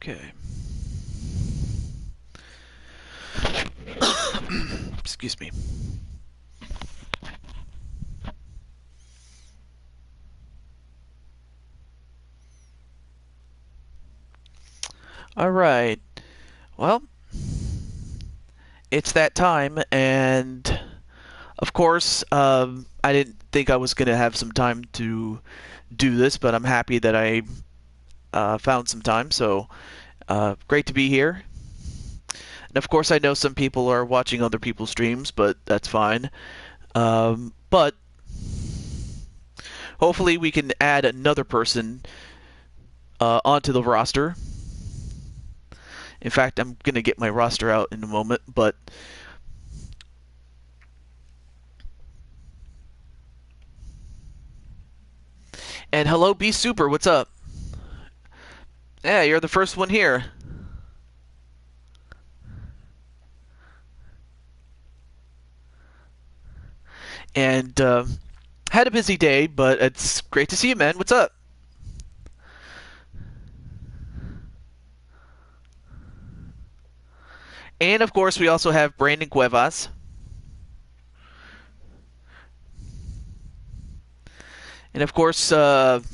Okay. Excuse me. All right. Well, it's that time, and of course, I didn't think I was going to have some time to do this, but I'm happy that I found some time. So, great to be here. And of course, I know some people are watching other people's streams, but that's fine. But hopefully, we can add another person onto the roster. In fact, I'm going to get my roster out in a moment, but and hello, B Super, what's up? Yeah, you're the first one here. And had a busy day, but it's great to see you, man. What's up? And of course, we also have Brandon Cuevas. And of course, let's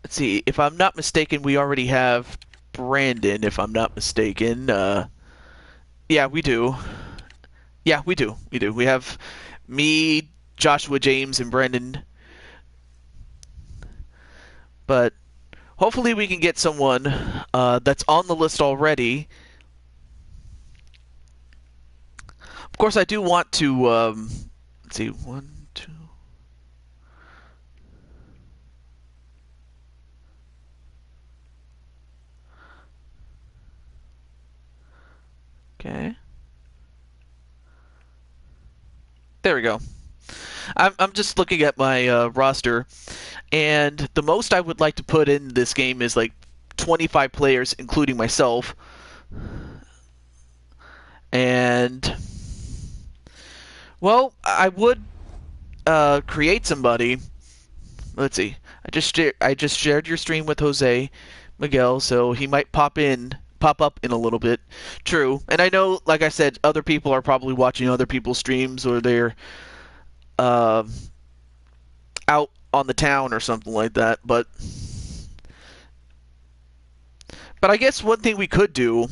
see. If I'm not mistaken, we already have Brandon. If I'm not mistaken, yeah, we do. Yeah, we do. We do. We have me, Joshua James, and Brandon. But hopefully, we can get someone that's on the list already. Of course, I do want to. Let's see, 1, 2. Okay. There we go. I'm just looking at my roster, and the most I would like to put in this game is like 25 players, including myself. And well, I would create somebody. Let's see. I just shared your stream with Jose Miguel, so he might pop up in a little bit. True. And I know, like I said, other people are probably watching other people's streams, or they're out on the town or something like that. But I guess one thing we could do,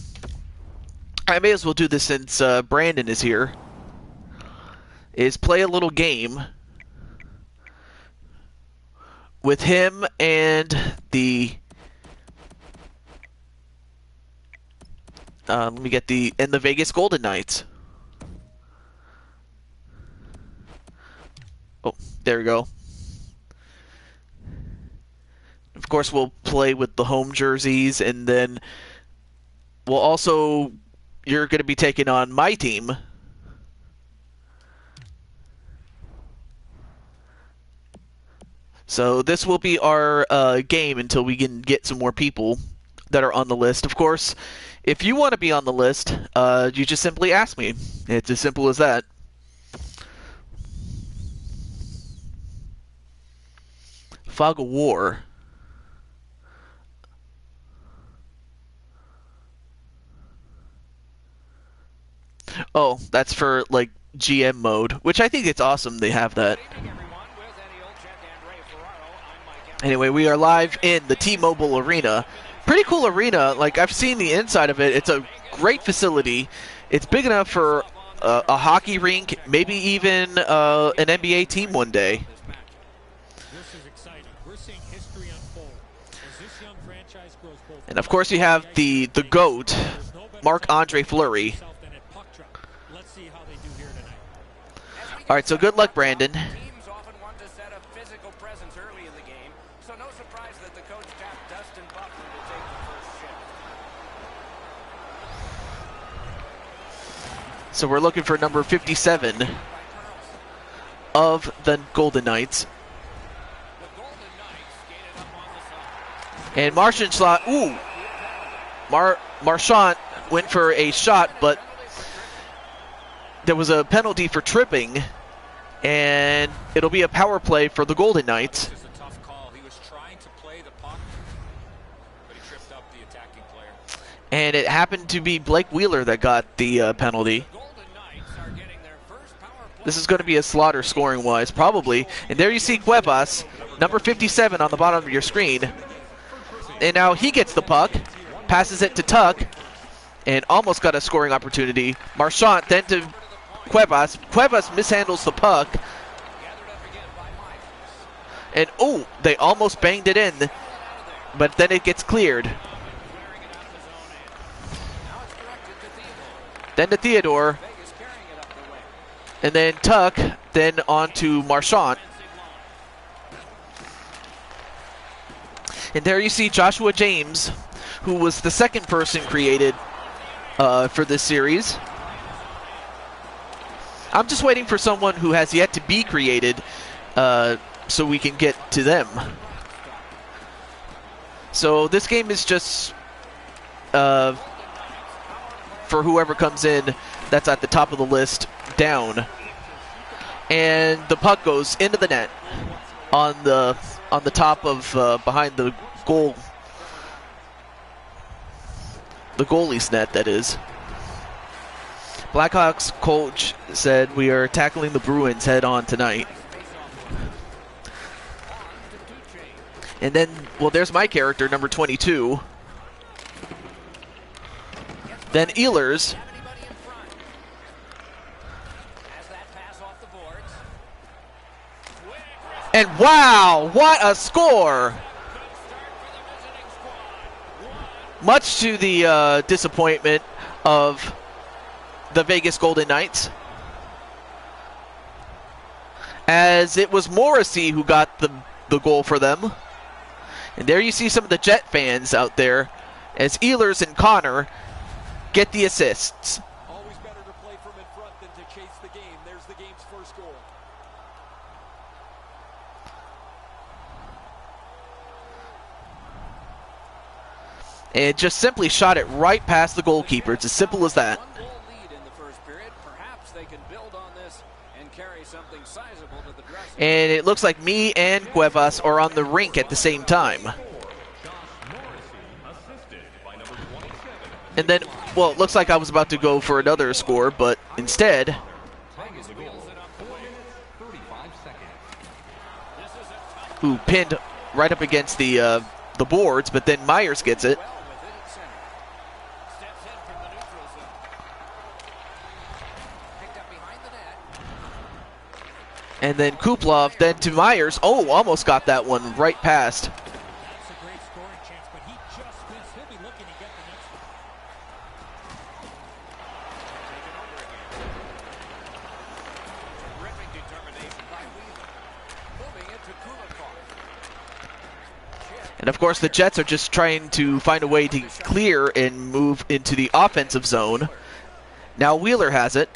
I may as well do this since Brandon is here, is play a little game with him and the let me get the Vegas Golden Knights. Oh, there we go. Of course, we'll play with the home jerseys, and then we'll also, you're going to be taking on my team. So this will be our game until we can get some more people that are on the list. Of course, if you want to be on the list, you just simply ask me. It's as simple as that. Fog of War. Oh, that's for like GM mode, which I think it's awesome they have that. Anyway, we are live in the T-Mobile Arena. Pretty cool arena. Like, I've seen the inside of it. It's a great facility. It's big enough for a hockey rink, maybe even an NBA team one day. And of course, you have the GOAT, Marc-Andre Fleury. All right, so good luck, Brandon. So we're looking for number 57 of the Golden Knights. And Marchand, Marchand went for a shot, but there was a penalty for tripping, and it'll be a power play for the Golden Knights. And it happened to be Blake Wheeler that got the penalty. This is going to be a slaughter scoring-wise, probably. And there you see Cuevas, number 57 on the bottom of your screen. And now he gets the puck, passes it to Tuck, and almost got a scoring opportunity. Marchand then to Cuevas. Cuevas mishandles the puck. And, oh, they almost banged it in, but then it gets cleared. Then to Theodore. And then Tuck, then on to Marchand. And there you see Joshua James, who was the second person created for this series. I'm just waiting for someone who has yet to be created so we can get to them. So this game is just for whoever comes in that's at the top of the list down. And the puck goes into the net on the top of behind the goal, the goalie's net, that is. Blackhawks coach said, "We are tackling the Bruins head on tonight." And then, well, there's my character, number 22. Then Ehlers. And wow, what a score! Much to the disappointment of the Vegas Golden Knights, as it was Morrissey who got the goal for them. And there you see some of the Jet fans out there as Ehlers and Connor get the assists. Always better to play from in front than to chase the game. There's the game's first goal. And just simply shot it right past the goalkeeper. It's as simple as that. One goal lead in the first period. Perhaps they can build on this and carry something sizable to the dressing room. And it looks like me and Cuevas are on the rink at the same time. And then, well, it looks like I was about to go for another score, but instead, who pinned right up against the boards, but then Myers gets it. And then Kuplov, then to Myers. Oh, almost got that one right past. That's a great scoring chance, but he just missed. He'll be looking to get the next one. Take it over again. Terrific determination by Wheeler. Moving into Kulikov. And of course, the Jets are just trying to find a way to clear and move into the offensive zone. Now Wheeler has it.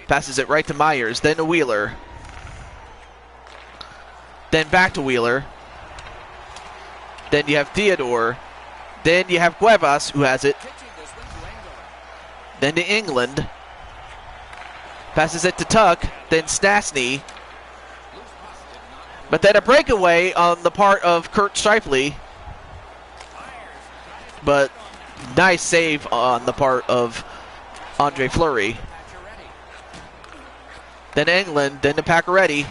Passes it right to Myers, then to Wheeler. Then back to Wheeler. Then you have Theodore. Then you have Cuevas, who has it. Then to England. Passes it to Tuck. Then Stastny. But then a breakaway on the part of Kurt Scheifele. But nice save on the part of Andre Fleury. Then England. Then to Pacioretty.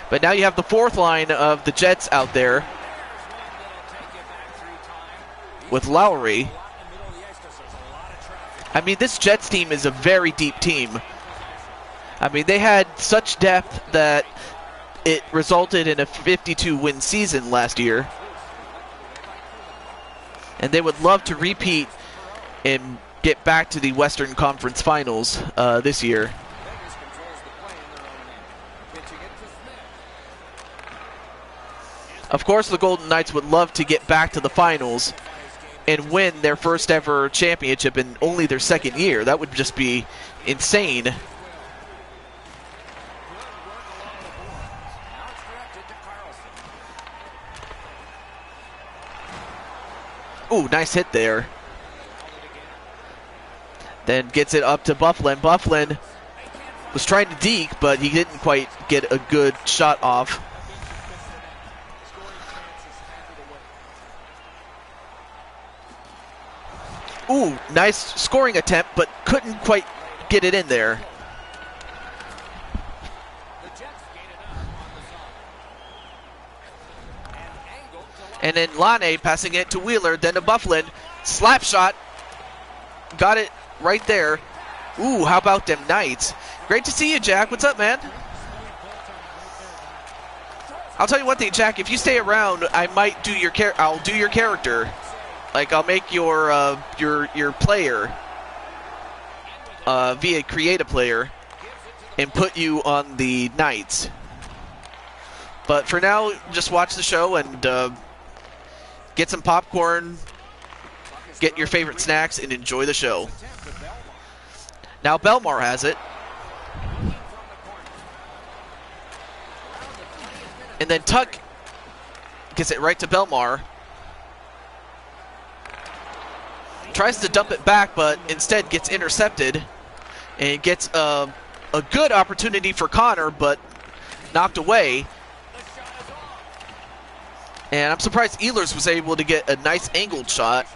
But now you have the fourth line of the Jets out there with Lowry. I mean, this Jets team is a very deep team. I mean, they had such depth that it resulted in a 52-win season last year. And they would love to repeat and get back to the Western Conference Finals this year. Of course, the Golden Knights would love to get back to the finals and win their first ever championship in only their second year. That would just be insane. Ooh, nice hit there. Then gets it up to Byfuglien. Byfuglien was trying to deke, but he didn't quite get a good shot off. Ooh, nice scoring attempt, but couldn't quite get it in there. And then Lane passing it to Wheeler, then to Bufflin. Slap shot. Got it right there. Ooh, how about them Knights? Great to see you, Jack. What's up, man? I'll tell you one thing, Jack. If you stay around, I might do your I'll do your character. Like, I'll make your player via create a player and put you on the Knights. But for now, just watch the show and get some popcorn, get your favorite snacks, and enjoy the show. Now Belmar has it. And then Tuck gets it right to Belmar. Tries to dump it back, but instead gets intercepted. And gets a good opportunity for Connor, but knocked away. And I'm surprised Ehlers was able to get a nice angled shot,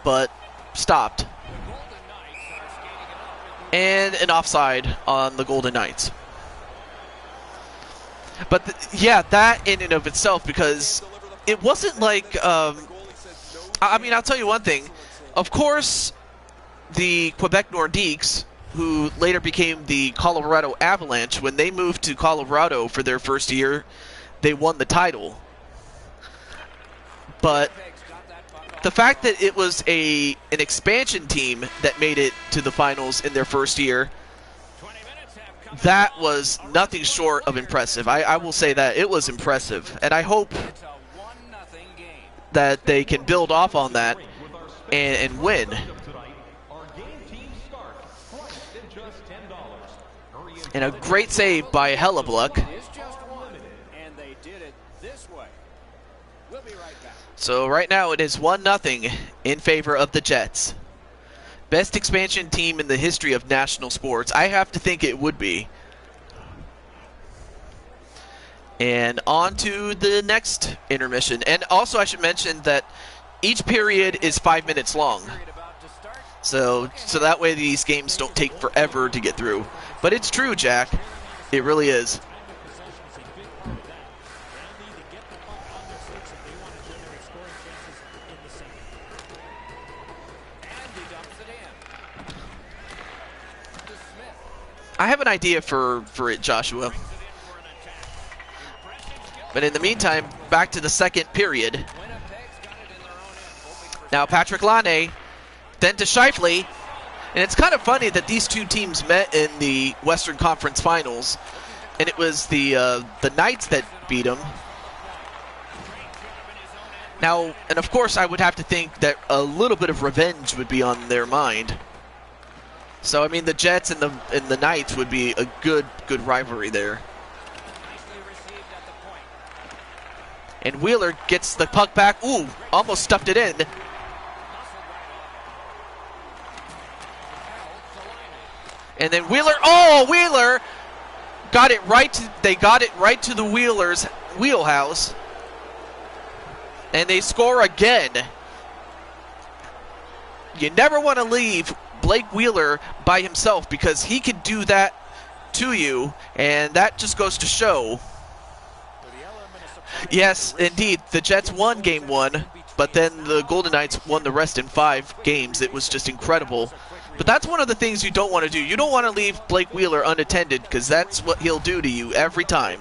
but stopped. And an offside on the Golden Knights. But yeah, that in and of itself, because it wasn't like, I mean, I'll tell you one thing. Of course, the Quebec Nordiques, who later became the Colorado Avalanche, when they moved to Colorado for their first year, they won the title. But the fact that it was an expansion team that made it to the finals in their first year, that was nothing short of impressive. I will say that. It was impressive. And I hope that they can build off on that and win. And a great save by Hellebluck. So right now it is 1-0 in favor of the Jets. Best expansion team in the history of national sports. I have to think it would be. And on to the next intermission. And also I should mention that each period is 5 minutes long. So that way these games don't take forever to get through. But it's true, Jack. It really is. I have an idea for it, Joshua. But in the meantime, back to the second period. Now Patrick Lane, then to Scheifele. And it's kind of funny that these two teams met in the Western Conference Finals. And it was the Knights that beat them. Now, and of course I would have to think that a little bit of revenge would be on their mind. So I mean, the Jets and the Knights would be a good rivalry there. And Wheeler gets the puck back. Ooh, almost stuffed it in. And then Wheeler got it right. They got it right to the Wheelers' wheelhouse, and they score again. You never want to leave Blake Wheeler by himself, because he could do that to you, and that just goes to show. Yes, indeed, the Jets won Game 1, but then the Golden Knights won the rest in 5 games. It was just incredible. But that's one of the things you don't want to do. You don't want to leave Blake Wheeler unattended, because that's what he'll do to you every time.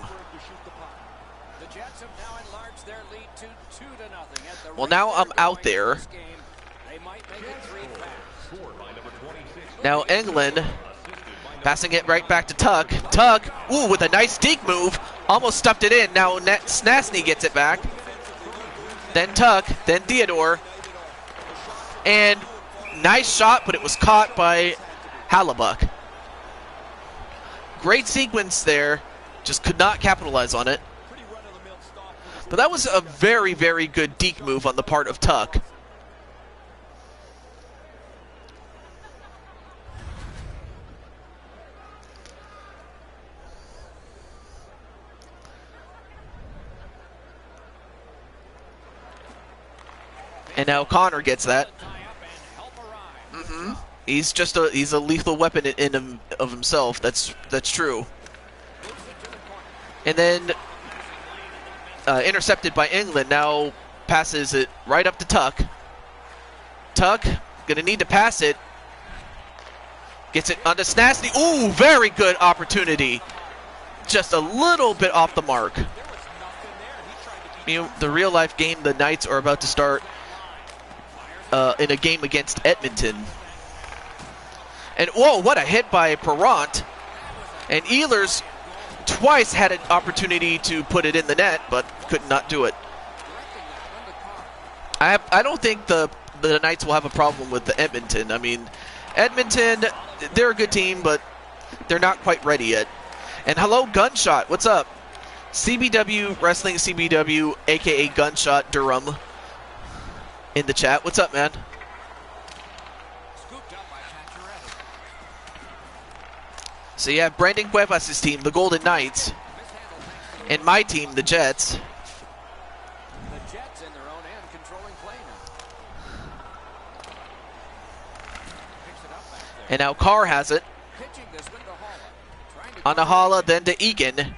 Well, now I'm out there. Now Engelland passing it right back to Tuck. Tuck, ooh, with a nice deke move. Almost stuffed it in. Now Snasny gets it back. Then Tuck, then Theodore. And nice shot, but it was caught by Hellebluck. Great sequence there. Just could not capitalize on it. But that was a very, very good deke move on the part of Tuck. And now Connor gets that. he's a lethal weapon of himself. That's true. And then intercepted by England. Now passes it right up to Tuck. Tuck gonna need to pass it. Gets it onto Snasty. Ooh, very good opportunity. Just a little bit off the mark. You know, the real life game, the Knights are about to start in a game against Edmonton. And whoa, what a hit by Perrant. And Ehlers twice had an opportunity to put it in the net, but could not do it. I don't think the Knights will have a problem with the Edmonton. I mean, Edmonton, they're a good team, but they're not quite ready yet. And hello, Gunshot. What's up? CBW, Wrestling CBW, a.k.a. Gunshot Durham in the chat. What's up, man? So you have Brandon Cuevas' team, the Golden Knights, and my team, the Jets. The Jets in their own end controlling play now. Picks it up back there. And now Carr has it. Pitching this one to Halla. On to Halla, then to Egan. And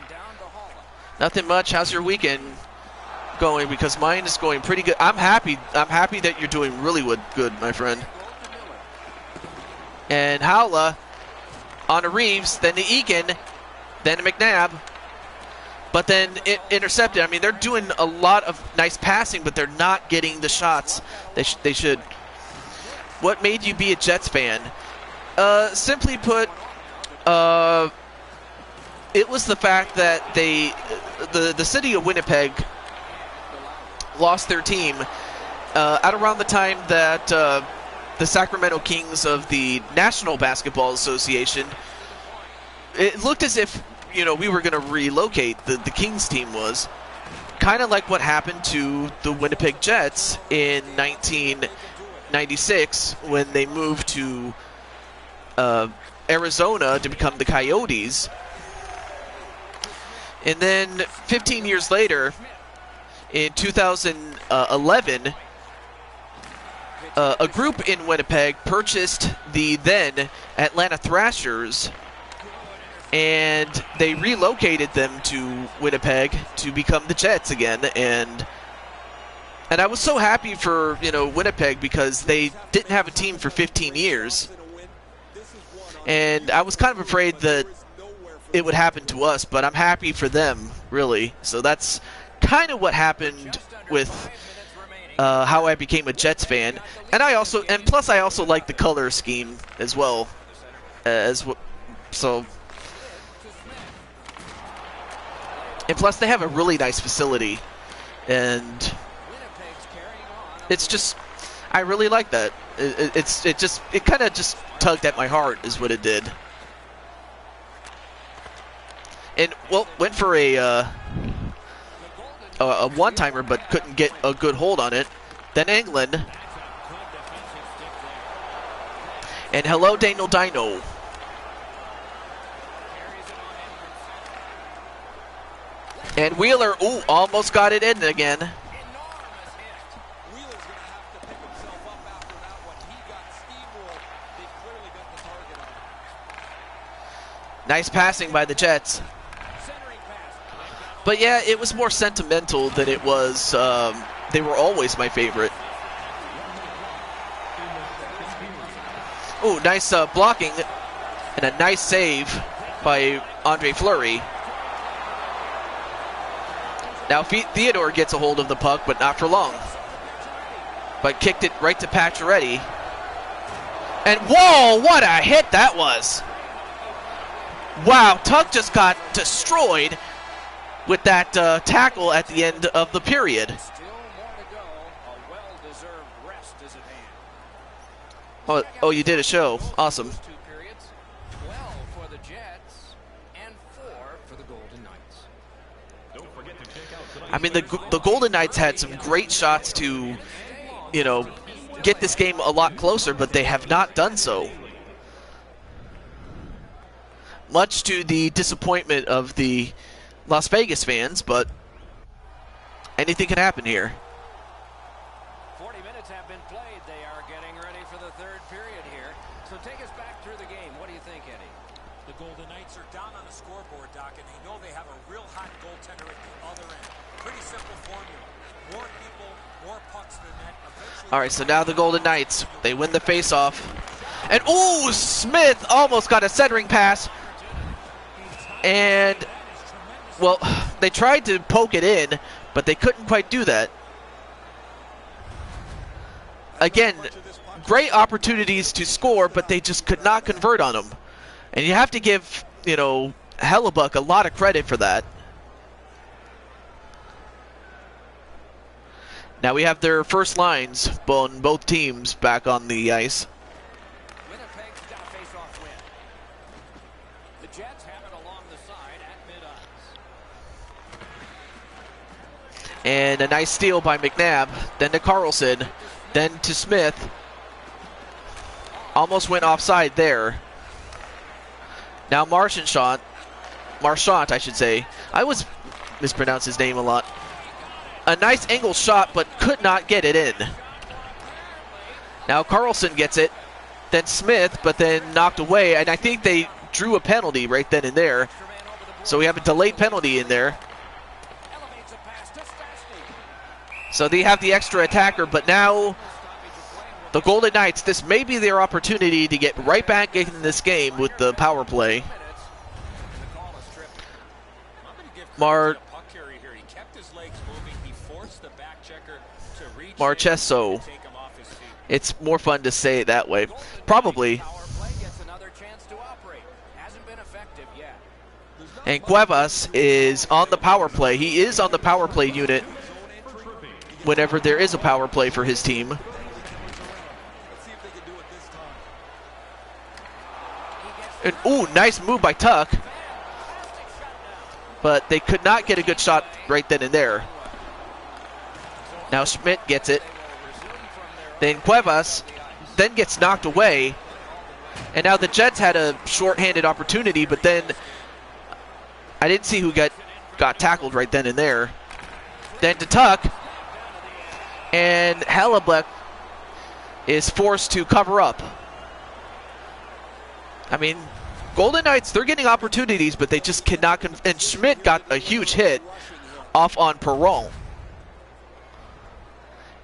down to Halla. Nothing much. How's your weekend going? Because mine is going pretty good. I'm happy that you're doing really good, my friend. And Howla on to Reeves, then to Egan, then to McNabb. But then it intercepted. I mean, they're doing a lot of nice passing, but they're not getting the shots they should. What made you be a Jets fan? Simply put, it was the fact that the city of Winnipeg lost their team at around the time that the Sacramento Kings of the National Basketball Association, it looked as if, you know, we were going to relocate. The Kings team was kind of like what happened to the Winnipeg Jets in 1996 when they moved to Arizona to become the Coyotes. And then 15 years later, in 2011, a group in Winnipeg purchased the then Atlanta Thrashers, and they relocated them to Winnipeg to become the Jets again. And I was so happy for, you know, Winnipeg, because they didn't have a team for 15 years. And I was kind of afraid that it would happen to us, but I'm happy for them, really. So that's kind of what happened with how I became a Jets fan. And plus I also like the color scheme as well. So, and plus they have a really nice facility, and it's just, I really like that. It kind of just tugged at my heart, is what it did. And well, went for a one-timer, but couldn't get a good hold on it. Then England. And hello, Daniel Dino. And Wheeler, ooh, almost got it in again. Nice passing by the Jets. But yeah, it was more sentimental than it was. They were always my favorite. Ooh, nice blocking and a nice save by Andre Fleury. Now Theodore gets a hold of the puck, but not for long. But kicked it right to Pacioretty. And whoa, what a hit that was. Wow, Tuck just got destroyed with that tackle at the end of the period. Still more to go. A well-deserved rest is at hand. Oh, you did a show. Awesome. 2 periods. 12 for the Jets and 4 for the Golden Knights. Don't forget to check out I mean, the Golden Knights had some great shots to, you know, get this game a lot closer, but they have not done so. Much to the disappointment of the Las Vegas fans, but anything can happen here. 40 minutes have been played. They are getting So take us back through the game. What do you think, Eddie? The Golden Knights are down on the scoreboard, Doc, and they know they have a real hot goaltender at the other end. Pretty simple formula. More people, more pucks than that. All right, so now the Golden Knights, they win the faceoff. And, ooh, Smith almost got a centering pass. And, well, they tried to poke it in, but they couldn't quite do that. Again, great opportunities to score, but they just could not convert on them. And you have to give, you know, Hellebuck a lot of credit for that. Now we have their first lines on both teams back on the ice. Winnipeg's got a face-off win. The Jets have it along the side at mid-ice. And a nice steal by McNabb. Then to Carlson. Then to Smith. Almost went offside there. Now Marchand, I should say. I always mispronounce his name a lot. A nice angle shot, but could not get it in. Now Carlson gets it. Then Smith, but then knocked away. And I think they drew a penalty right then and there. So we have a delayed penalty in there. So they have the extra attacker, but now the Golden Knights, this may be their opportunity to get right back in this game with the power play. Marchesso. It's more fun to say it that way. Probably. And Cuevas is on the power play. He is on the power play unit whenever there is a power play for his team. And ooh, nice move by Tuck. But they could not get a good shot right then and there. Now Schmidt gets it. Then Cuevas then gets knocked away. And now the Jets had a short-handed opportunity, but then I didn't see who got tackled right then and there. Then to Tuck. And Hellebuck is forced to cover up. I mean, Golden Knights, they're getting opportunities, but they just cannot. And Schmidt got a huge hit off on Perron.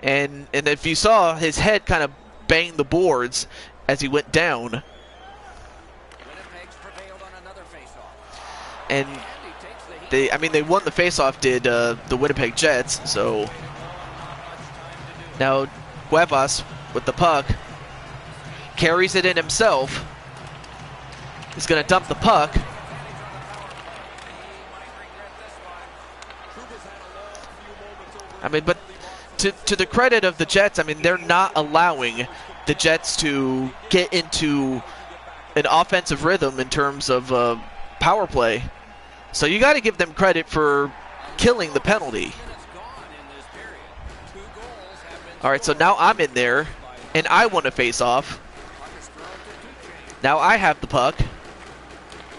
And if you saw, his head kind of banged the boards as he went down. And they won the faceoff, did the Winnipeg Jets. So now Cuevas with the puck carries it in himself. He's going to dump the puck. I mean, but to the credit of the Jets, I mean, they're not allowing the Jets to get into an offensive rhythm in terms of power play. So you got to give them credit for killing the penalty. All right, so now I'm in there, and I want to face off. Now I have the puck.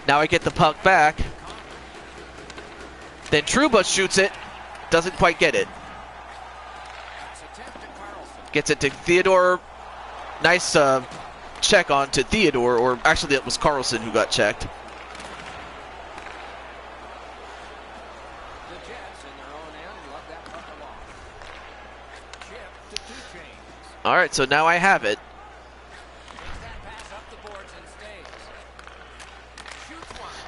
Now I get the puck back. Then Trouba shoots it. Doesn't quite get it. Gets it to Theodore. Nice check on to Theodore, or actually it was Carlson who got checked. All right, so now I have it.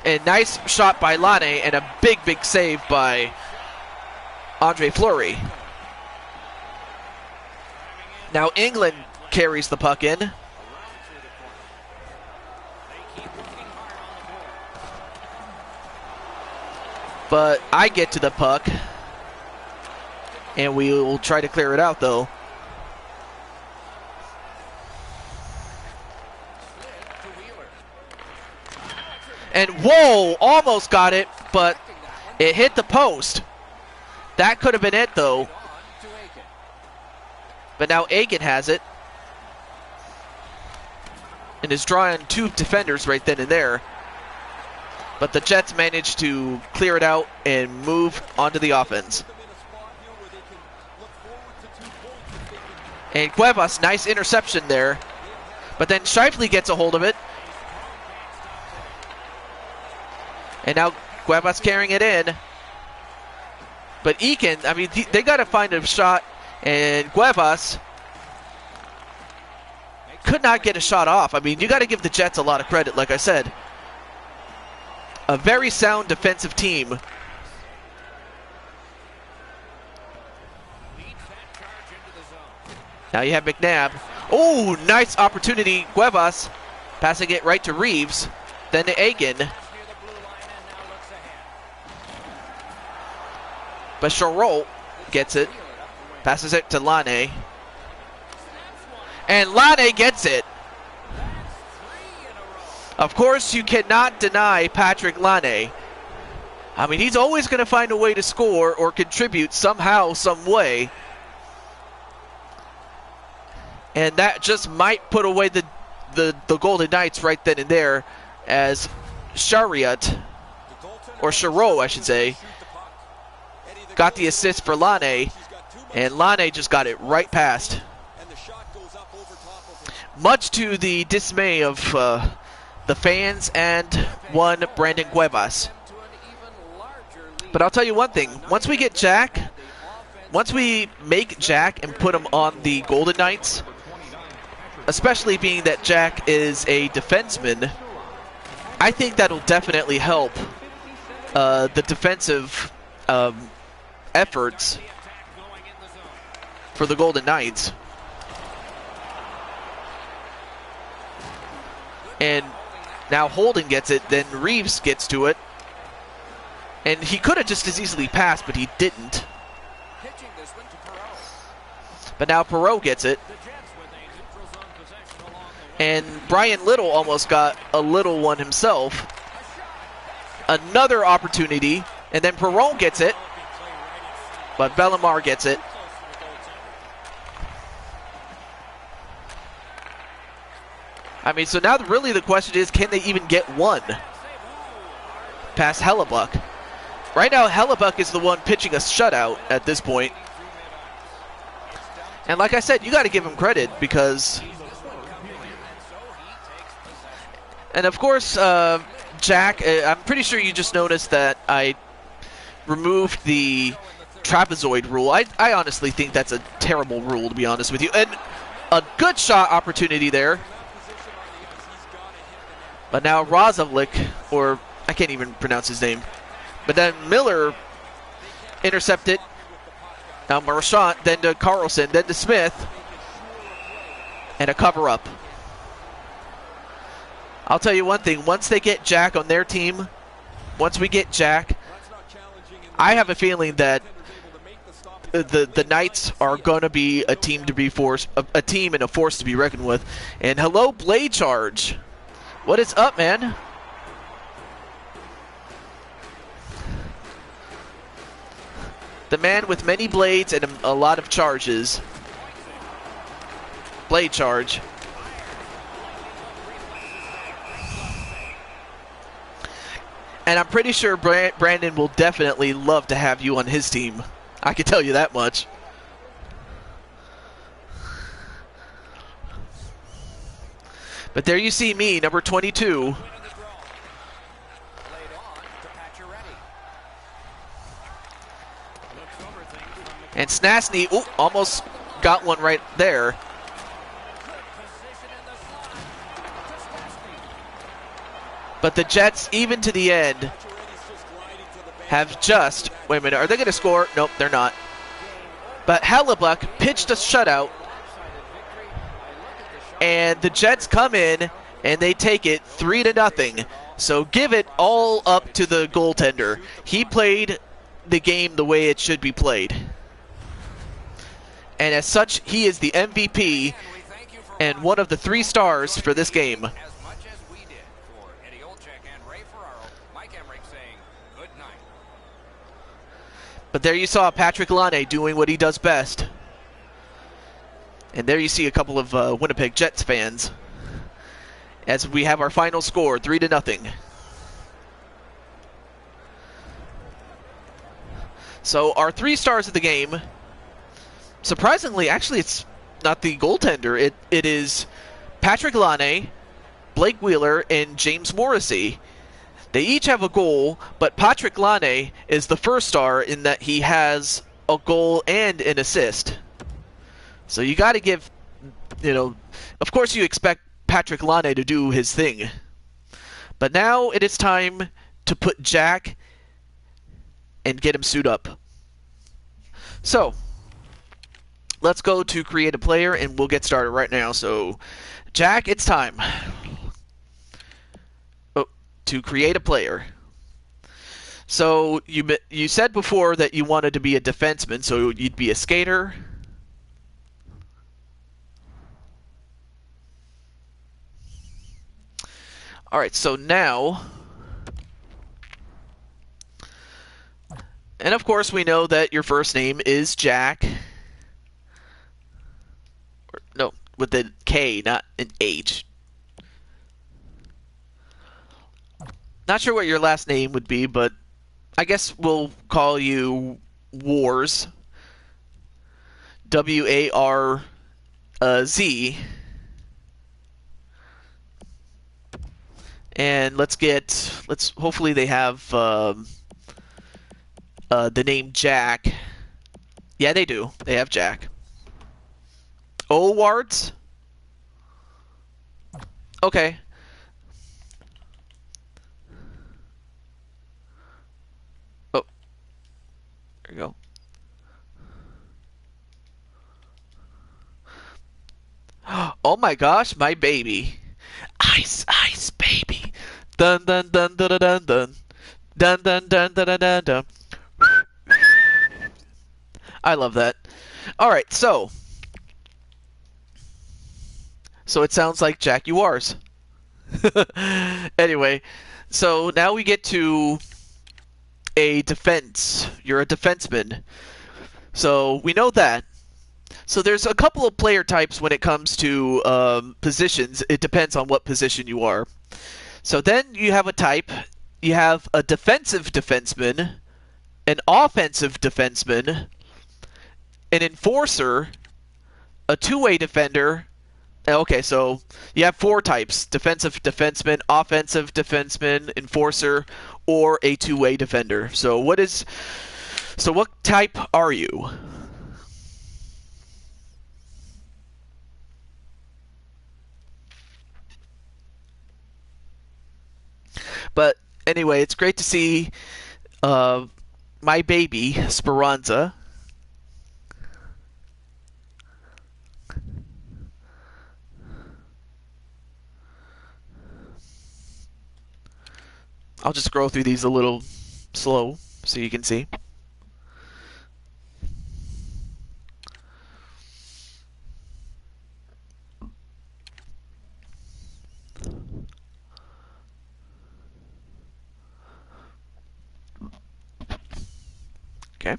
And nice shot by Lane, and a big save by Andre Fleury. Now England carries the puck in. But I get to the puck. And we will try to clear it out, though. And whoa, almost got it, but it hit the post. That could have been it, though. But now Aiken has it. And is drawing two defenders right then and there. But the Jets managed to clear it out and move onto the offense. And Cuevas, nice interception there. But then Shifley gets a hold of it. And now Cuevas carrying it in. But Eakin, I mean, they got to find a shot. And Cuevas could not get a shot off. I mean, you got to give the Jets a lot of credit, like I said. A very sound defensive team. Now you have McNabb. Oh, nice opportunity. Cuevas passing it right to Reeves. Then to Egan. But Charot gets it. Passes it to Lane. And Lane gets it. Of course, you cannot deny Patrick Lane. I mean, he's always going to find a way to score or contribute somehow, some way. And that just might put away the Golden Knights right then and there, as Chariot, or Charot, I should say, got the assist for Lane, and Lane just got it right past. Much to the dismay of the fans and one Brandon Cuevas. But I'll tell you one thing, once we make Jack and put him on the Golden Knights, especially being that Jack is a defenseman, I think that'll definitely help the defensive efforts for the Golden Knights. And now Holden gets it, then Reeves gets to it. And he could have just as easily passed, but he didn't. But now Perreault gets it. And Brian Little almost got a little one himself. Another opportunity, and then Perreault gets it. But Bellemare gets it. I mean, so now really the question is, can they even get one past Hellebuck? Right now, Hellebuck is the one pitching a shutout at this point. And like I said, you got to give him credit because... And of course, Jack, I'm pretty sure you just noticed that I removed the trapezoid rule. I honestly think that's a terrible rule, to be honest with you. And a good shot opportunity there. But now Rozovlik, or I can't even pronounce his name. But then Miller intercepted. Now Marchand, then to Carlson, then to Smith. And a cover-up. I'll tell you one thing, once they get Jack on their team, once we get Jack, I have a feeling that the Knights are going to be a team to be a team and a force to be reckoned with. And hello, Blade Charge. What is up, man? The man with many blades and a lot of charges. Blade Charge. And I'm pretty sure Brandon will definitely love to have you on his team. I can tell you that much. But there you see me, number 22. And Snasny, almost got one right there. But the Jets, even to the end, have just... Wait a minute, are they going to score? Nope, they're not. But Hellebuck pitched a shutout. And the Jets come in, and they take it 3-0. So give it all up to the goaltender. He played the game the way it should be played. And as such, he is the MVP and one of the 3 stars for this game. But there you saw Patrick Lane doing what he does best. And there you see a couple of Winnipeg Jets fans as we have our final score, 3-0. So our 3 stars of the game, surprisingly, actually it's not the goaltender. It is Patrick Laine, Blake Wheeler, and James Morrissey. They each have a goal, but Patrick Laine is the first star in that he has a goal and an assist. So you got to give, of course you expect Patrick Laine to do his thing. But now it is time to put Jack and get him suited up. So, let's go to create a player and we'll get started right now. So, Jack, it's time. To create a player. So you said before that you wanted to be a defenseman, so you'd be a skater. All right, so now, and of course we know that your first name is Jack. No, with a K, not an H. Not sure what your last name would be, but I guess we'll call you Wars. W-A-R-Z. And let's hopefully they have the name Jack. Yeah, they do. They have Jack. Owards? Okay. There you go. Oh my gosh, my baby. Ice, ice, baby. Dun dun dun dun dun dun. Dun dun dun dun dun dun dun. I love that. Alright, so it sounds like Jack Uars. Anyway, so now we get to a defense. You're a defenseman. So we know that. So there's a couple of player types when it comes to positions. It depends on what position you are. So then you have a type. You have a defensive defenseman, an offensive defenseman, an enforcer, a two-way defender. Okay, so you have four types: defensive defenseman, offensive defenseman, enforcer, or a two-way defender. So what type are you? But anyway, it's great to see my baby, Speranza. I'll just scroll through these a little slow so you can see. Okay.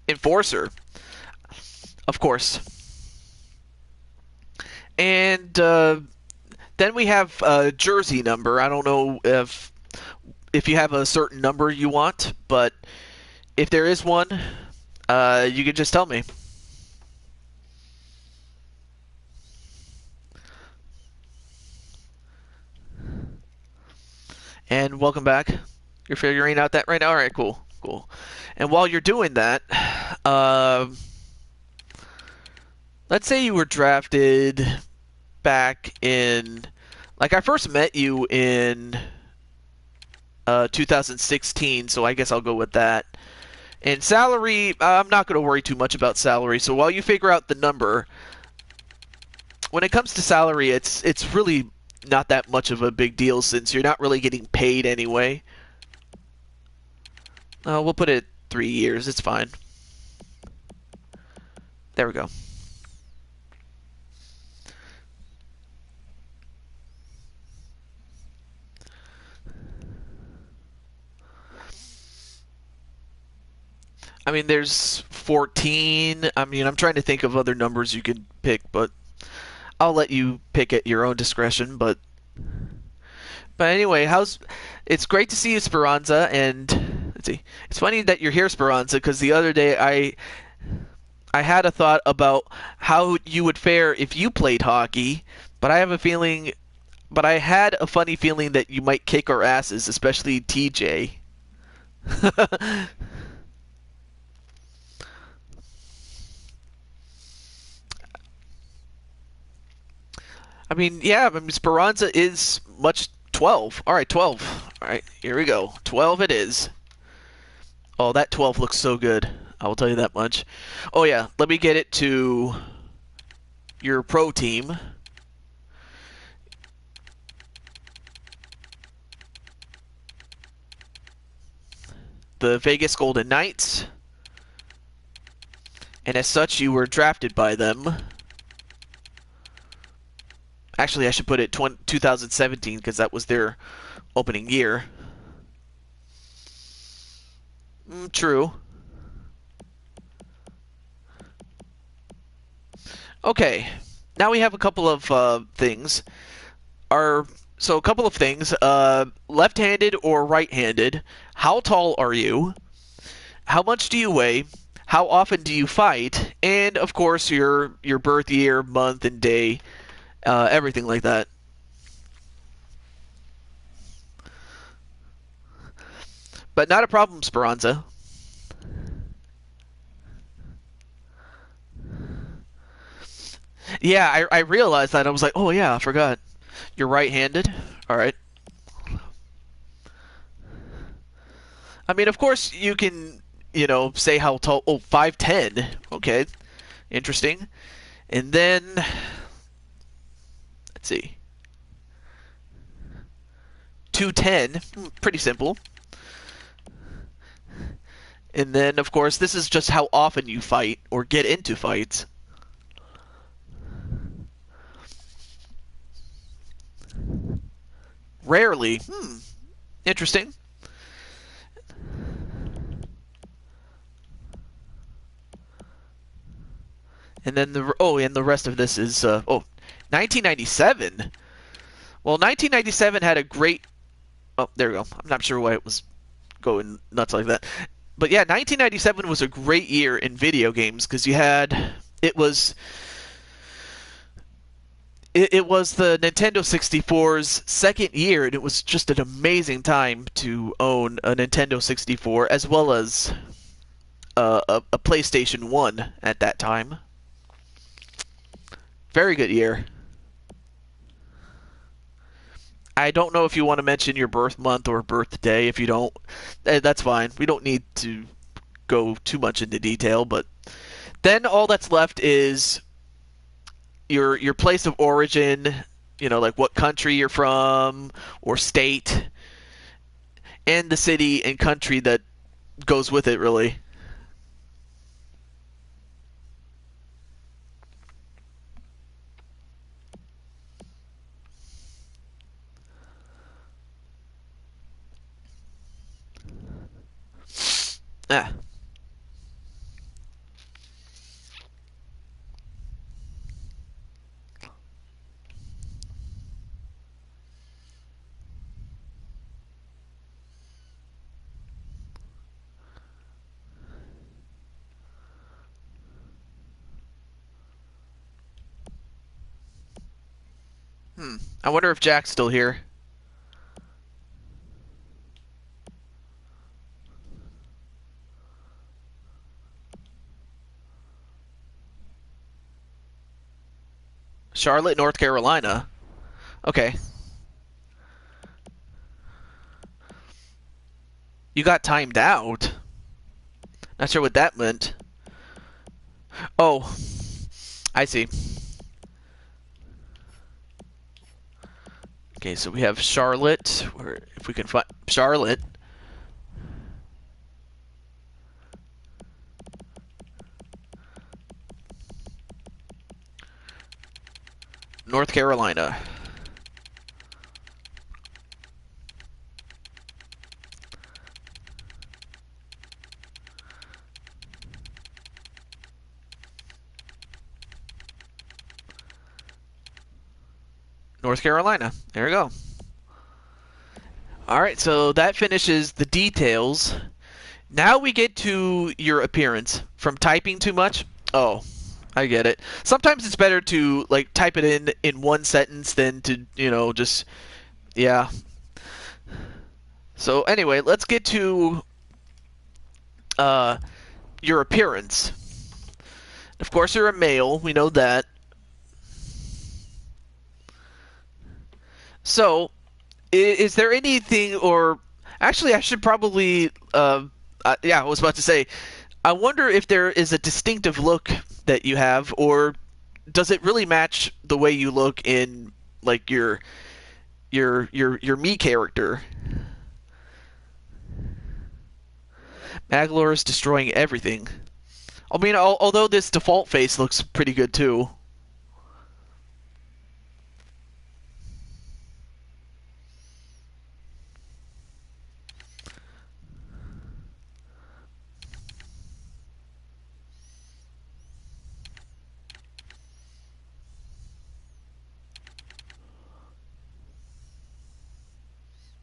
Enforcer, of course. And then we have a jersey number. I don't know if you have a certain number you want, but if there is one, you can just tell me. And welcome back. You're figuring out that right now? All right, cool. And while you're doing that, let's say you were drafted back in, like, I first met you in 2016, so I guess I'll go with that. And salary, I'm not going to worry too much about salary. So while you figure out the number, when it comes to salary, it's really not that much of a big deal since you're not really getting paid anyway. We'll put it 3 years. It's fine. There we go. I mean, there's 14. I mean, I'm trying to think of other numbers you could pick, but I'll let you pick at your own discretion. But anyway, it's great to see you, Speranza. And let's see, it's funny that you're here, Speranza, because the other day I had a thought about how you would fare if you played hockey, But I have a feeling, but I had a funny feeling that you might kick our asses, especially TJ. I mean, yeah, I mean, Speranza is much 12. All right, 12. All right, here we go. 12 it is. Oh, that 12 looks so good. I will tell you that much. Oh, yeah, let me get it to your pro team. The Vegas Golden Knights. And as such, you were drafted by them. Actually, I should put it 2017 because that was their opening year. True. Okay. Now we have a couple of things. So a couple of things. Left-handed or right-handed? How tall are you? How much do you weigh? How often do you fight? And of course, your birth year, month, and day. Everything like that. But not a problem, Speranza. Yeah, I realized that. I was like, oh yeah, I forgot. You're right-handed? Alright. I mean, of course, you can, say how tall. Oh, 5'10". Okay. Interesting. And then, let's see. 210. Pretty simple. And then, of course, this is just how often you fight or get into fights. Rarely. Interesting. And then and the rest of this is 1997. Well, 1997 had a great. Oh, there we go. I'm not sure why it was going nuts like that. But yeah, 1997 was a great year in video games because it was the Nintendo 64's second year, and it was just an amazing time to own a Nintendo 64 as well as a PlayStation 1 at that time. Very good year. I don't know if you want to mention your birth month or birthday. If you don't, that's fine. We don't need to go too much into detail, but then all that's left is your place of origin, like what country you're from or state, and the city and country that goes with it, really. Ah. I wonder if Jack's still here. Charlotte, North Carolina. Okay. You got timed out. Not sure what that meant. Oh, I see. Okay, so we have Charlotte. Or if we can find Charlotte. North Carolina. North Carolina. There we go. Alright, so that finishes the details. Now we get to your appearance. From typing too much? Oh. I get it. Sometimes it's better to like type it in one sentence than to, just yeah. So anyway, let's get to uh your appearance. Of course, you're a male. We know that. So, is there anything, or actually, I should probably, yeah, I was about to say, I wonder if there is a distinctive look that you have, or does it really match the way you look in like your me character? Maglor is destroying everything. I mean, although this default face looks pretty good too.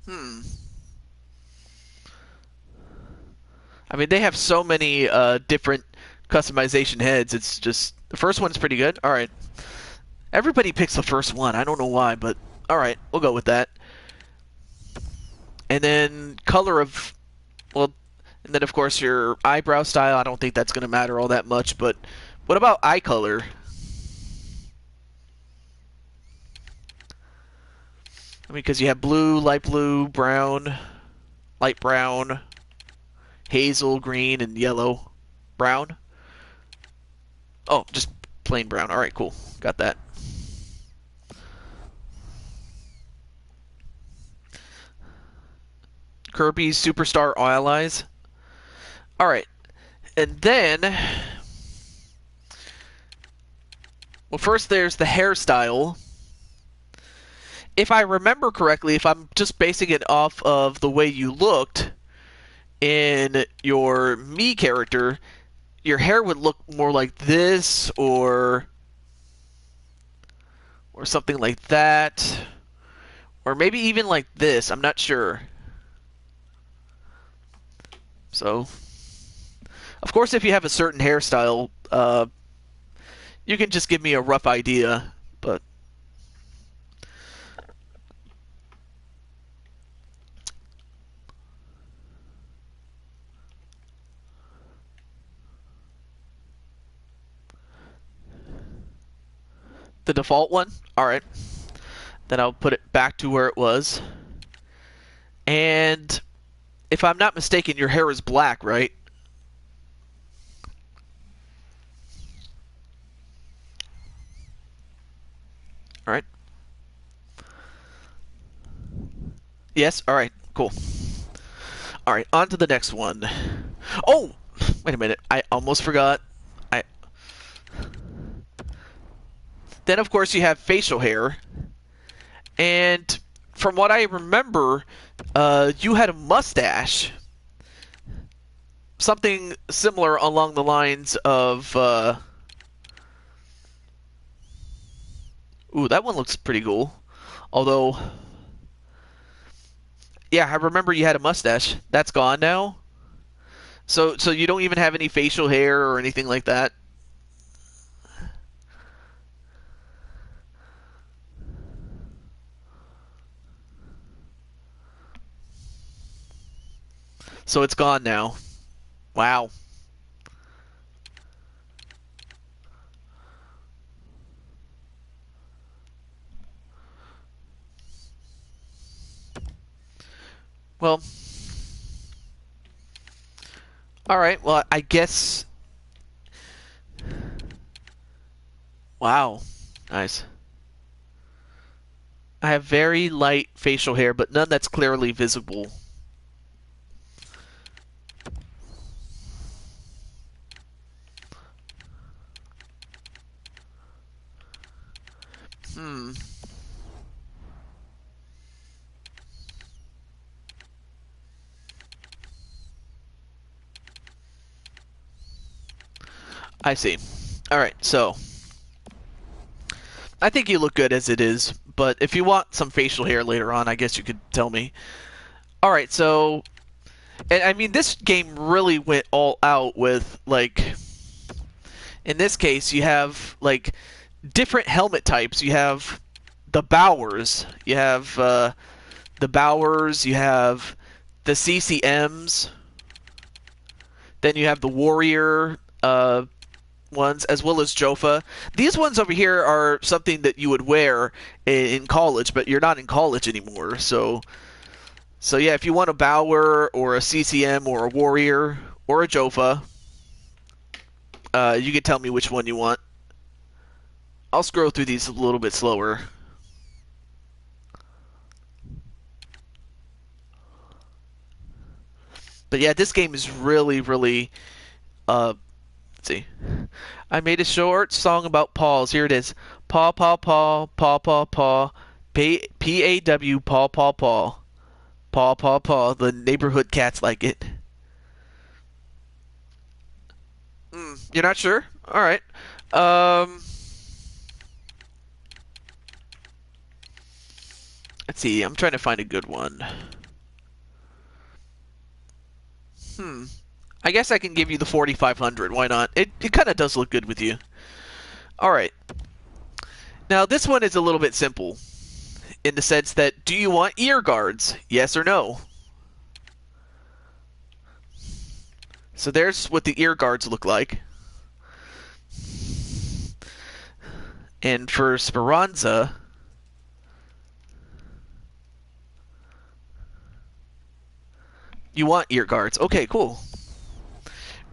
Hmm. I mean, they have so many different customization heads. It's just the first one's pretty good. All right, everybody picks the first one. I don't know why, but all right, we'll go with that. And then color of, well, and then of course your eyebrow style. I don't think that's going to matter all that much. But what about eye color? I mean, because you have blue, light blue, brown, light brown, hazel, green, and yellow, brown. Oh, just plain brown. All right, cool. Got that. Kirby's Superstar Oil Eyes. All right, and then, well, first there's the hairstyle. If I remember correctly, if I'm just basing it off of the way you looked in your me character, your hair would look more like this, or something like that, or maybe even like this. I'm not sure. So, of course, if you have a certain hairstyle, you can just give me a rough idea. But the default one, all right. Then I'll put it back to where it was. And if I'm not mistaken, your hair is black, right? All right. Yes. All right. Cool. All right. On to the next one. Oh, wait a minute. I almost forgot. I. Then of course you have facial hair, and from what I remember, you had a mustache. Something similar along the lines of. Ooh, that one looks pretty cool. Although, yeah, I remember you had a mustache. That's gone now. So you don't even have any facial hair or anything like that. So it's gone now. Wow. Well, all right. Well, I guess. Wow. Nice. I have very light facial hair, but none that's clearly visible. Hmm. I see. All right. So I think you look good as it is, but if you want some facial hair later on, I guess you could tell me. All right. So, and I mean, this game really went all out with like In this case, you have like different helmet types. You have the Bowers. You have the Bowers. You have the CCMs. Then you have the Warrior ones, as well as Jofa. These ones over here are something that you would wear in college, but you're not in college anymore. So yeah, if you want a Bower or a CCM or a Warrior or a Jofa, you can tell me which one you want. I'll scroll through these a little bit slower. But yeah, this game is really, really. Let's see. I made a short song about paws. Here it is. Paw, paw, paw, paw, paw, paw. P-A-W, paw, paw, paw. Paw, paw, paw. The neighborhood cats like it. You're not sure? All right. Let's see. I'm trying to find a good one. I guess I can give you the 4500. Why not? It kind of does look good with you. All right. Now this one is a little bit simple, in the sense that, do you want ear guards? Yes or no? So there's what the ear guards look like. And for Speranza, you want ear guards. Okay, cool.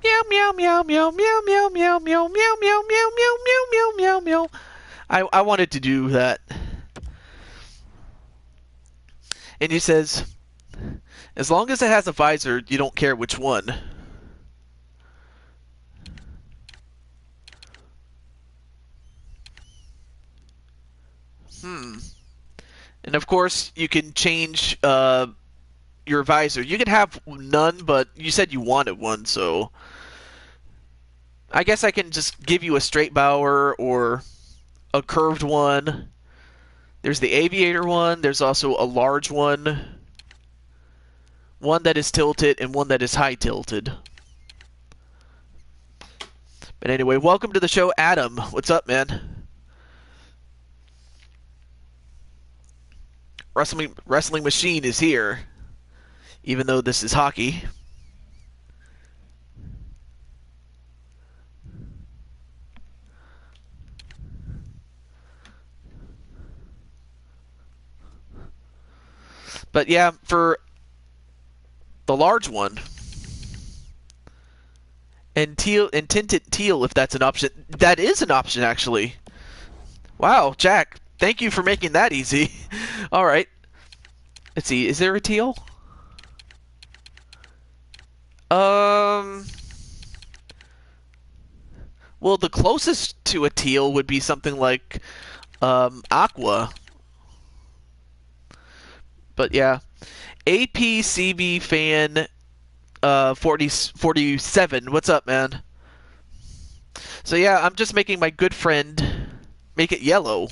Meow meow meow meow meow meow meow meow meow meow meow meow meow meow meow meow. I wanted to do that. And he says, as long as it has a visor, you don't care which one. And of course, you can change your visor. You can have none, but you said you wanted one, so I guess I can just give you a straight bower or a curved one. There's the aviator one. There's also a large one that is tilted, and one that is high tilted. But anyway, welcome to the show, Adam. What's up, man? Wrestling Machine is here, even though this is hockey. But yeah, for the large one, and tinted teal, if that's an option. That is an option, actually. Wow, Jack, thank you for making that easy. All right. Let's see, is there a teal? Well, the closest to a teal would be something like aqua. But yeah, APCB fan 47. What's up, man? So yeah, I'm just making my good friend make it yellow.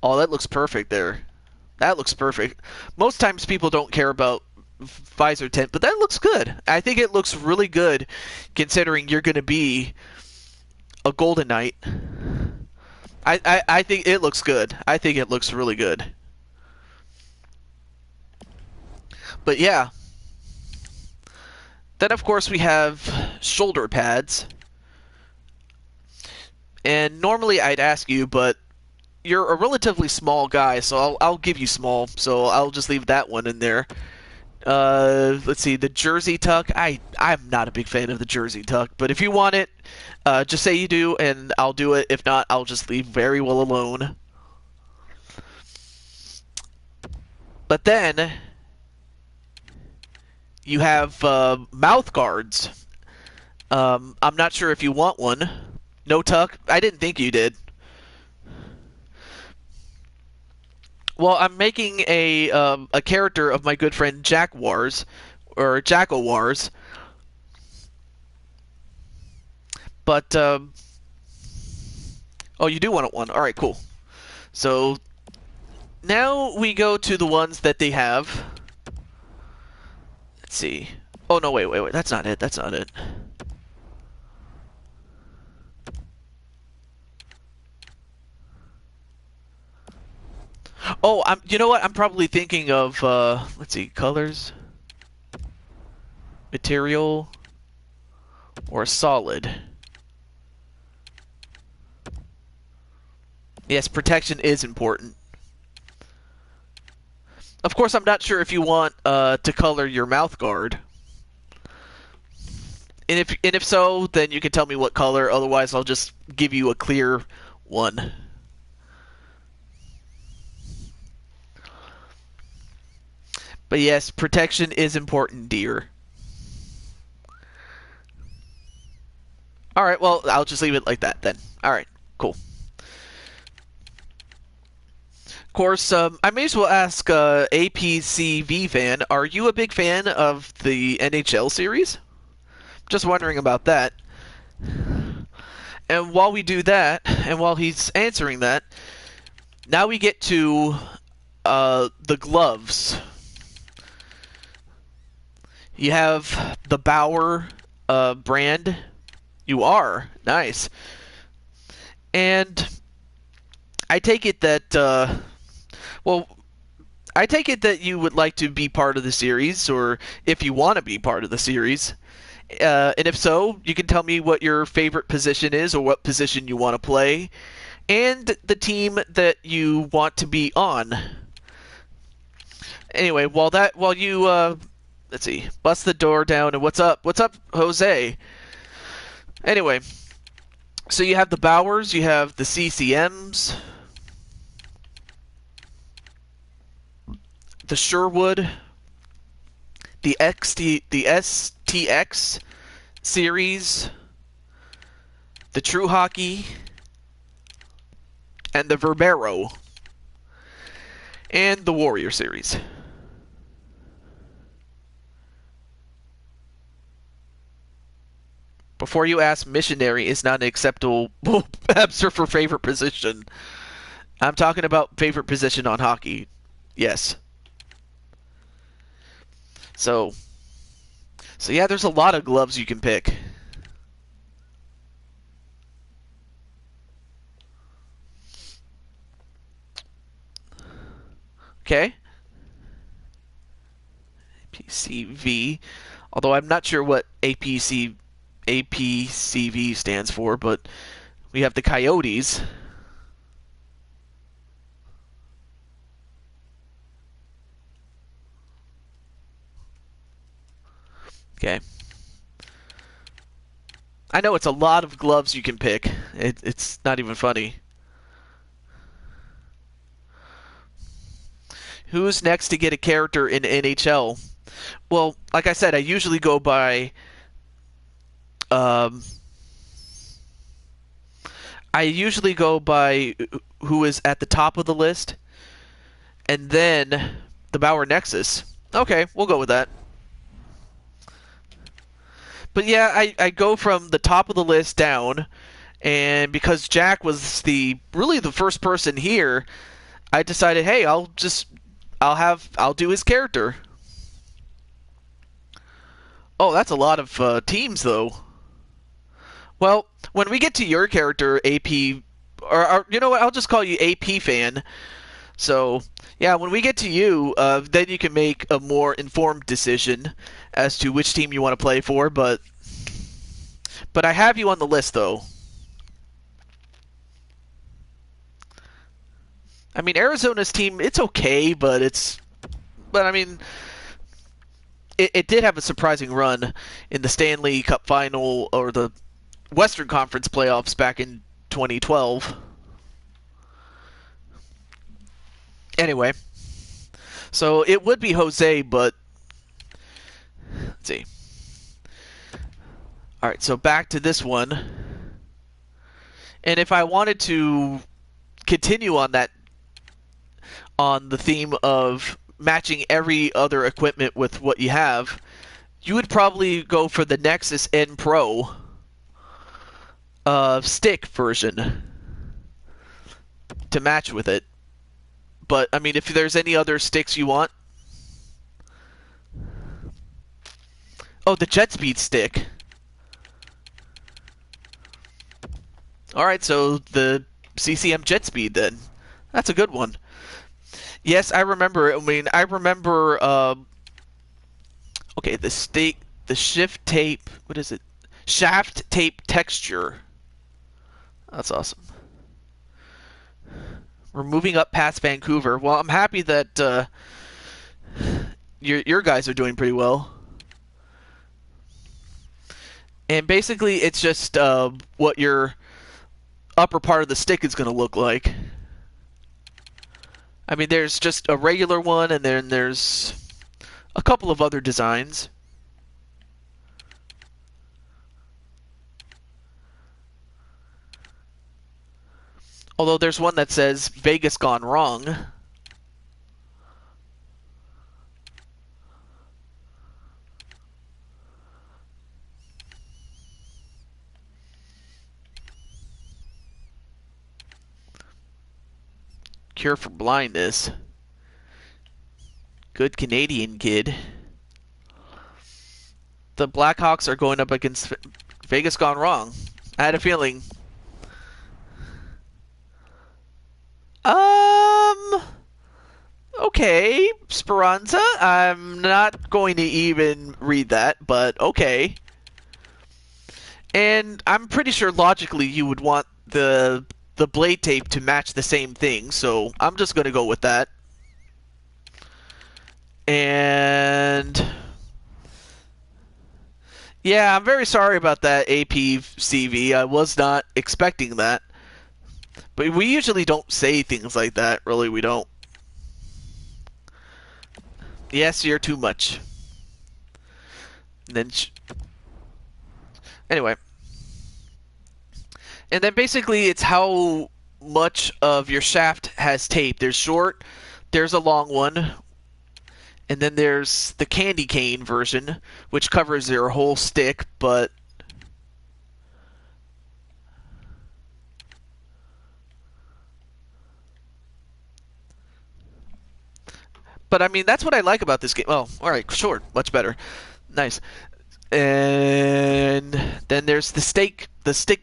Oh, that looks perfect there. That looks perfect. Most times people don't care about visor tint, but that looks good. I think it looks really good considering you're going to be a Golden Knight. I think it looks good. I think it looks really good. But yeah. Then of course we have shoulder pads. And normally I'd ask you, but you're a relatively small guy, so I'll give you small. So I'll just leave that one in there. Let's see, the jersey tuck. I'm not a big fan of the jersey tuck, but if you want it, just say you do, and I'll do it. If not, I'll just leave very well alone. But then you have mouth guards. I'm not sure if you want one. No tuck? I didn't think you did. Well, I'm making a character of my good friend Jaguars, or Jaguars. But oh, you do want one. All right, cool. So now we go to the ones that they have. Let's see. Oh, no, wait. That's not it. That's not it. Oh, you know what? I'm probably thinking of, let's see, colors, material, or solid. Yes, protection is important. Of course, I'm not sure if you want to color your mouth guard. And if so, then you can tell me what color. Otherwise, I'll just give you a clear one. But yes, protection is important, dear. Alright, well, I'll just leave it like that then. Alright, cool. Of course, I may as well ask APCV fan, are you a big fan of the NHL series? Just wondering about that. And while we do that, and while he's answering that, now we get to the gloves. You have the Bauer brand. You are. Nice. And I take it that, well, I take it that you would like to be part of the series, or if you want to be part of the series. And if so, you can tell me what your favorite position is, or what position you want to play, and the team that you want to be on. Anyway, while you let's see, bust the door down, and what's up, Jose? Anyway, so you have the Bowers, you have the CCMs, the Sherwood, the STX series, the True Hockey, and the Verbero, and the Warrior series. Before you ask, missionary is not an acceptable answer for favorite position. I'm talking about favorite position on hockey. Yes. So yeah, there's a lot of gloves you can pick. Okay. APCV. Although I'm not sure what APCV stands for, but we have the Coyotes. Okay. I know it's a lot of gloves you can pick. It's not even funny. Who's next to get a character in NHL? Well, like I said, I usually go by who is at the top of the list, and then the Bauer Nexus. Okay, we'll go with that. But yeah, I go from the top of the list down, and because Jack was really the first person here, I decided, hey, I'll do his character. Oh, that's a lot of teams, though. Well, when we get to your character, AP, or you know what, I'll just call you AP fan. So, yeah, when we get to you, then you can make a more informed decision as to which team you want to play for, but I have you on the list, though. I mean, Arizona's team, it's okay, but I mean, it did have a surprising run in the Stanley Cup final, or the Western Conference playoffs back in 2012. Anyway, so it would be Jose, but let's see. All right, so back to this one. And if I wanted to continue on the theme of matching every other equipment with what you have, you would probably go for the Nexus N Pro stick version to match with it. But, I mean, if there's any other sticks you want, Oh, the jet speed stick. Alright, so the CCM jet speed then. That's a good one. Yes, I remember it. I mean, I remember, okay, the shift tape, what is it? Shaft tape texture. That's awesome. We're moving up past Vancouver. Well, I'm happy that your guys are doing pretty well. And basically, it's just what your upper part of the stick is going to look like. I mean, there's just a regular one, and then there's a couple of other designs. Although there's one that says Vegas gone wrong. Cure for blindness. Good Canadian kid. The Blackhawks are going up against Vegas gone wrong. I had a feeling. Okay, Speranza. I'm not going to even read that, but okay. And I'm pretty sure logically you would want the blade tape to match the same thing, so I'm just going to go with that. And yeah, I'm very sorry about that APCV. I was not expecting that. But we usually don't say things like that. Really, we don't. Yes, you're too much. And then anyway. And then basically it's how much of your shaft has tape. There's short, there's a long one, and then there's the candy cane version, which covers your whole stick, but I mean, that's what I like about this game. Oh, alright, short, much better. Nice. And then there's the stick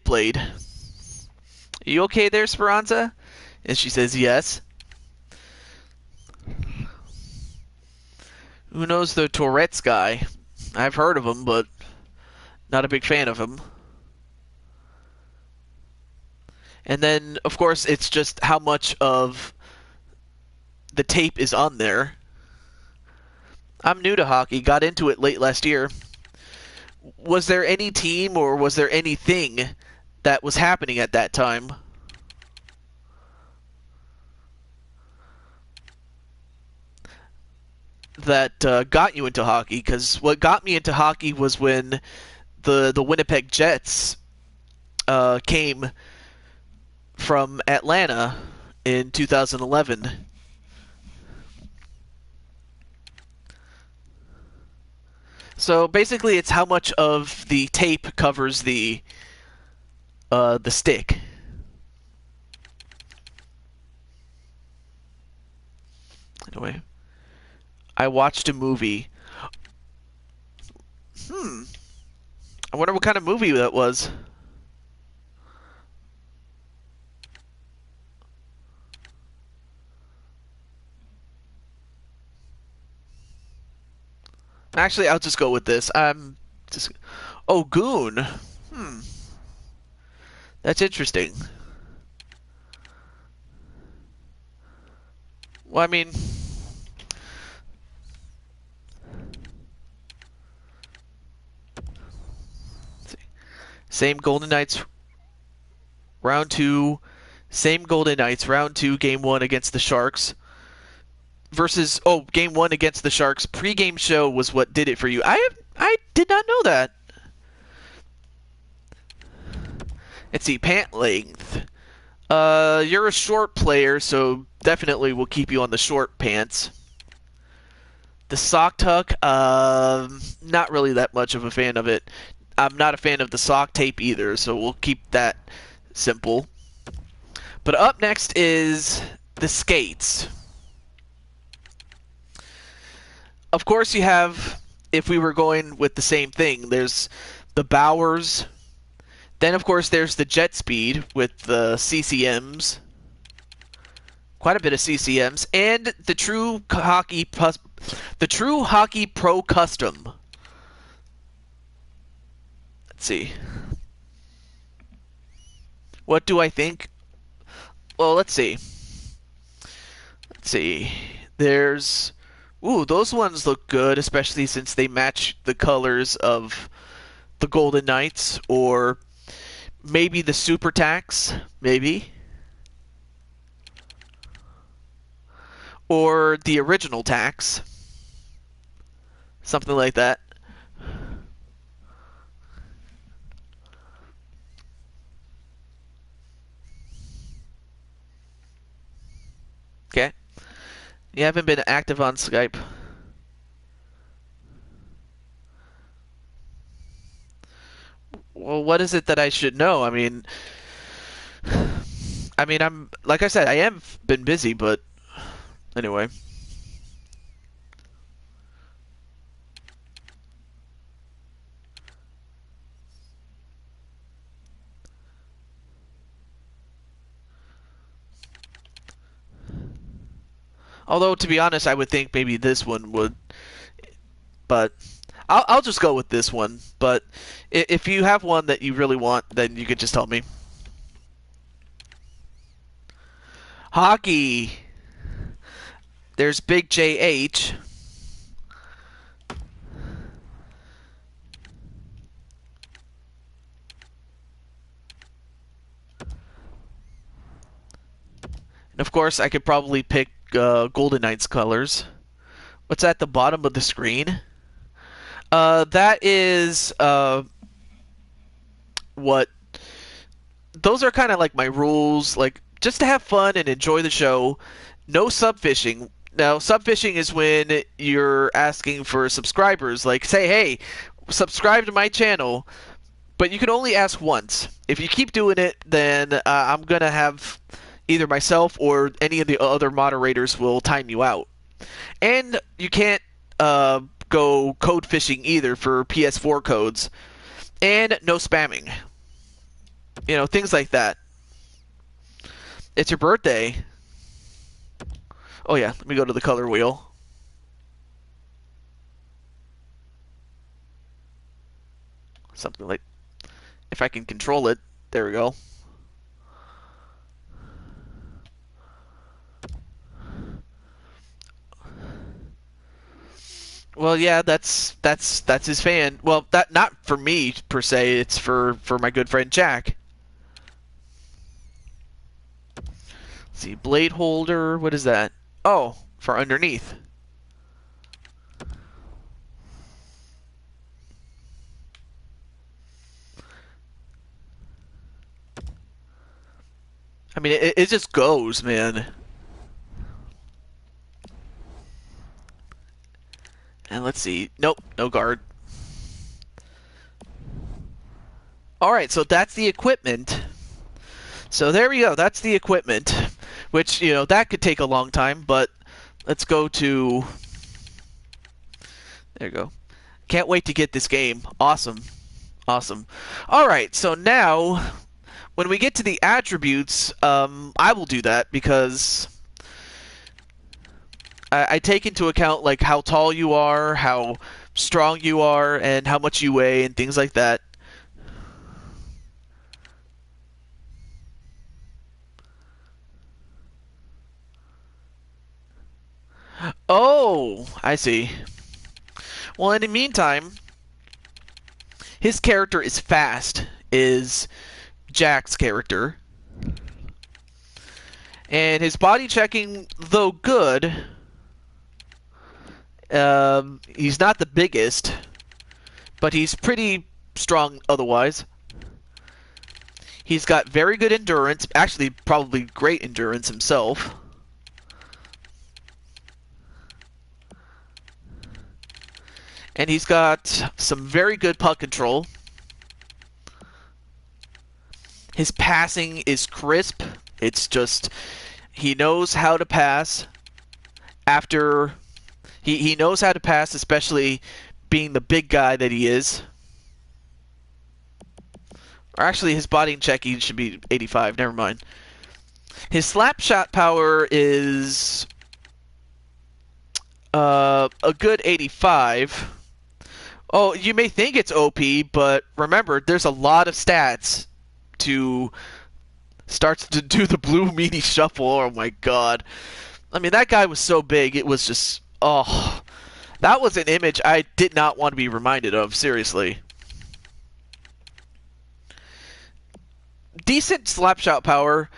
blade. Are you okay there, Speranza? And she says yes. Who knows the Tourette's guy? I've heard of him, but not a big fan of him. And then, of course, it's just how much of the tape is on there. I'm new to hockey, got into it late last year. Was there any team or was there anything that was happening at that time that got you into hockey? Because what got me into hockey was when the Winnipeg Jets came from Atlanta in 2011. So basically, it's how much of the tape covers the stick. Anyway, I watched a movie. I wonder what kind of movie that was. Actually, I'll just go with this. Oh, Goon. That's interesting. Well, I mean, same Golden Knights round 2, same Golden Knights round 2, game 1 against the Sharks. Versus game 1 against the Sharks. Pre-game show was what did it for you. I did not know that. Let's see, pant length. You're a short player, so definitely we'll keep you on the short pants. The sock tuck, not really that much of a fan of it. I'm not a fan of the sock tape either, so we'll keep that simple. But up next is the skates. Of course, you have if we were going with the same thing, there's the Bowers. Then, of course, there's the Jet Speed with the CCMs. Quite a bit of CCMs. And the True Hockey Pro Custom. Let's see. What do I think? Well, let's see. Let's see. There's... Ooh, those ones look good, especially since they match the colors of the Golden Knights, or maybe the Super Tax, maybe. Or the original tax. Something like that. Okay. You haven't been active on Skype. Well, what is it that I should know? I'm like I said, I have been busy, but anyway. Although, to be honest, I would think maybe this one would, but I'll just go with this one. But if you have one that you really want, then you could just tell me. Hockey. There's Big JH. And of course, I could probably pick Golden Knights colors. What's at the bottom of the screen? That is what. Those are kind of like my rules, like just to have fun and enjoy the show. No subfishing. Now, subfishing is when you're asking for subscribers, like say, hey, subscribe to my channel, but you can only ask once. If you keep doing it, then I'm gonna have either myself or any of the other moderators will time you out. And you can't go code fishing either for PS4 codes. And no spamming. You know, things like that. It's your birthday. Oh yeah, let me go to the color wheel. Something like... If I can control it. There we go. Well, yeah, that's his fan. Well, that not for me per se. It's for my good friend Jack. Let's see, blade holder. What is that? Oh, for underneath. I mean, it just goes, man. And let's see. Nope, no guard. Alright, so that's the equipment. So there we go. That's the equipment. Which, you know, that could take a long time, but let's go to... There you go. Can't wait to get this game. Awesome. Awesome. Alright, so now, when we get to the attributes, I will do that because... I take into account like how tall you are, how strong you are, and how much you weigh, and things like that. Oh, I see. Well, in the meantime, his character is fast, is Jack's character. And his body checking, though good... he's not the biggest, but he's pretty strong otherwise. He's got very good endurance, actually probably great endurance himself. And he's got some very good puck control. His passing is crisp. It's just, he knows how to pass after... He knows how to pass, especially being the big guy that he is. Or actually, his body and checking should be 85. Never mind. His slap shot power is a good 85. Oh, you may think it's OP, but remember, there's a lot of stats to start to do the blue meaty shuffle. Oh my god. I mean, that guy was so big, it was just, oh. That was an image I did not want to be reminded of, seriously. Decent slapshot power,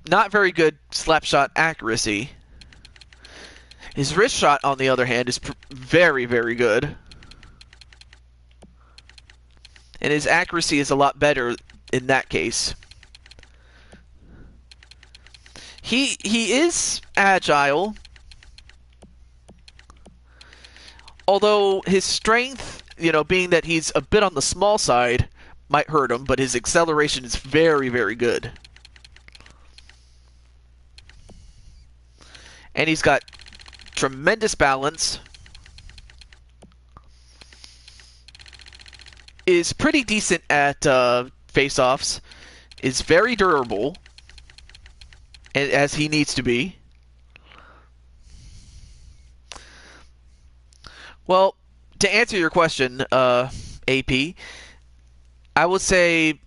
not very good slapshot accuracy. His wrist shot, on the other hand, is very, very good. And his accuracy is a lot better in that case. He is agile. Although his strength, being that he's a bit on the small side, might hurt him, but his acceleration is very, very good. And he's got tremendous balance. Is pretty decent at face-offs. Is very durable, as he needs to be. Well, to answer your question, AP, I would say,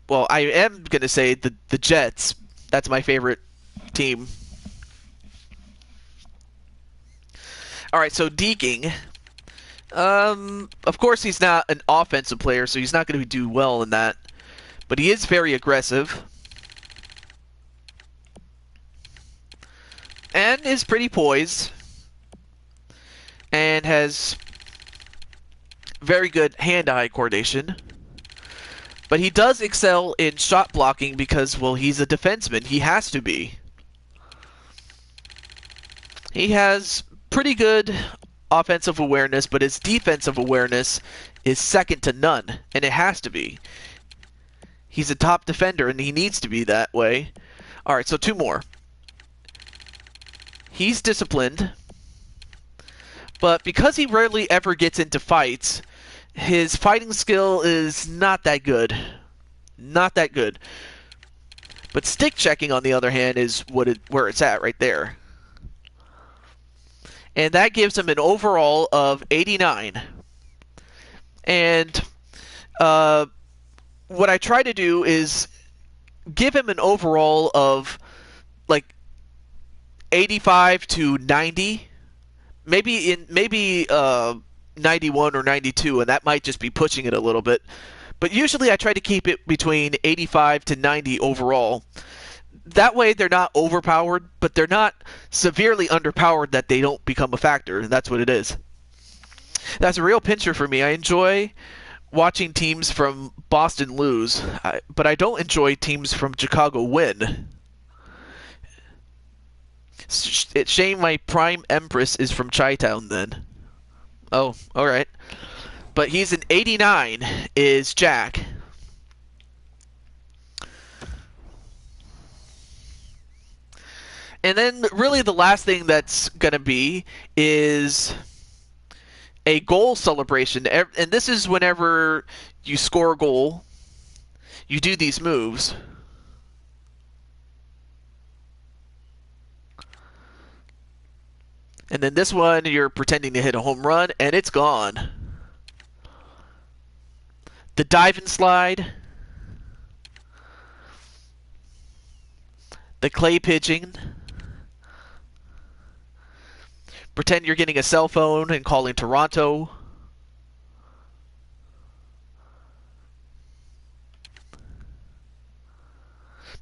well, I am going to say the Jets. That's my favorite team. All right, so deking. Of course, he's not an offensive player, so he's not going to do well in that. But he is very aggressive. And is pretty poised. And has very good hand-eye coordination. But he does excel in shot blocking because, well, he's a defenseman. He has to be. He has pretty good offensive awareness, but his defensive awareness is second to none, and it has to be. He's a top defender, and he needs to be that way. All right, so two more. He's disciplined, but because he rarely ever gets into fights, his fighting skill is not that good. Not that good. But stick checking, on the other hand, is where it's at right there. And that gives him an overall of 89. And what I try to do is give him an overall of like 85 to 90. Maybe 91 or 92, and that might just be pushing it a little bit. But usually I try to keep it between 85 to 90 overall. That way they're not overpowered, but they're not severely underpowered that they don't become a factor, and that's what it is. That's a real pincher for me. I enjoy watching teams from Boston lose, but I don't enjoy teams from Chicago win. It's shame my prime empress is from Chi-Town then. Oh, alright. But he's an 89, is Jack. And then really the last thing that's going to be is a goal celebration. And this is whenever you score a goal, you do these moves. And then this one, you're pretending to hit a home run, and it's gone. The dive and slide. The clay pigeon. Pretend you're getting a cell phone and calling Toronto.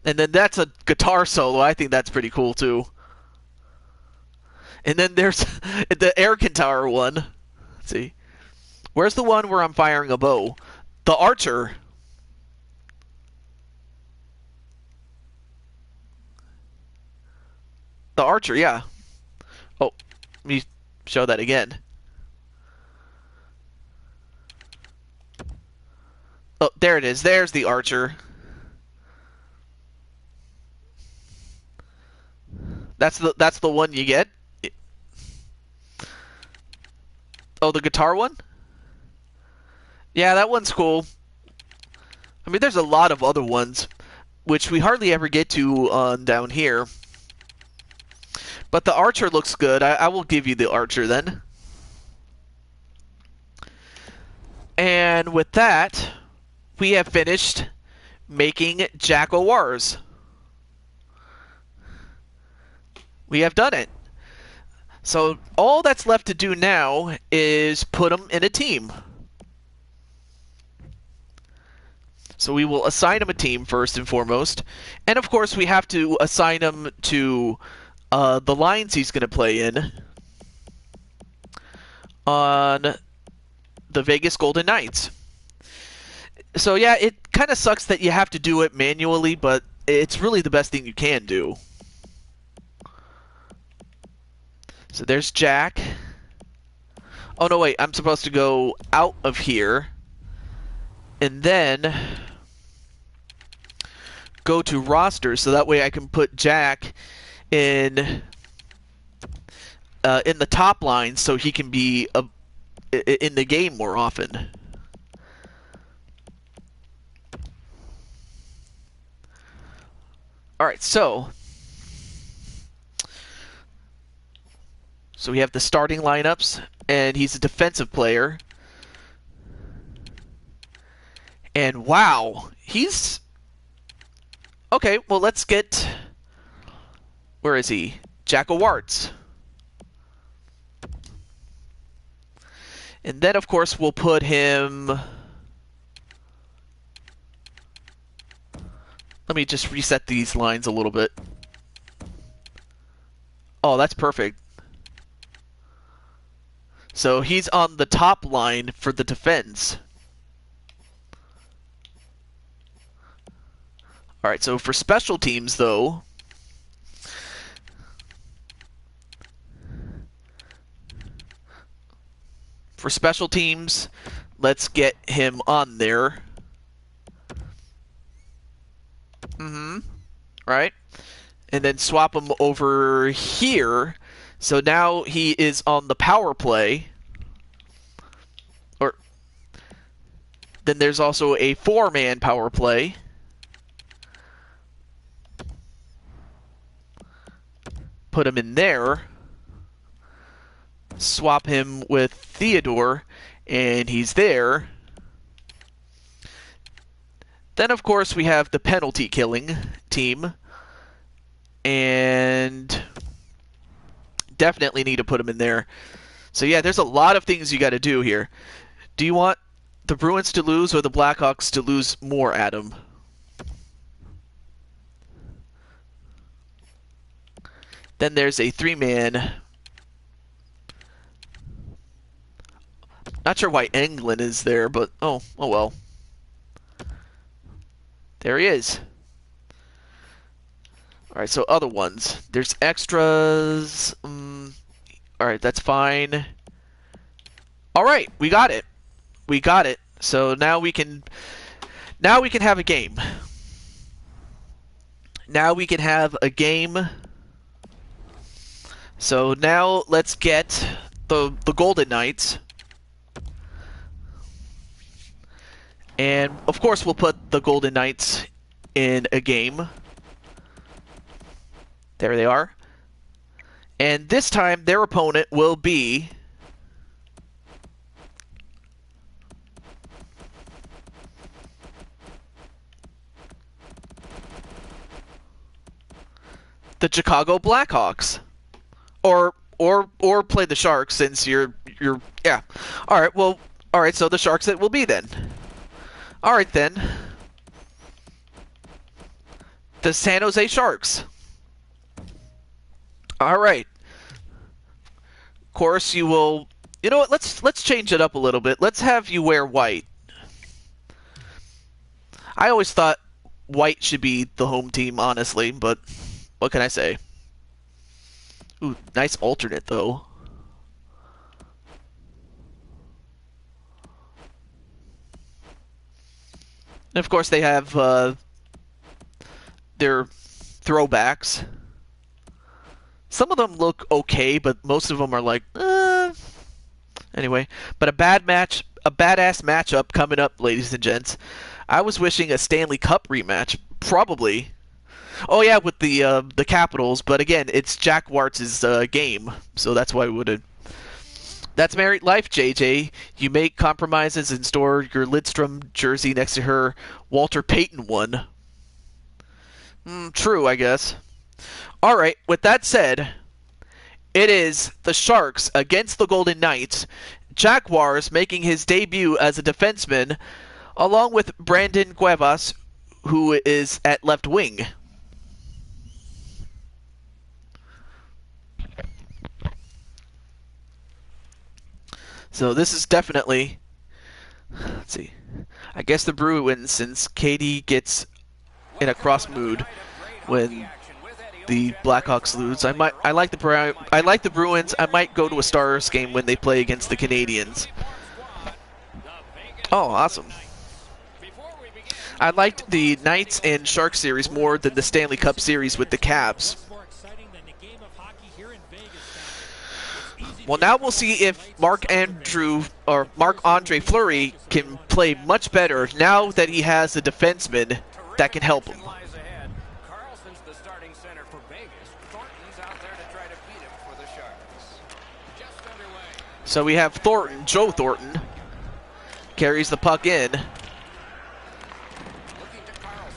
And then that's a guitar solo. I think that's pretty cool, too. And then there's the air guitar one. Let's see. Where's the one where I'm firing a bow? The archer. The archer, yeah. Oh, let me show that again. Oh, there it is. There's the archer. That's the one you get. Oh, the guitar one? Yeah, that one's cool. I mean, there's a lot of other ones, which we hardly ever get to down here. But the Archer looks good. I will give you the Archer then. And with that, we have finished making Jaguars. We have done it. So all that's left to do now is put them in a team. So we will assign him a team first and foremost. And of course, we have to assign him to the lines he's going to play in on the Vegas Golden Knights. So yeah, it kind of sucks that you have to do it manually, but it's really the best thing you can do. So there's Jack. Oh no, wait, I'm supposed to go out of here and then go to roster, so that way I can put Jack in the top line, so he can be in the game more often. All right, so we have the starting lineups, and he's a defensive player. And wow, he's okay. Well, let's get, where is he? Jaguars. And then, of course, we'll put him... Let me just reset these lines a little bit. Oh, that's perfect. So he's on the top line for the defense. All right, so for special teams, though... For special teams, let's get him on there. Right? And then swap him over here. So now he is on the power play. Or then there's also a 4-man power play. Put him in there. Swap him with Theodore, and he's there. Then, of course, we have the penalty killing team, and definitely need to put him in there. So yeah, there's a lot of things you got to do here. Do you want the Bruins to lose or the Blackhawks to lose more, Adam? Then there's a 3-man. Not sure why Englund is there, but oh well. There he is. Alright, so other ones. There's extras. Alright, that's fine. Alright, we got it. We got it. So now we can have a game. Now we can have a game. So now let's get the Golden Knights. And, of course, we'll put the Golden Knights in a game. There they are. And this time, their opponent will be... the Chicago Blackhawks. Or play the Sharks, since you're yeah. Alright, well, alright, so the Sharks it will be then. Alright then. The San Jose Sharks. Alright. Of course you will... You know what, let's change it up a little bit. Let's have you wear white. I always thought white should be the home team, honestly, but what can I say? Ooh, nice alternate, though. And of course, they have their throwbacks. Some of them look okay, but most of them are like, anyway. But a bad match a badass matchup coming up, ladies and gents. I was wishing a Stanley Cup rematch, probably. Oh yeah, with the Capitals, but again, it's Jack Warts' game, so that's why we would have. That's married life, JJ. You make compromises and store your Lidstrom jersey next to her Walter Payton one. True, I guess. All right. With that said, it is the Sharks against the Golden Knights. Jaguars making his debut as a defenseman, along with Brandon Cuevas, who is at left wing. So this is definitely, let's see, I guess the Bruins, since Katie gets in a cross mood when the Blackhawks lose. I like the Bruins. I might go to a Stars game when they play against the Canadiens. Oh, awesome. I liked the Knights and Sharks series more than the Stanley Cup series with the Caps. Well, now we'll see if Marc-Andre Fleury can play much better now that he has a defenseman that can help him. Carlson's the starting center for Vegas. Thornton's out there to try to beat him for the Sharks. Just underway. So we have Thornton, Joe Thornton, carries the puck in. Looking to Carlson.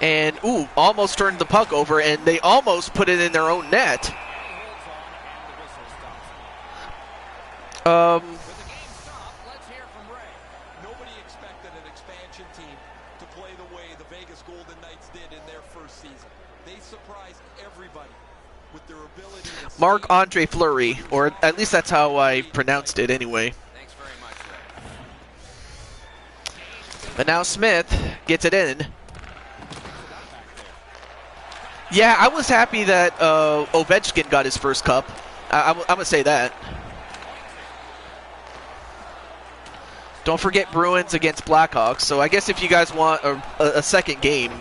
And, almost turned the puck over, and they almost put it in their own net. He holds on, and the whistle stops. With the game stopped, let's hear from Ray. Nobody expected an expansion team to play the way the Vegas Golden Knights did in their first season. They surprised everybody with their ability to Marc-Andre Fleury, or at least that's how I pronounced it anyway. Thanks very much, Ray. But now Smith gets it in. Yeah, I was happy that Ovechkin got his first cup. I'm going to say that. Don't forget Bruins against Blackhawks. So I guess if you guys want a second game,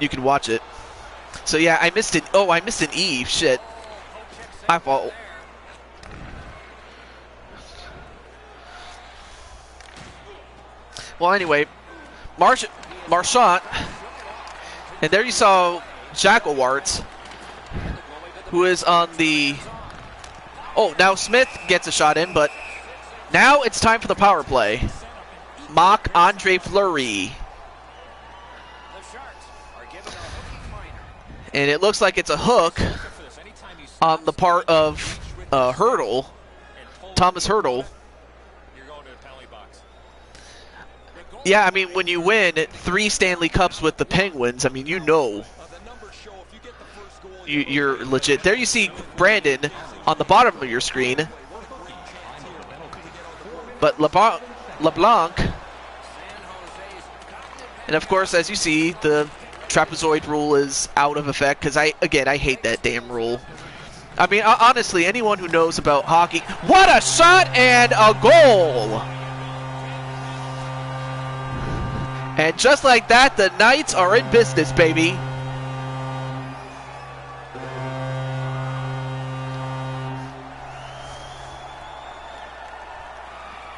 you can watch it. So yeah, I missed it. Oh, I missed an E. Shit. My fault. Well, anyway, Marchand. And there you saw Jack Warts, who is on the... Oh, now Smith gets a shot in, but now it's time for the power play. Marc-Andre Fleury. The Sharks are given a hooking minor. And it looks like it's a hook on the part of Hurdle, Thomas Hurdle. You're going to the penalty box. Yeah, I mean, when you win 3 Stanley Cups with the Penguins, I mean, you know The numbers show if you get the first goal, you're legit. There you see Brandon on the bottom of your screen. But LeBlanc, and of course, as you see, the trapezoid rule is out of effect because I hate that damn rule. I mean, honestly, anyone who knows about hockey, what a shot and a goal! And just like that, the Knights are in business, baby.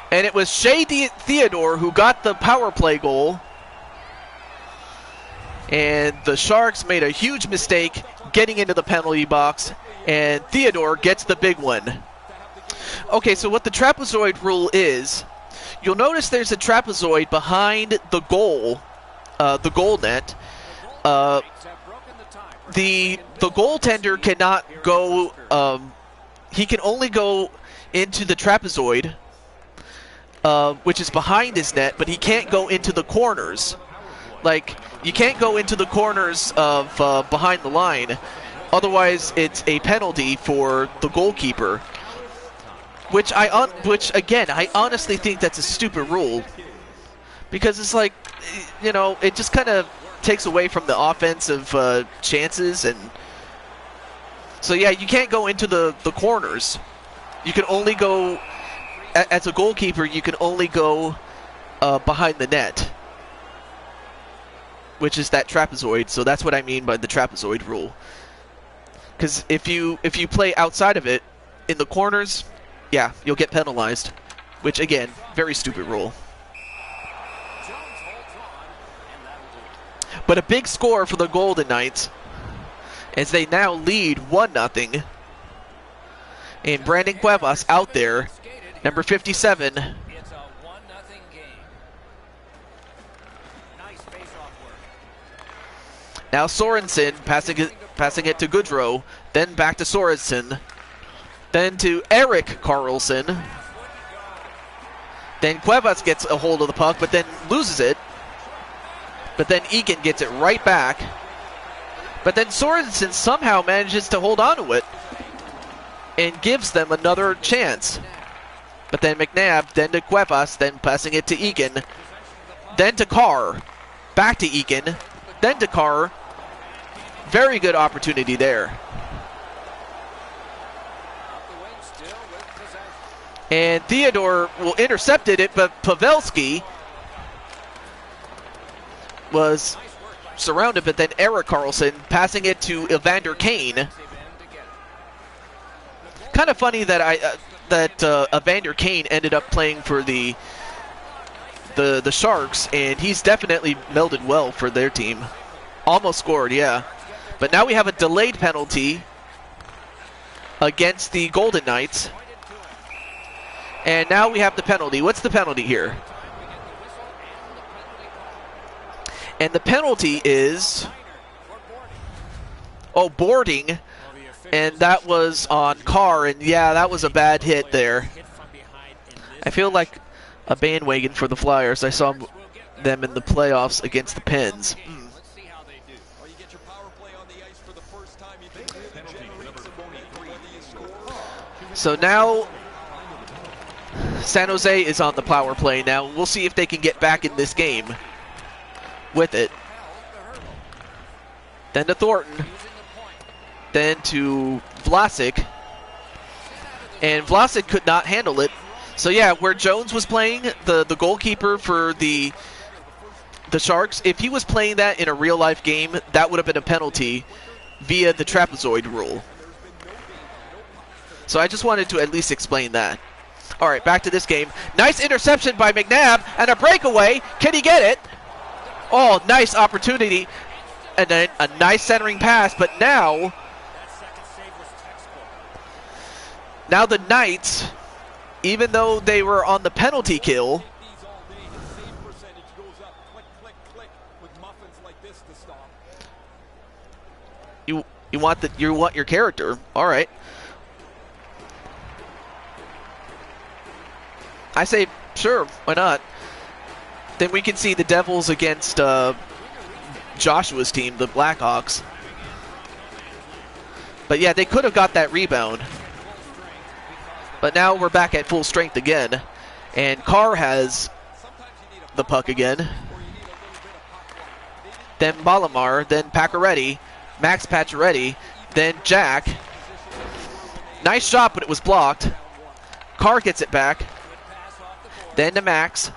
And it was Shea Theodore who got the power play goal. And the Sharks made a huge mistake getting into the penalty box. And Theodore gets the big one. Okay, so what the trapezoid rule is, you'll notice there's a trapezoid behind the goal net. The goaltender cannot go, he can only go into the trapezoid, which is behind his net, but he can't go into the corners. Like, you can't go into the corners of behind the line, otherwise it's a penalty for the goalkeeper. Which again, I honestly think that's a stupid rule, because it's like, you know, it just kind of takes away from the offensive chances, and so yeah, you can't go into the corners. You can only go, as a goalkeeper, you can only go behind the net, which is that trapezoid. So that's what I mean by the trapezoid rule. Because if you play outside of it, in the corners, yeah, you'll get penalized. which again, very stupid rule. Jones holds on, and that'll do it. But a big score for the Golden Knights as they now lead 1-0. And Brandon Cuevas out there, number 57. It's a 1-0 game. Nice face-off work. Now Sorensen passing it to Goodrow, then back to Sorensen, then to Erik Karlsson. Then Cuevas gets a hold of the puck, but then loses it. But then Egan gets it right back. But then Sorensen somehow manages to hold on to it and gives them another chance. But then McNabb, then to Cuevas, then passing it to Egan, then to Carr, back to Egan, then to Carr. Very good opportunity there. And Theodore will intercepted it, but Pavelski was surrounded, but then Erik Karlsson passing it to Evander Kane. Kind of funny that Evander Kane ended up playing for the Sharks, and he's definitely melded well for their team. Almost scored, yeah. But now we have a delayed penalty against the Golden Knights. And now we have the penalty. What's the penalty here? And the penalty is, boarding. And that was on Carr, and yeah, that was a bad hit there. I feel like a bandwagon for the Flyers. I saw them in the playoffs against the Pens. So now San Jose is on the power play now. We'll see if they can get back in this game with it. Then to Thornton. Then to Vlasic. And Vlasic could not handle it. So yeah, where Jones was playing, the goalkeeper for the Sharks, if he was playing that in a real life game, that would have been a penalty via the trapezoid rule. So I just wanted to at least explain that. All right, back to this game. Nice interception by McNabb and a breakaway. Can he get it? Oh, nice opportunity. And then a nice centering pass, but now the Knights, even though they were on the penalty kill, you want your character. All right. I say sure, why not? Then we can see the Devils against Joshua's team, the Blackhawks. But yeah, they could have got that rebound. But now we're back at full strength again. And Carr has the puck again. Then Balamar, then Pacioretty, Max Pacioretty, then Jack. Nice shot, but it was blocked. Carr gets it back. Then to Max.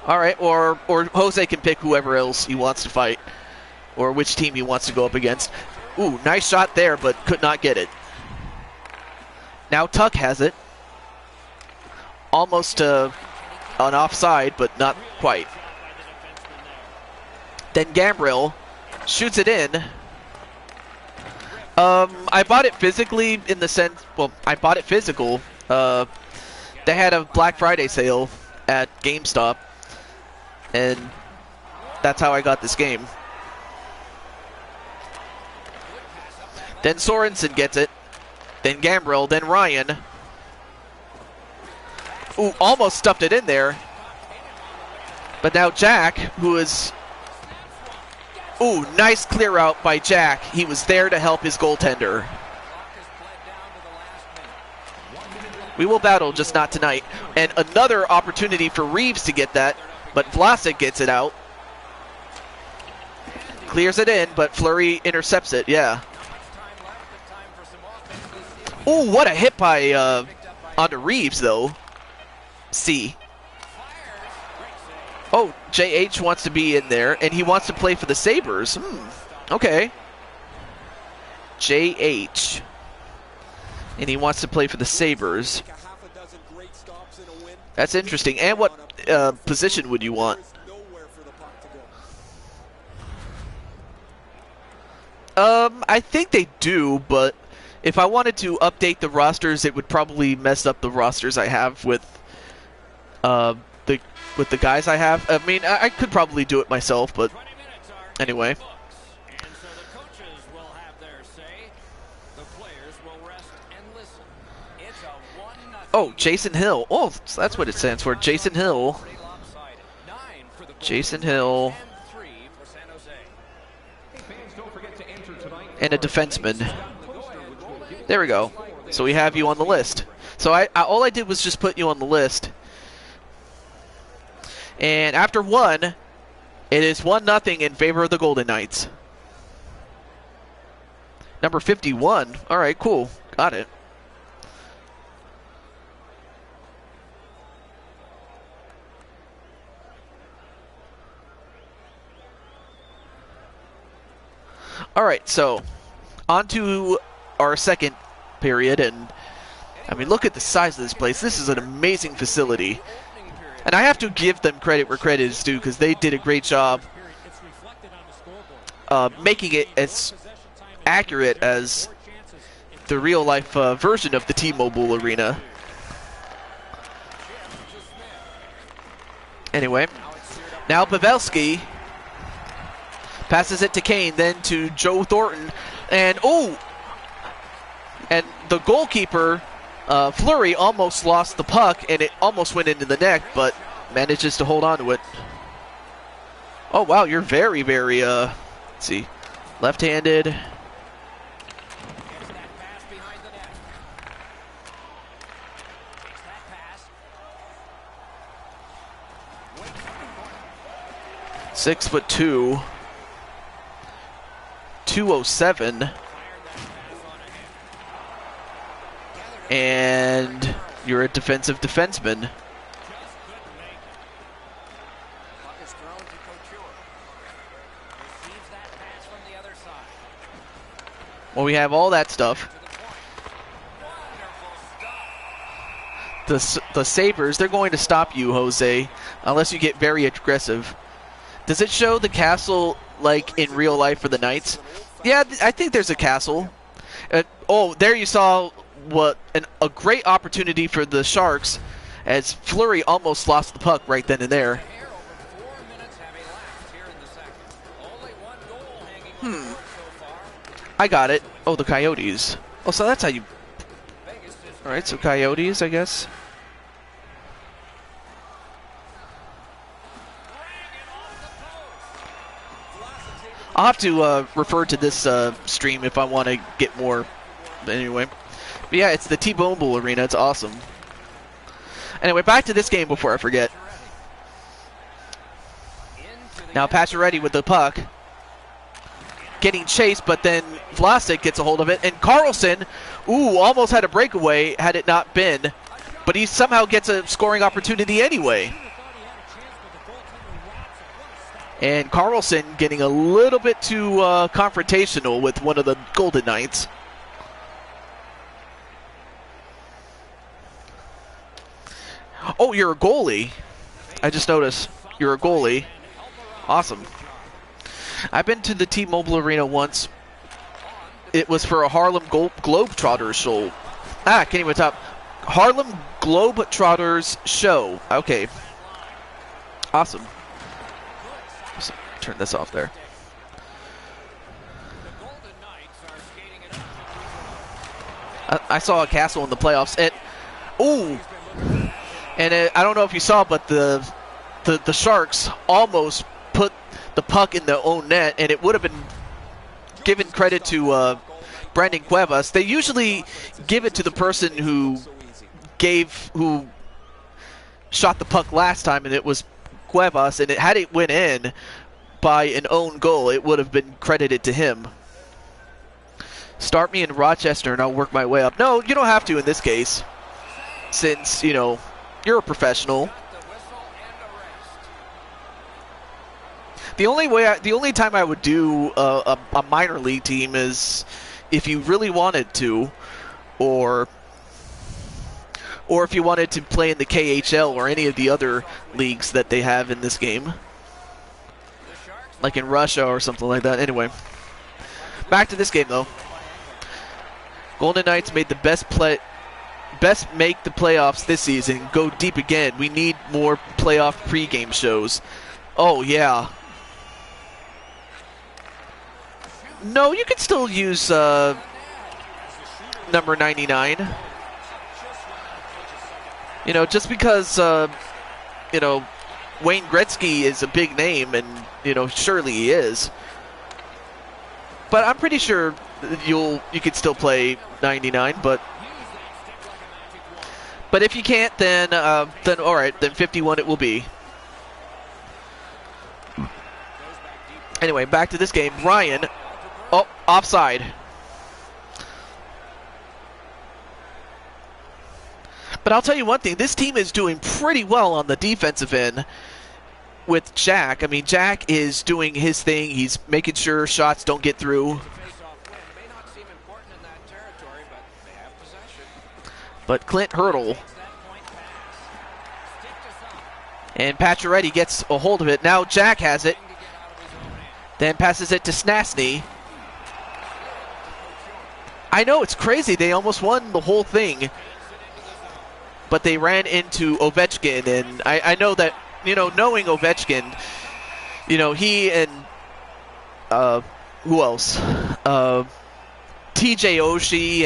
All right, or Jose can pick whoever else he wants to fight, or which team he wants to go up against. Ooh, nice shot there, but could not get it. Now Tuck has it. Almost an offside, but not quite. Then Gambrill shoots it in. I bought it physically in the sense, well, I bought it physical. They had a Black Friday sale at GameStop, and that's how I got this game. Then Sorensen gets it. Then Gambrill, then Ryan. Ooh, almost stuffed it in there. But now Jack, who is... Ooh, nice clear out by Jack. He was there to help his goaltender. We will battle, just not tonight. And another opportunity for Reeves to get that, but Vlasic gets it out. Clears it in, but Fleury intercepts it, yeah. Ooh, what a hit by onto Reeves, though. C. Oh, JH wants to be in there, and he wants to play for the Sabres. Okay. JH. And he wants to play for the Sabres. That's interesting. And what position would you want? I think they do, but if I wanted to update the rosters, it would probably mess up the rosters I have with the guys I have. I mean, I could probably do it myself, but anyway. Oh, Jason Hill. Oh, so that's what it stands for. Jason Hill. Jason Hill. And a defenseman. There we go. So we have you on the list. So all I did was just put you on the list. And after one, it is 1-0 in favor of the Golden Knights. Number 51. All right, cool. Got it. All right, so on to our second period, and I mean, look at the size of this place. This is an amazing facility, and I have to give them credit where credit is due because they did a great job making it as accurate as the real-life version of the T-Mobile Arena. Anyway, now Pavelski passes it to Kane, then to Joe Thornton, and and the goalkeeper, Fleury, almost lost the puck, and it almost went into the net, but manages to hold on to it. Oh, wow, you're very, very, let's see, left-handed. Six foot two. 207, and you're a defensive defenseman. Well, we have all that stuff. The Sabres, they're going to stop you, Jose, unless you get very aggressive. Does it show the castle like in real life for the Knights? Yeah, I think there's a castle. Oh, there you saw a great opportunity for the Sharks as Fleury almost lost the puck right then and there. I got it. Oh, the Coyotes. Oh, so that's how you... Alright, so Coyotes, I guess. I'll have to refer to this stream if I want to get more. Anyway. But yeah, it's the T-Mobile Arena. It's awesome. Anyway, back to this game before I forget. Now Pacioretty with the puck. Getting chased, but then Vlasic gets a hold of it. And Carlson, almost had a breakaway had it not been. But he somehow gets a scoring opportunity anyway. And Carlson getting a little bit too confrontational with one of the Golden Knights. Oh, you're a goalie. I just noticed. You're a goalie. Awesome. I've been to the T-Mobile Arena once. It was for a Harlem Globetrotters show. Can't even talk. Harlem Globetrotters show. Okay. Awesome. Turn this off there. I saw a castle in the playoffs. And I don't know if you saw, but the Sharks almost put the puck in their own net, and it would have been given credit to Brandon Cuevas. They usually give it to the person who shot the puck last time, and it was Cuevas, and had it went in by an own goal, it would have been credited to him. Start me in Rochester and I'll work my way up. No, you don't have to in this case, since, you know, you're a professional. The only time I would do a minor league team is, if you really wanted to, or if you wanted to play in the KHL or any of the other leagues that they have in this game, like in Russia or something like that. Anyway, back to this game though. Golden Knights made the best make the playoffs this season. Go deep again. We need more playoff pregame shows. Oh yeah. No, you can still use number 99. You know, just because you know, Wayne Gretzky is a big name, and you know, surely he is. But I'm pretty sure you could still play 99. But if you can't, then all right, then 51 it will be. Anyway, back to this game. Ryan, oh, offside. But I'll tell you one thing, this team is doing pretty well on the defensive end with Jack. I mean, Jack is doing his thing. He's making sure shots don't get through. But Clint Hurdle. And Pacioretty gets a hold of it. Now Jack has it. Then passes it to Snasny. I know, it's crazy. They almost won the whole thing. But they ran into Ovechkin. And I know that, you know, knowing Ovechkin, you know, he and who else? TJ Oshie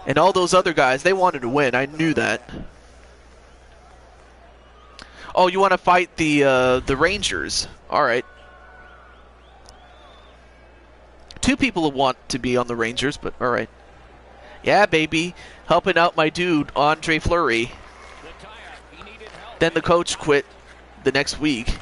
and all those other guys, they wanted to win. I knew that. Oh, you want to fight the Rangers? All right. Two people want to be on the Rangers, but all right. Yeah, baby, helping out my dude Andre Fleury. Then the coach quit the next week.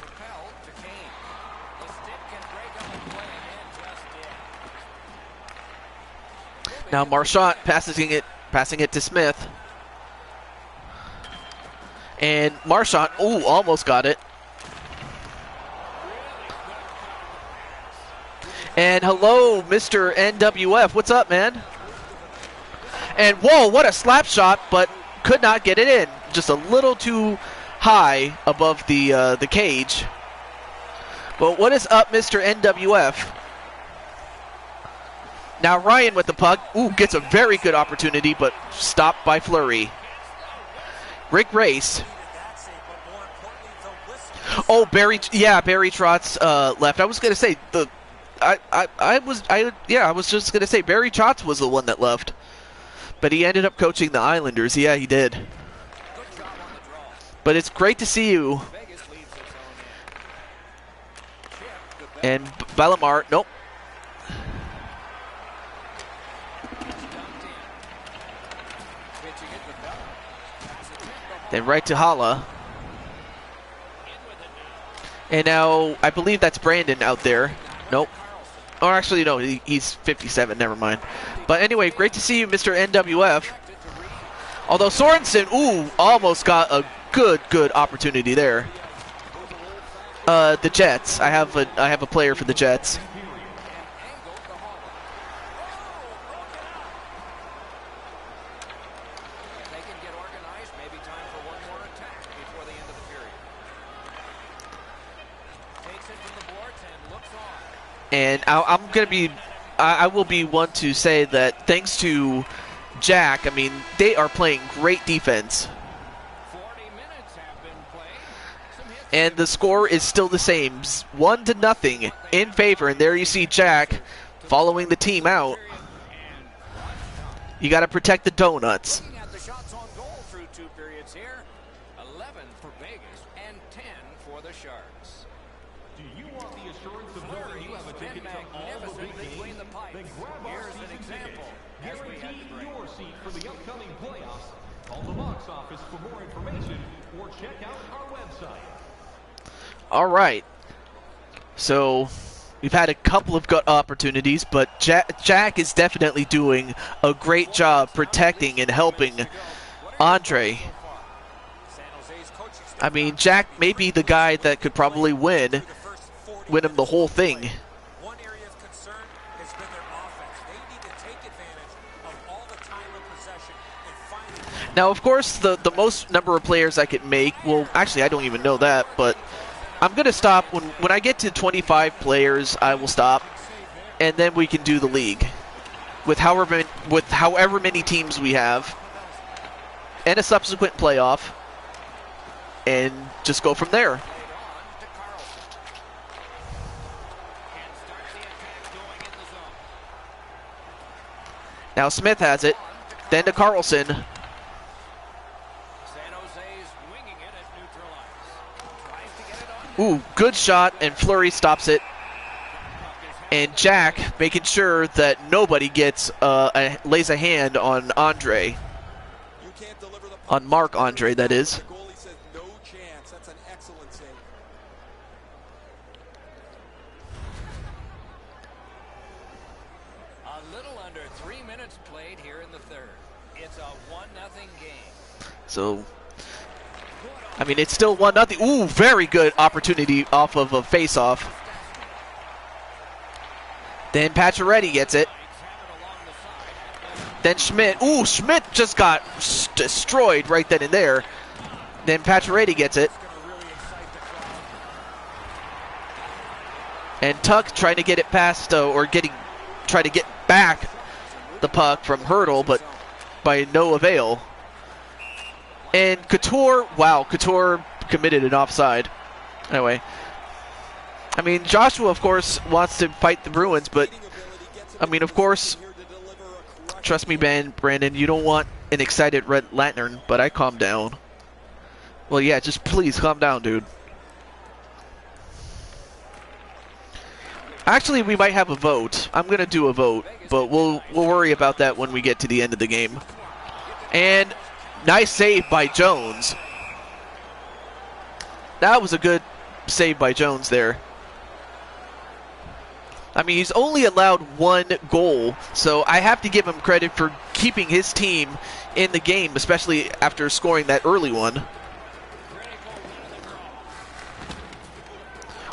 Now Marchand passing it to Smith. And Marchand, ooh, almost got it. And hello, Mr. NWF. What's up, man? And whoa, what a slap shot, but could not get it in. Just a little too high above the cage. But what is up, Mr. NWF? Now Ryan with the puck. Ooh, gets a very good opportunity, but stopped by Fleury. Rick Race. Oh, Barry Trotz left. I was gonna say I was just gonna say Barry Trotz was the one that left, but he ended up coaching the Islanders. Yeah, he did. But it's great to see you. And Bellemare, nope. Then right to Hala. And now, I believe that's Brandon out there. Nope. Or actually, no, he's 57, never mind. But anyway, great to see you, Mr. NWF. Although Sorensen, ooh, almost got a good opportunity there. The Jets. I have a player for the Jets. And I will be one to say that thanks to Jack, I mean, they are playing great defense. And the score is still the same, 1-0 in favor. And there you see Jack following the team out. You got to protect the donuts. All right. So we've had a couple of good opportunities, but Jack is definitely doing a great job protecting and helping Andre. I mean, Jack may be the guy that could probably win him the whole thing. Now, of course, the most number of players I could make, well, actually, I don't even know that, but I'm going to stop. When I get to 25 players, I will stop, and then we can do the league with however many teams we have, and a subsequent playoff, and just go from there. Now Smith has it, then to Carlson. San Jose's winging it at neutral ice. Tries to get it on. Ooh, good shot, and Fleury stops it. And Jack making sure that nobody gets lays a hand on Andre. On Mark Andre, that is. The goalie says no chance. That's an excellent save. A little under 3 minutes played here in the third. It's a 1-0 game. So, I mean, it's still 1-0. Ooh, very good opportunity off of a face-off. Then Pacioretty gets it. Then Schmidt. Ooh, Schmidt just got destroyed right then and there. Then Pacioretty gets it. And Tuck trying to get it past, trying to get back the puck from Hurdle, but by no avail. And Couture, wow, Couture committed an offside. Anyway, I mean, Joshua, of course, wants to fight the Bruins, but, I mean, of course, trust me, Brandon, you don't want an excited Red Lantern, but I calm down. Well, yeah, just please calm down, dude. Actually, we might have a vote. I'm going to do a vote, but we'll worry about that when we get to the end of the game. And nice save by Jones. That was a good save by Jones there. I mean, he's only allowed one goal, so I have to give him credit for keeping his team in the game, especially after scoring that early one.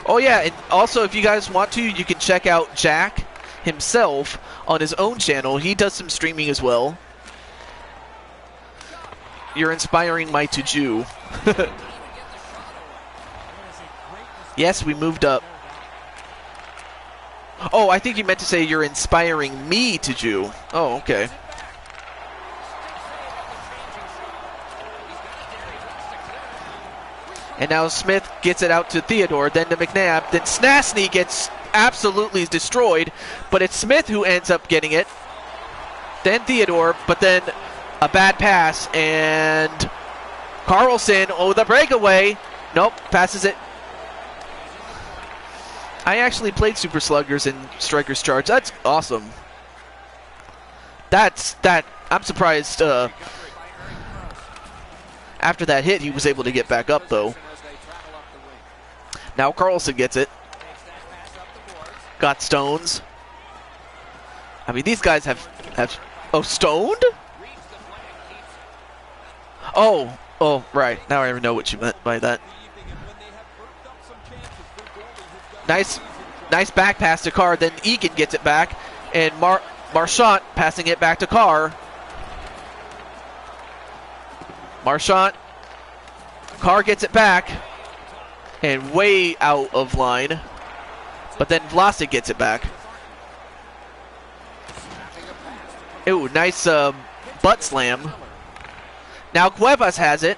Oh yeah, and also if you guys want to, you can check out Jack himself on his own channel. He does some streaming as well. You're inspiring my to-Jew. Yes, we moved up. Oh, I think you meant to say you're inspiring me to Jew. Oh, okay. And now Smith gets it out to Theodore, then to McNabb. Then Snasny gets absolutely destroyed, but it's Smith who ends up getting it. Then Theodore, but then a bad pass, and Carlson, oh, the breakaway. Nope, passes it. I actually played Super Sluggers in Striker's Charge. That's awesome. I'm surprised after that hit he was able to get back up, though. Now Carlson gets it. Got Stones. I mean, these guys have oh, stoned? Oh, right. Now I know what you meant by that. Nice back pass to Carr. Then Egan gets it back, and Marchant passing it back to Carr. Marchant. Carr gets it back, and way out of line. But then Vlasic gets it back. Ooh, nice butt slam. Now Cuevas has it.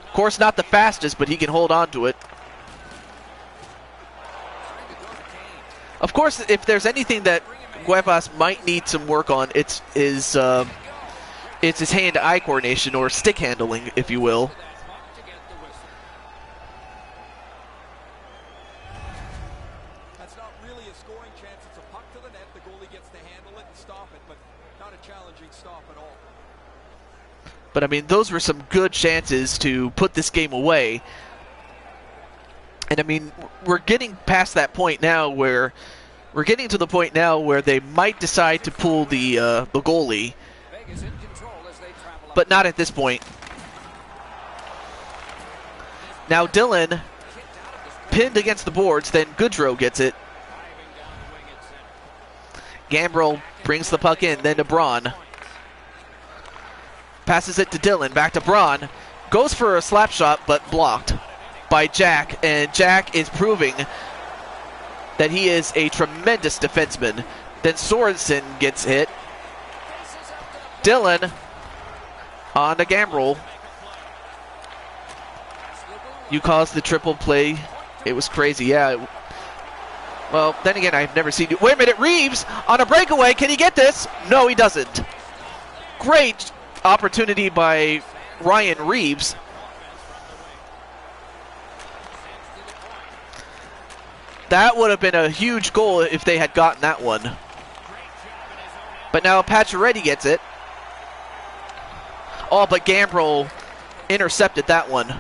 Of course, not the fastest, but he can hold on to it. Of course, if there's anything that Cuevas might need some work on, it's his hand-eye coordination, or stick handling, if you will. That's not really a scoring chance. It's a puck to the net. The goalie gets to handle it and stop it, but not a challenging stop at all. But, I mean, those were some good chances to put this game away. And, I mean, we're getting past that point now where they might decide to pull the goalie, but not at this point. Now Dylan pinned against the boards, then Goodrow gets it. Gambrell brings the puck in, then to Braun. Passes it to Dylan. Back to Braun. Goes for a slap shot, but blocked by Jack. And Jack is proving that he is a tremendous defenseman. Then Sorensen gets hit. Dylan on the Gambrel. You caused the triple play. It was crazy, yeah. Well, then again, I've never seen you. Wait a minute, Reeves on a breakaway. Can he get this? No, he doesn't. Great opportunity by Ryan Reeves. That would have been a huge goal if they had gotten that one. But now Pacioretty gets it. Oh, but Gambrel intercepted that one.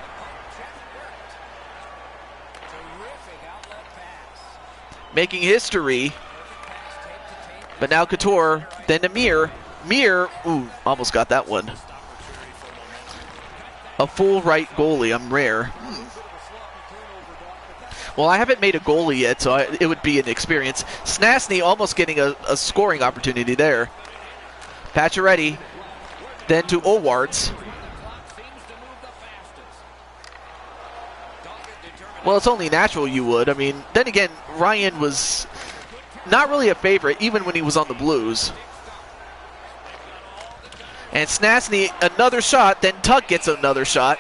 Making history. But now Couture, then to Mir. Mir, ooh, almost got that one. A full right goalie, I'm rare. Well, I haven't made a goalie yet, so it would be an experience. Snasny almost getting a scoring opportunity there. Pacioretty, then to Owards. Well, it's only natural you would. I mean, then again, Ryan was not really a favorite, even when he was on the Blues. And Snasny, another shot, then Tuck gets another shot.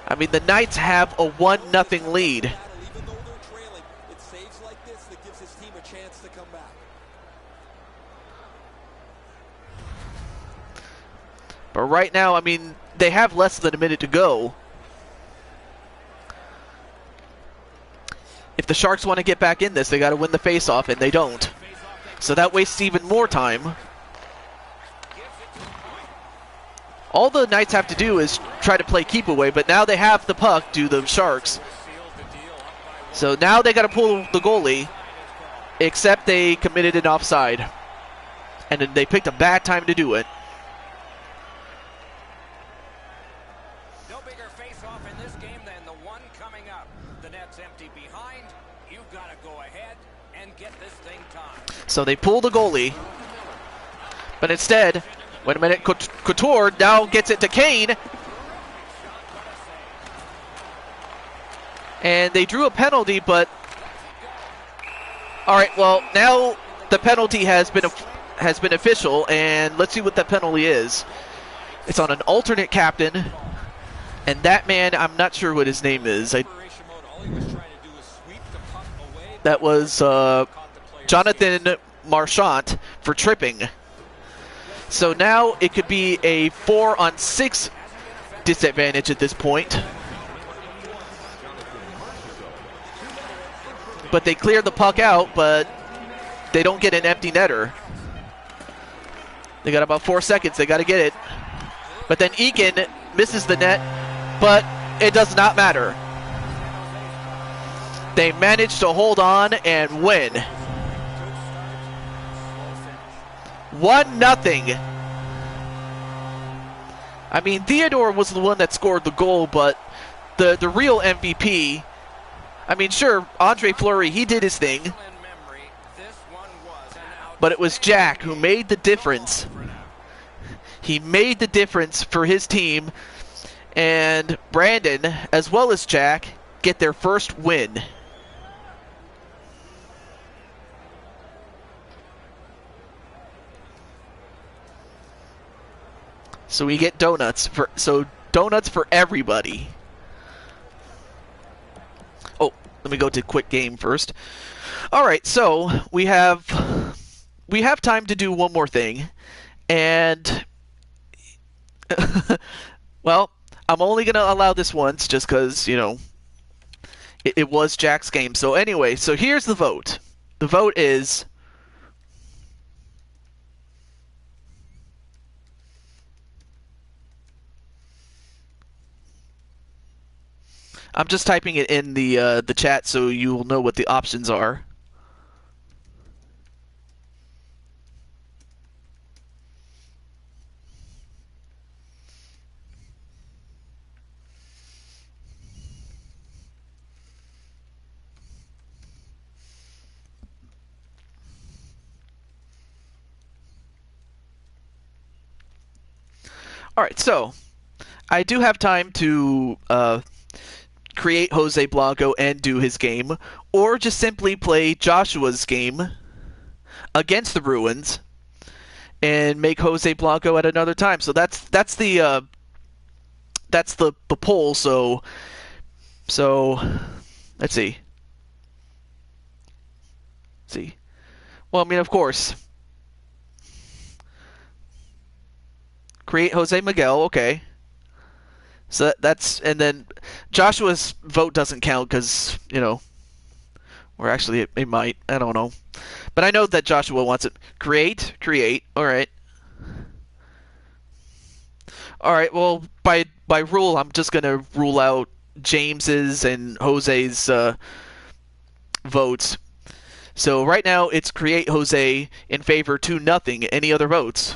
I mean, the Knights have a 1-0 lead. Even though they're trailing, it saves like this that gives his team a chance to come back. But right now, I mean, they have less than a minute to go. If the Sharks want to get back in this, they got to win the faceoff, and they don't. So that wastes even more time. All the Knights have to do is try to play keep away, but now they have the puck, do the Sharks. So now they got to pull the goalie, except they committed an offside. And then they picked a bad time to do it. No bigger face-off in this game than the one coming up. The net's empty behind. You've got to go ahead and get this thing tied. So they pull the goalie, but instead, wait a minute, Couture now gets it to Kane. And they drew a penalty, but all right, well, now the penalty has been official, and let's see what that penalty is. It's on an alternate captain, and that man, I'm not sure what his name is. That was Jonathan Marchant for tripping. So now it could be a 4-on-6 disadvantage at this point. But they clear the puck out, but they don't get an empty netter. They got about 4 seconds. They got to get it. But then Eakin misses the net, but it does not matter. They managed to hold on and win. 1-0. I mean, Theodore was the one that scored the goal, but the real MVP, I mean, sure, Andre Fleury, he did his thing, but it was Jack who made the difference. He made the difference for his team, and Brandon, as well as Jack, get their first win. So we get donuts for everybody. Oh, let me go to quick game first. All right, so we have time to do one more thing, and well, I'm only gonna allow this once just because, you know, it was Jack's game. So anyway, so here's the vote. The vote is I'm just typing it in the chat so you will know what the options are. All right, so I do have time to create Jose Blanco and do his game, or just simply play Joshua's game against the Bruins and make Jose Blanco at another time. So that's the poll. So let's see. Well, I mean, of course, create Jose Miguel. Okay. So that's, and then Joshua's vote doesn't count because, or actually it might. I don't know. But I know that Joshua wants it. Create. All right. All right. Well, by rule, I'm just gonna rule out James's and Jose's votes. So right now it's create Jose in favor 2-0. Any other votes?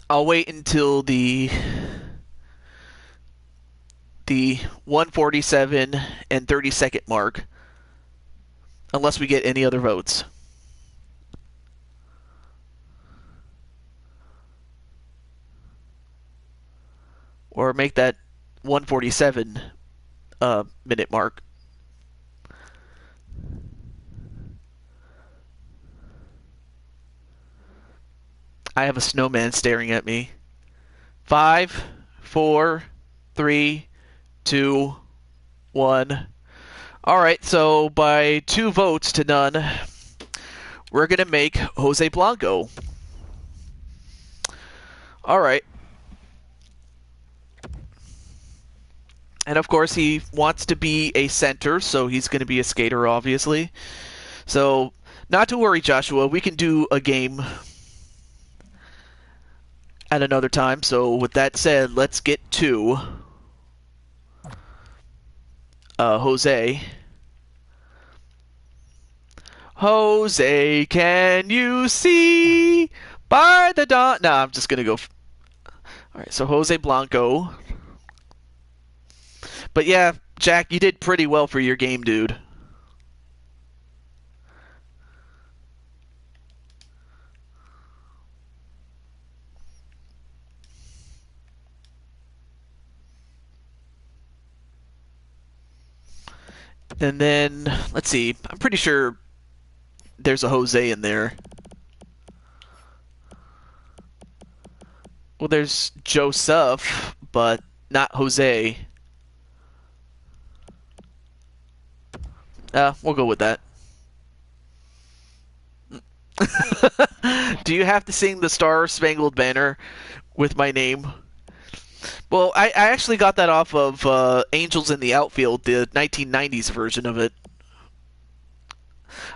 I'll wait until the 147 and 30-second mark, unless we get any other votes. Or make that 147 minute mark. I have a snowman staring at me. 5, 4, 3, 2, 1. All right, so by 2 votes to none, we're going to make Jose Blanco. All right. And of course, he wants to be a center, so he's going to be a skater, obviously. So, not to worry, Joshua. We can do a game at another time. So, with that said, let's get to Jose. Jose, can you see by the dawn? Nah, I'm just going to go. All right, so Jose Blanco. But yeah, Jack, you did pretty well for your game, dude. And then, let's see, I'm pretty sure there's a Jose in there. Well, there's Joseph, but not Jose. We'll go with that. Do you have to sing the Star Spangled Banner with my name? Well, I actually got that off of Angels in the Outfield, the 1990s version of it.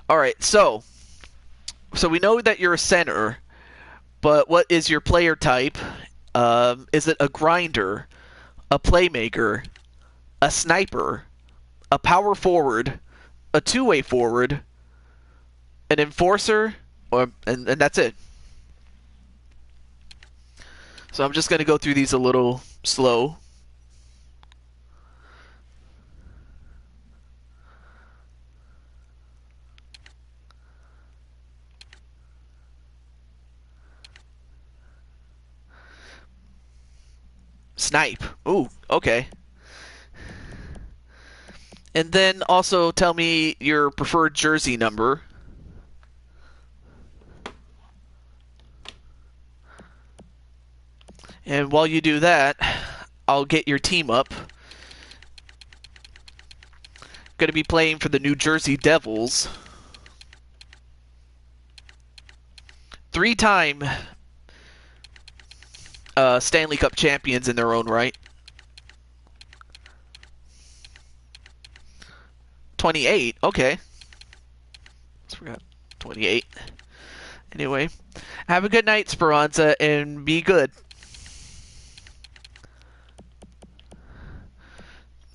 All right, so we know that you're a center, but what is your player type? Is it a grinder, a playmaker, a sniper, a power forward, a two-way forward, an enforcer, and that's it. So I'm just going to go through these a little slow. Snipe. Ooh, okay. And then also tell me your preferred jersey number. And while you do that, I'll get your team up. Going to be playing for the New Jersey Devils. 3-time Stanley Cup champions in their own right. 28. Okay. I forgot. 28. Anyway, have a good night, Speranza, and be good.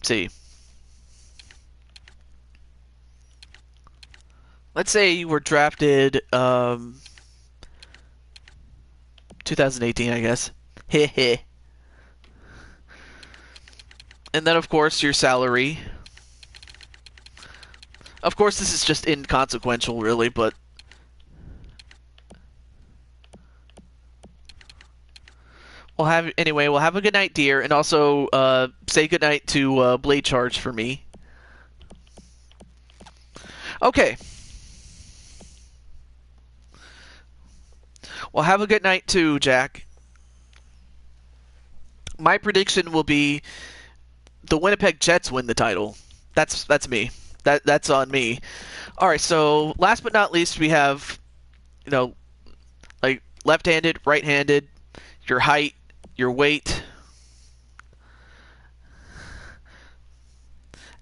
See. Let's say you were drafted 2018, I guess. Heh. And then, of course, your salary. Of course, this is just inconsequential, really, but we'll have a good night, dear, and also say good night to Blade Charge for me. Okay. Well, have a good night too, Jack. My prediction will be the Winnipeg Jets win the title. That's me. That's on me. All right. So last but not least, we have you know like left-handed, right-handed, your height, your weight,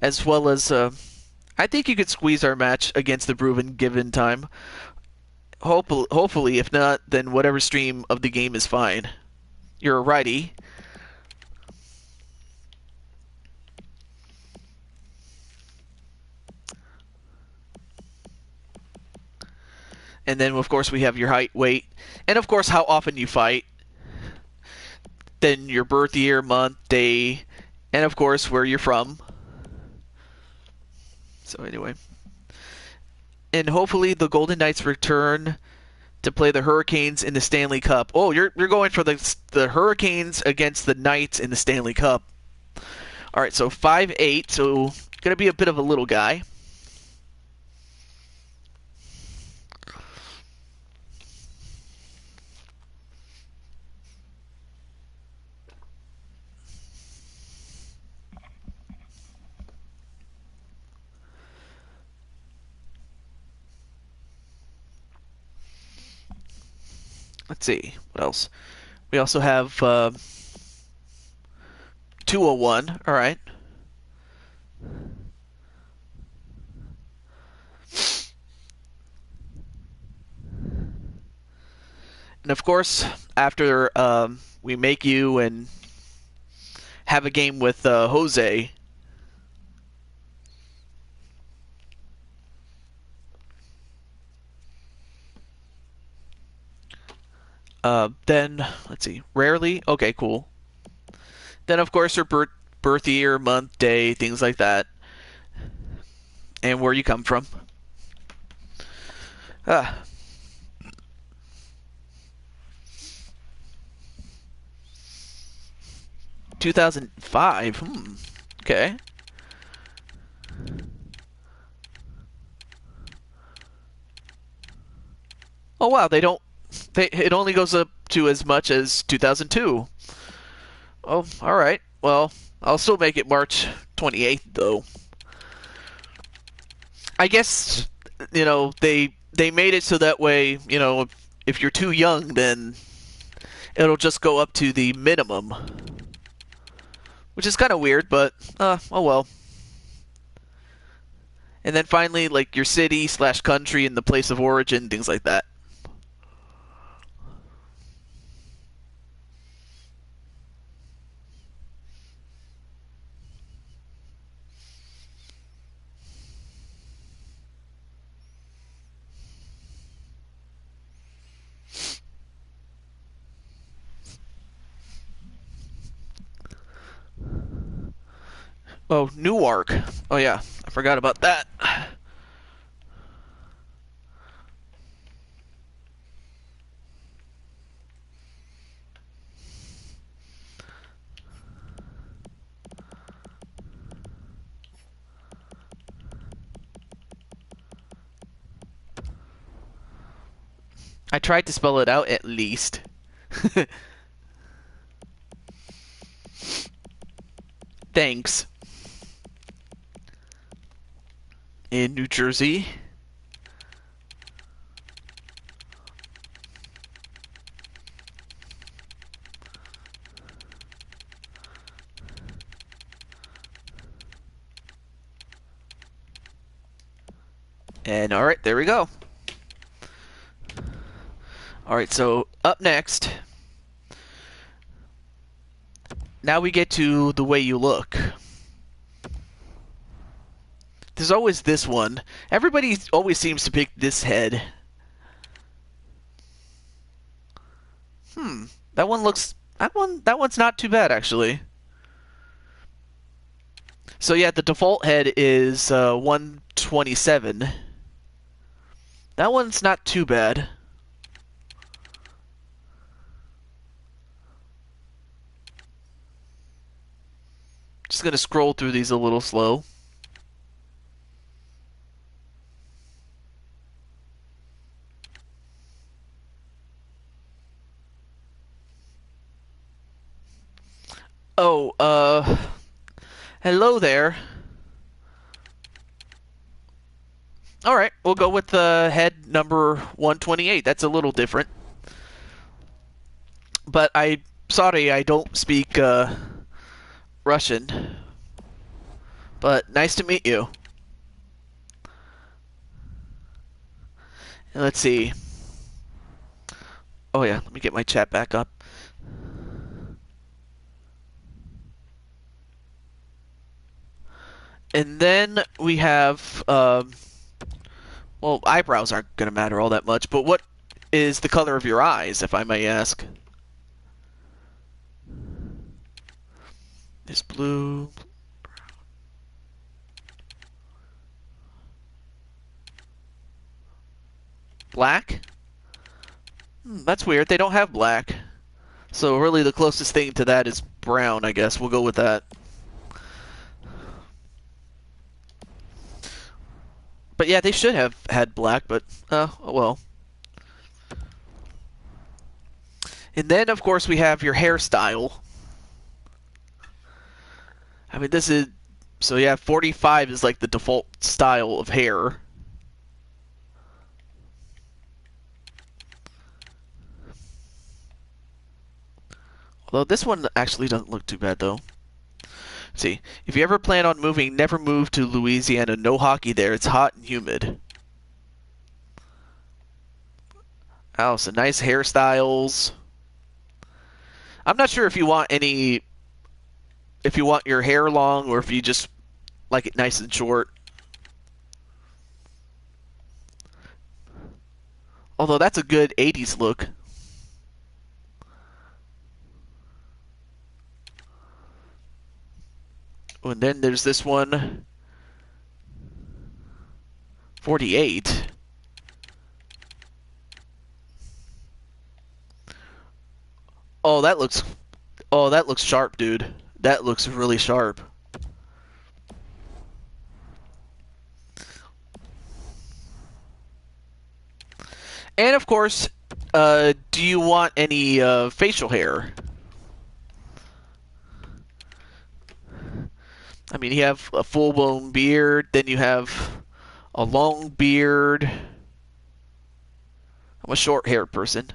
as well as I think you could squeeze our match against the Bruin given time. Hopefully, if not, then whatever stream of the game is fine. You're a righty. And then, of course, we have your height, weight, and of course, how often you fight. Then your birth year, month, day, and of course, where you're from. So, anyway. And hopefully, the Golden Knights return to play the Hurricanes in the Stanley Cup. Oh, you're going for the Hurricanes against the Knights in the Stanley Cup. All right, so 5'8", so going to be a bit of a little guy. Let's see, what else? We also have 201, all right. And of course, after we make you and have a game with Jose, then, let's see, rarely? Okay, cool. Then, of course, your birth year, month, day, things like that. And where you come from. 2005. Okay. Oh wow, they don't. It only goes up to as much as 2002. Oh, all right. Well, I'll still make it March 28th though. I guess they made it so that way if you're too young, then it'll just go up to the minimum, which is kind of weird, but oh well. And then finally, like your city/country and the place of origin, things like that. Oh, Newark. Oh yeah, I forgot about that. I tried to spell it out at least. Thanks. In New Jersey. And alright, there we go. Alright, so up next, now we get to the way you look. There's always this one. Everybody always seems to pick this head. That one's not too bad actually. So yeah, the default head is 127. That one's not too bad. Just gonna scroll through these a little slow. Oh, hello there. Alright, we'll go with head number 128. That's a little different. But sorry, I don't speak, Russian. But nice to meet you. And let's see. Oh yeah, let me get my chat back up. And then we have, well, eyebrows aren't going to matter all that much, but what is the color of your eyes, if I may ask? Is blue. Black? That's weird. They don't have black. So really the closest thing to that is brown, I guess. We'll go with that. But yeah, they should have had black, but, oh well. And then, of course, we have your hairstyle. I mean, this is... So yeah, 45 is like the default style of hair. Although this one actually doesn't look too bad, though. Let's see, if you ever plan on moving, never move to Louisiana. No hockey there. It's hot and humid. Oh, some nice hairstyles. I'm not sure if you want any... If you want your hair long or if you just like it nice and short. Although that's a good 80s look. Oh, and then there's this one. 48. Oh, that looks... Oh, that looks sharp, dude. That looks really sharp. And of course, do you want any facial hair? I mean, you have a full-blown beard, then you have a long beard. I'm a short-haired person.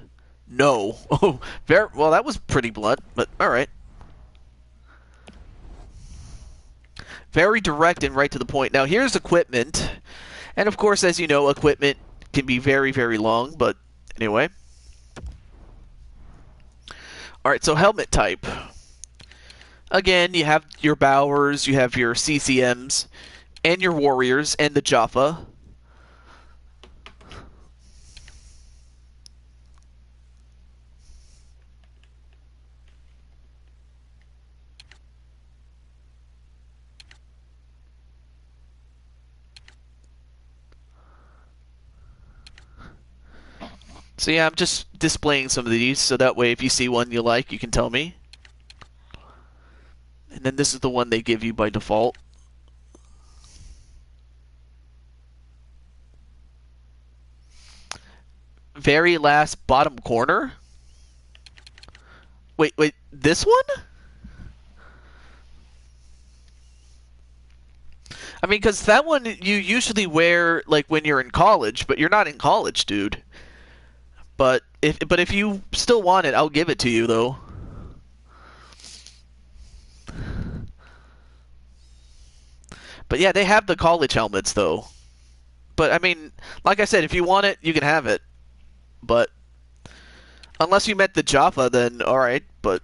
No. Oh, very well. That was pretty blunt, but all right. Very direct and right to the point. Now here's equipment, and of course, as you know, equipment can be very, very long. But anyway, all right. So helmet type. Again, you have your Bowers, you have your CCMs, and your Warriors, and the Jaffa. So yeah, I'm just displaying some of these, so that way if you see one you like, you can tell me. And then this is the one they give you by default. Very last bottom corner? Wait, this one? I mean, because that one you usually wear like when you're in college, but you're not in college, dude. But if you still want it, I'll give it to you, though. But yeah, they have the college helmets, though. But I mean, like I said, if you want it, you can have it. But unless you meant the Jaffa, then all right. But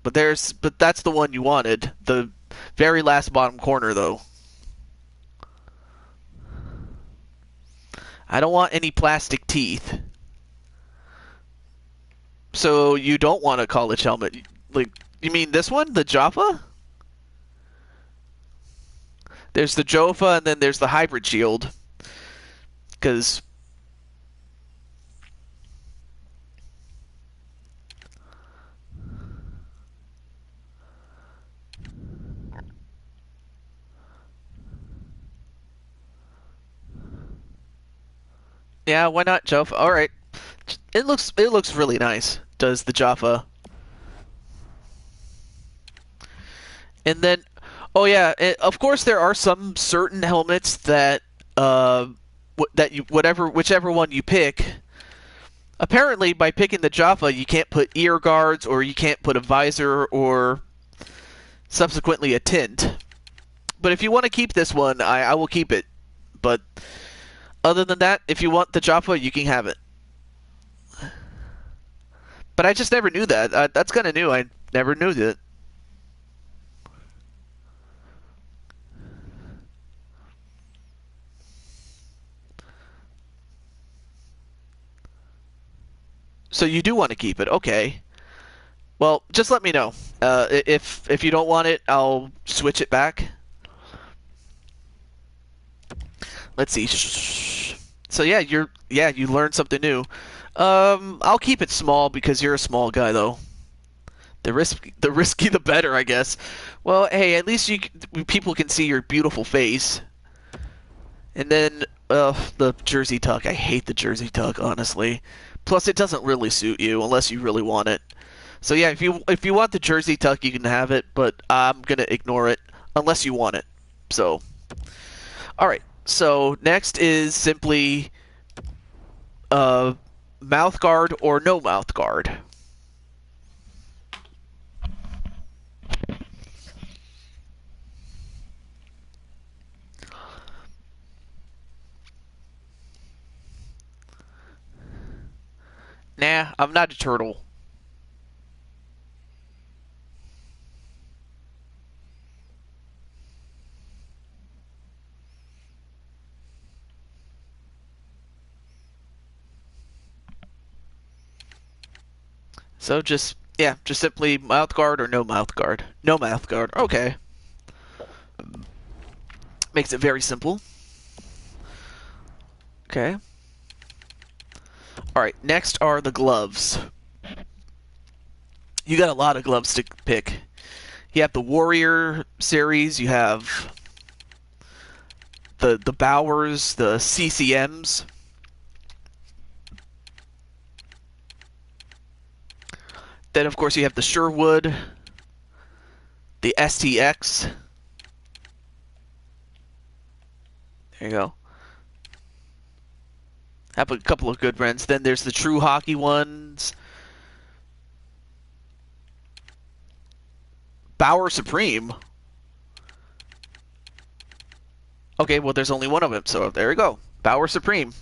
that's the one you wanted. The very last bottom corner, though. I don't want any plastic teeth. So you don't want a college helmet? Like, you mean this one, the Jaffa? There's the Jofa, and then there's the hybrid shield. Because yeah, why not Jofa? All right, it looks really nice. Does the Jaffa? And then, oh yeah, of course there are some certain helmets that whichever one you pick. Apparently, by picking the Jaffa, you can't put ear guards, or you can't put a visor, or subsequently a tint. But if you want to keep this one, I will keep it. But other than that, if you want the Jaffa, you can have it. But I just never knew that. That's kind of new. I never knew that. So you do want to keep it, okay? Well, just let me know. If you don't want it, I'll switch it back. Let's see. So yeah, you learned something new. I'll keep it small because you're a small guy, though. The risky, the better, I guess. Well, hey, at least people can see your beautiful face. And then, the jersey tuck. I hate the jersey tuck, honestly. Plus, it doesn't really suit you unless you really want it. So yeah, if you want the jersey tuck, you can have it, but I'm gonna ignore it unless you want it. So, all right. So next is simply mouth guard or no mouth guard. Nah, I'm not a turtle. So just simply mouth guard or no mouth guard. No mouth guard. Okay. Makes it very simple. Okay. All right, next are the gloves. You got a lot of gloves to pick. You have the Warrior series, you have the Bowers, the CCMs. Then of course you have the Sherwood, the STX. There you go. Have a couple of good brands. Then there's the True Hockey ones. Bauer Supreme. Okay, well there's only one of them, so there you go. Bauer Supreme.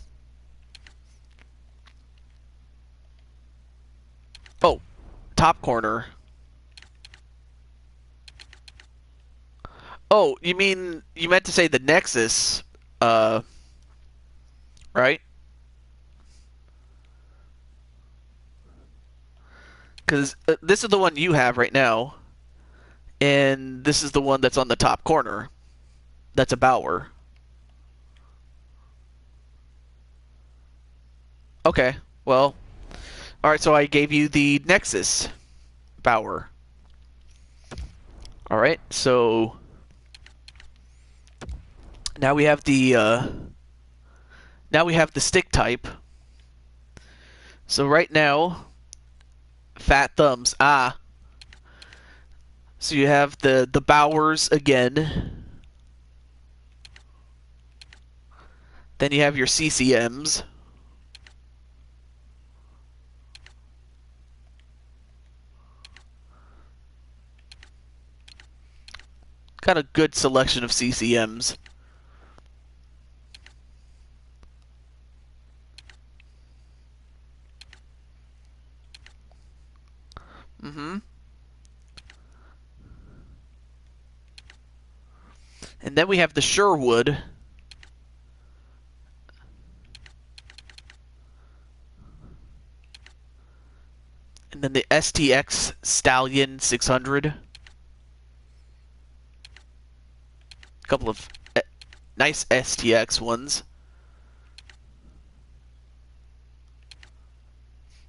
Oh, top corner. Oh, you meant to say the Nexus, right? Because this is the one you have right now, and this is the one that's on the top corner. That's a Bauer. Okay, well, all right. So I gave you the Nexus Bauer. All right, so now we have the stick type. So right now, fat thumbs. Ah. So you have the Bowers again. Then you have your CCMs. Got a good selection of CCMs. And then we have the Sherwood. And then the STX Stallion 600. Couple of Nice STX ones.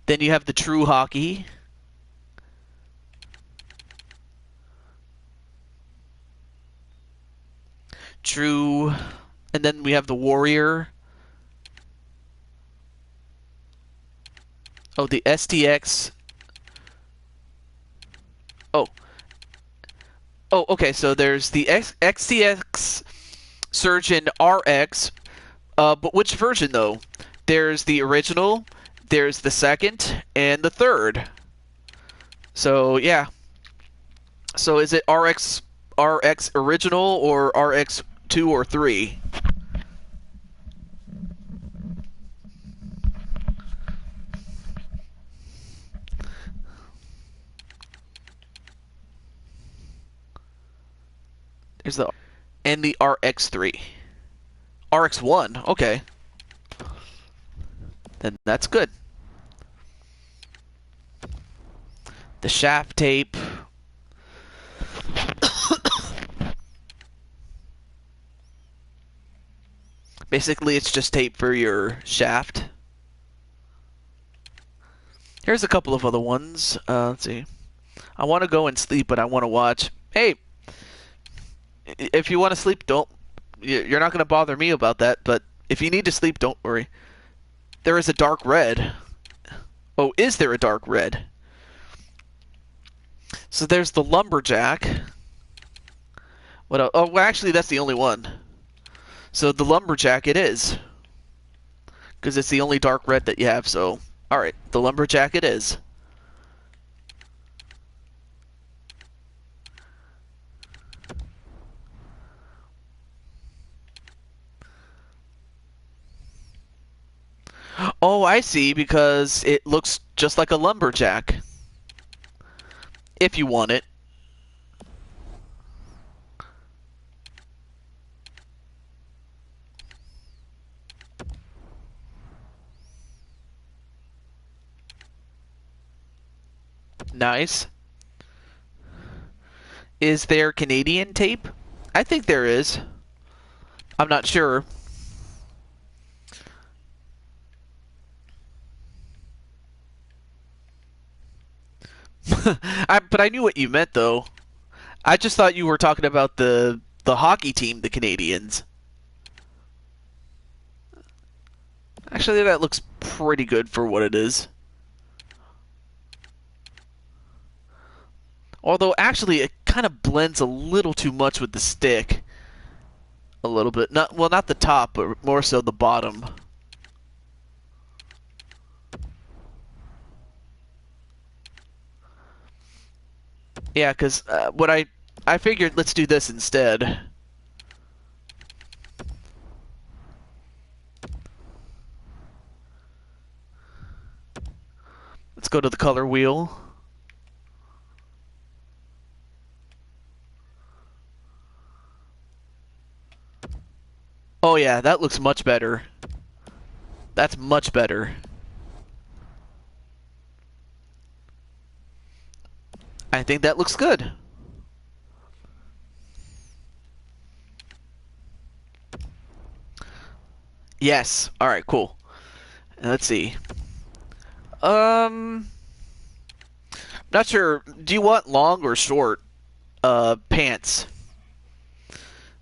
Then you have the True Hockey. True. And then we have the Warrior. Oh, the STX. Oh. Oh, okay, so there's the XTX Surgeon RX. But which version, though? There's the original, there's the second, and the third. So, yeah. So is it RX original or RX 2 or 3? There's the and the RX3. RX1, okay. Then that's good. The shaft tape. Basically, it's just tape for your shaft. Here's a couple of other ones. Let's see. I want to go and sleep, but I want to watch. Hey, if you want to sleep, don't. You're not going to bother me about that, but if you need to sleep, don't worry. There is a dark red. Oh, is there a dark red? So there's the lumberjack. What else? Oh, well, actually, that's the only one. So the lumberjack it is. Because it's the only dark red that you have, so... Alright, the lumberjack it is. Oh, I see, because it looks just like a lumberjack. If you want it. Nice. Is there Canadian tape? I think there is. I'm not sure. But I knew what you meant, though. I just thought you were talking about the hockey team, the Canadians. Actually, that looks pretty good for what it is. Although, actually, it kind of blends a little too much with the stick. A little bit. Not the top, but more so the bottom. Yeah, because I figured let's do this instead. Let's go to the color wheel. Oh yeah, that looks much better. That's much better. I think that looks good. Yes. All right, cool. Let's see. Not sure. Do you want long or short pants?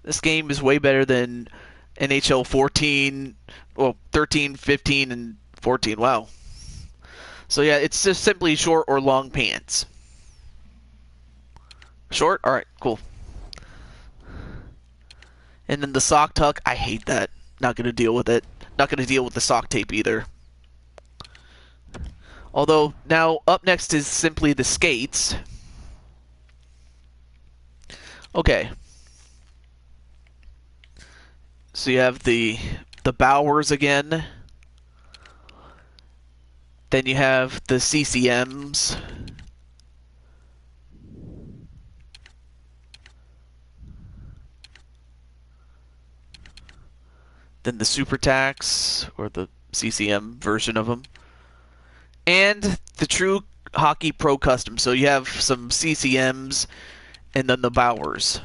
This game is way better than NHL 14, well, 13, 15, and 14. Wow. So yeah, it's just simply short or long pants. Short? Alright, cool. And then the sock tuck, I hate that. Not going to deal with it. Not going to deal with the sock tape either. Although, now, up next is simply the skates. Okay. So you have the Bowers again. Then you have the CCMs. Then the Super Tax, or the CCM version of them. And the True Hockey Pro Custom. So you have some CCMs and then the Bowers.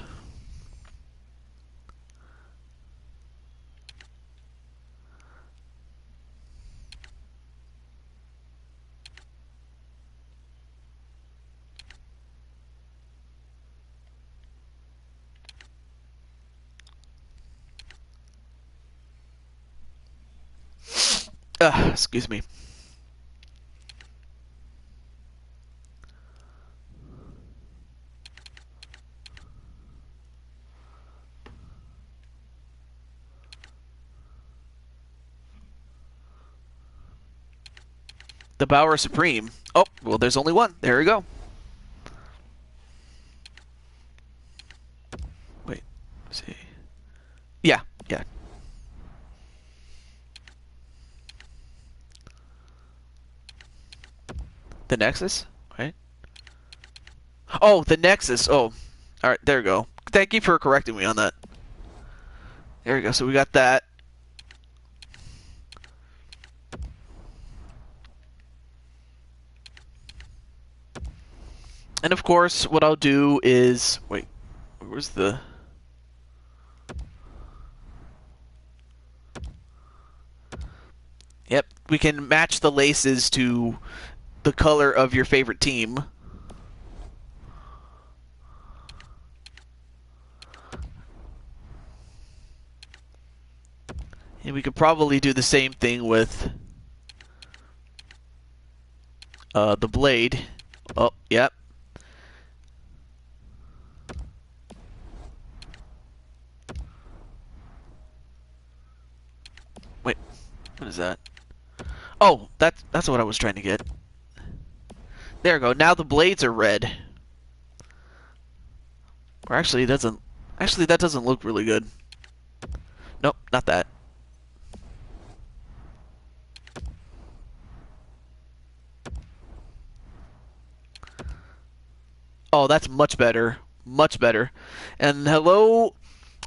Excuse me. The Bauer Supreme. Oh, well, there's only one. There we go. Wait. Let's see. Yeah, yeah. The Nexus, right? Oh, the Nexus. Oh, all right. There we go. Thank you for correcting me on that. There we go. So we got that. And of course, what I'll do is wait. Where's the? Yep, we can match the laces to the color of your favorite team. And we could probably do the same thing with the blade. Oh, yep. Wait, what is that? Oh, that's what I was trying to get. There we go. Now the blades are red. Or actually, doesn't. Actually, that doesn't look really good. Nope, not that. Oh, that's much better. Much better. And hello,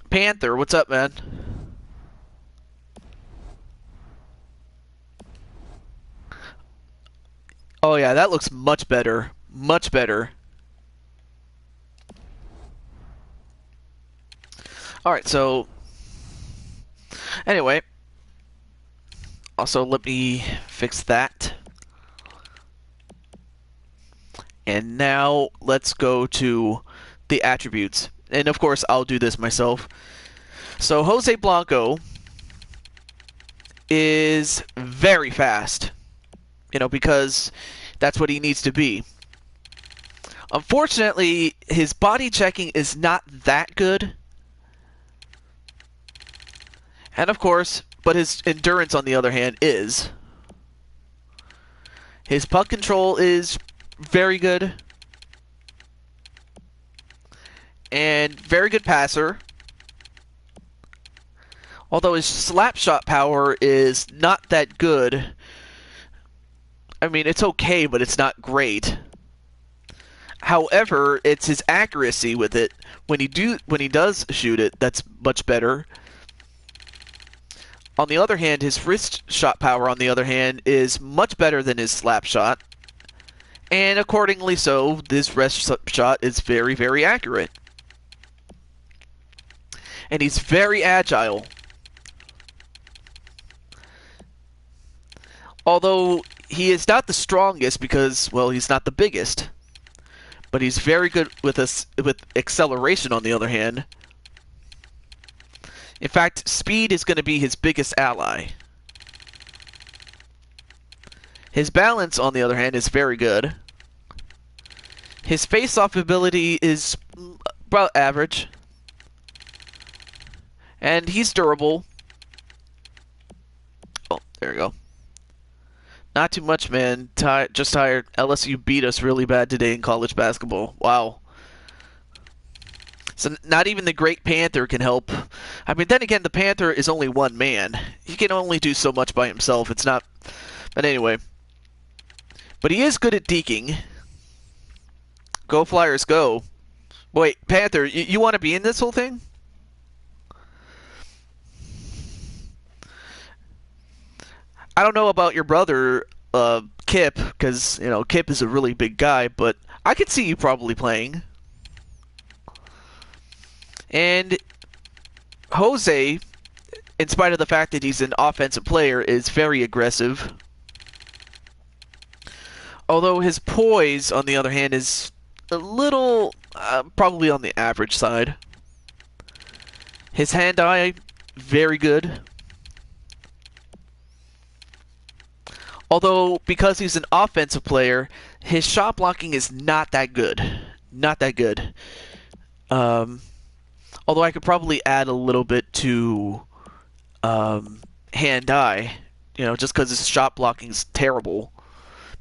Panther. What's up, man? Oh, yeah, that looks much better. Much better. Alright, so... Anyway. Also, let me fix that. And now, let's go to the attributes. And of course, I'll do this myself. So, Jose Blanco is very fast. You know, because that's what he needs to be. Unfortunately, his body checking is not that good. And of course, but his endurance on the other hand is. His puck control is very good. And very good passer. Although his slap shot power is not that good. I mean, it's okay, but it's not great. However, it's his accuracy with it when he does shoot it that's much better. On the other hand, his wrist shot power, on the other hand, is much better than his slap shot. And accordingly so, this wrist shot is very, very accurate. And he's very agile. Although he is not the strongest because, well, he's not the biggest. But he's very good with acceleration on the other hand. In fact, speed is going to be his biggest ally. His balance, on the other hand, is very good. His face-off ability is about average. And he's durable. Oh, there we go. Not too much, man. Just tired. LSU beat us really bad today in college basketball. Wow. So not even the great Panther can help. I mean, then again, the Panther is only one man. He can only do so much by himself. It's not... But anyway. But he is good at deking. Go Flyers, go. Wait, Panther, you want to be in this whole thing? I don't know about your brother, Kip, because, you know, Kip is a really big guy, but I could see you probably playing. And Jose, in spite of the fact that he's an offensive player, is very aggressive. Although his poise, on the other hand, is a little, probably on the average side. His hand-eye, very good. Although, because he's an offensive player, his shot blocking is not that good. Not that good. Um, Although I could probably add a little bit to hand-eye, just because his shot blocking is terrible.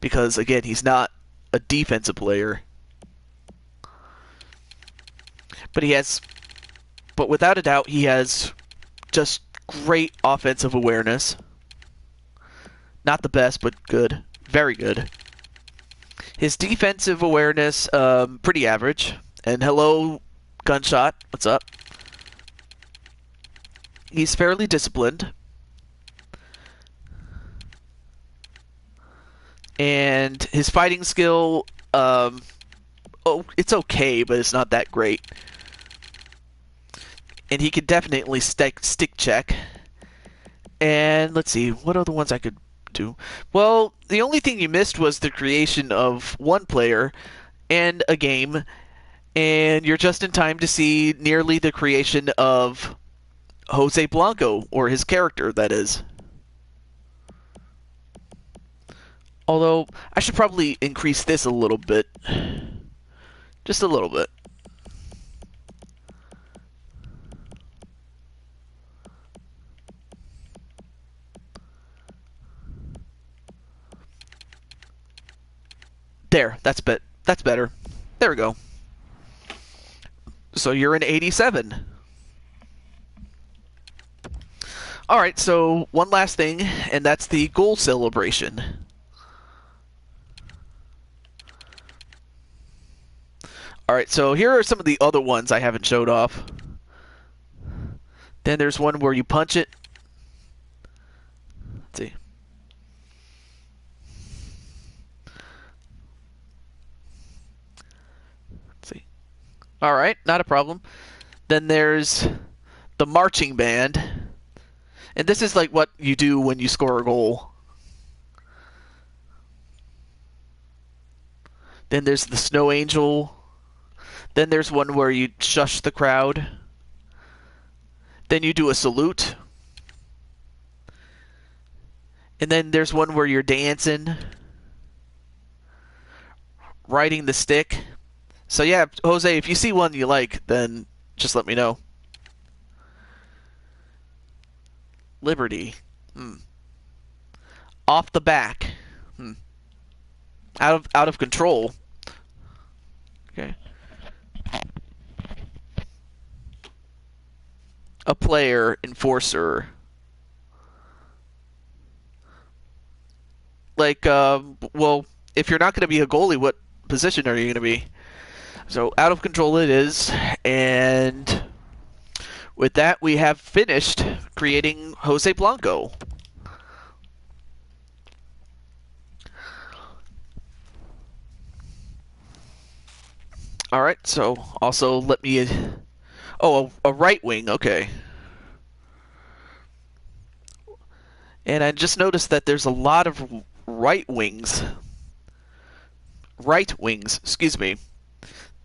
Because, again, he's not a defensive player. But without a doubt, he has just great offensive awareness. Not the best, but good. Very good. His defensive awareness, pretty average. And hello, Gunshot. What's up? He's fairly disciplined. And his fighting skill, it's okay, but it's not that great. And he can definitely stick check. And let's see, what other ones I could do? Well, the only thing you missed was the creation of one player and a game, and you're just in time to see nearly the creation of Jose Blanco, or his character, that is. Although, I should probably increase this a little bit. Just a little bit. There, that's better. There we go. So you're an 87. Alright, so one last thing, and that's the goal celebration. Alright, so here are some of the other ones I haven't showed off. Then there's one where you punch it. Let's see. Alright, not a problem. Then there's the marching band. And this is like what you do when you score a goal. Then there's the snow angel. Then there's one where you shush the crowd. Then you do a salute. And then there's one where you're dancing, riding the stick. So yeah, Jose, if you see one you like, then just let me know. Liberty. Off the back. Out of control. Okay. A player, enforcer. Like, well, if you're not going to be a goalie, what position are you going to be? So, out of control it is, and with that, we have finished creating Jose Blanco. Alright, so also let me... Oh, a right wing, okay. And I just noticed that there's a lot of right wings. Right wings, excuse me.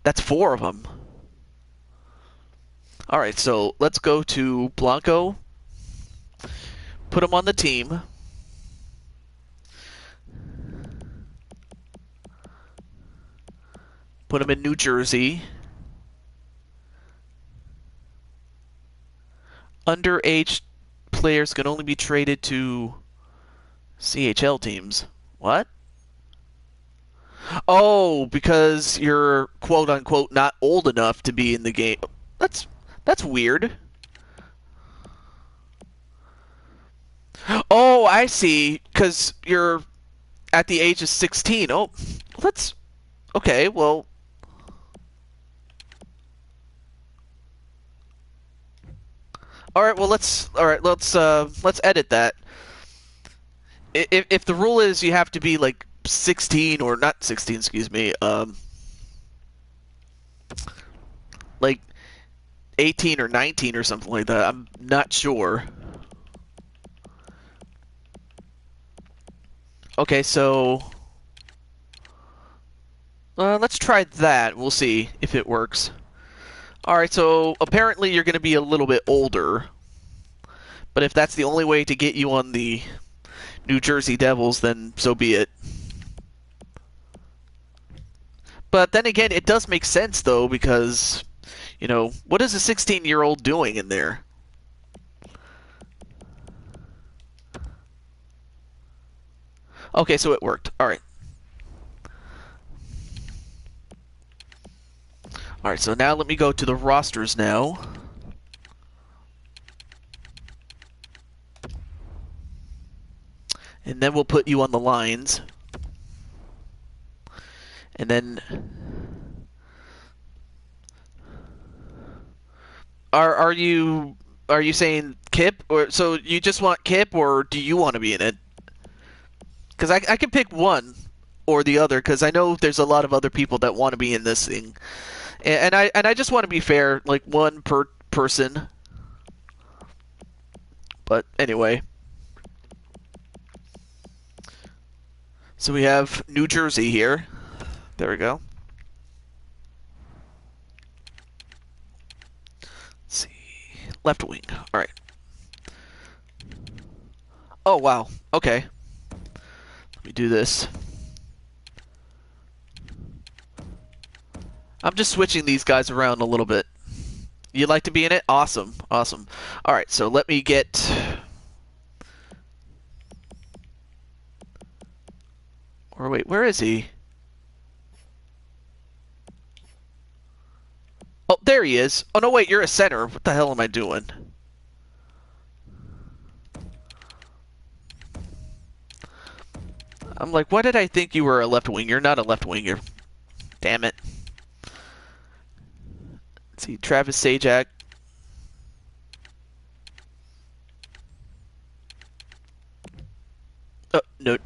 That's 4 of them. Alright, so let's go to Blanco. Put him on the team. Put him in New Jersey. Underage players can only be traded to CHL teams. What? Oh, because you're quote unquote not old enough to be in the game. That's weird. Oh, I see. Because you're at the age of 16. Oh, let's... Okay, well... Alright, well, let's edit that. If the rule is you have to be, like, 16, or not 16, excuse me, like, 18 or 19 or something like that, I'm not sure. Okay, so... let's try that. We'll see if it works. Alright, so apparently you're going to be a little bit older. But if that's the only way to get you on the New Jersey Devils, then so be it. But then again, it does make sense, though, because, what is a 16-year-old doing in there? Okay, so it worked. All right. All right, so now let me go to the rosters now. And then we'll put you on the lines. And then are you saying Kip, or so you just want Kip, or do you want to be in it? Because I can pick one or the other, because I know there's a lot of other people that want to be in this thing, and I just want to be fair, like one per person. But anyway, so we have New Jersey here. There we go. Let's see, left wing. All right. Oh wow. Okay. Let me do this. I'm just switching these guys around a little bit. You'd like to be in it? Awesome. Awesome. All right, so let me get... Or wait, where is he? Oh, there he is. Oh, no, wait, you're a center. What the hell am I doing? I'm like, why did I think you were a left wing? You're not a left winger. Damn it. Let's see, Travis Sajak. Oh, no.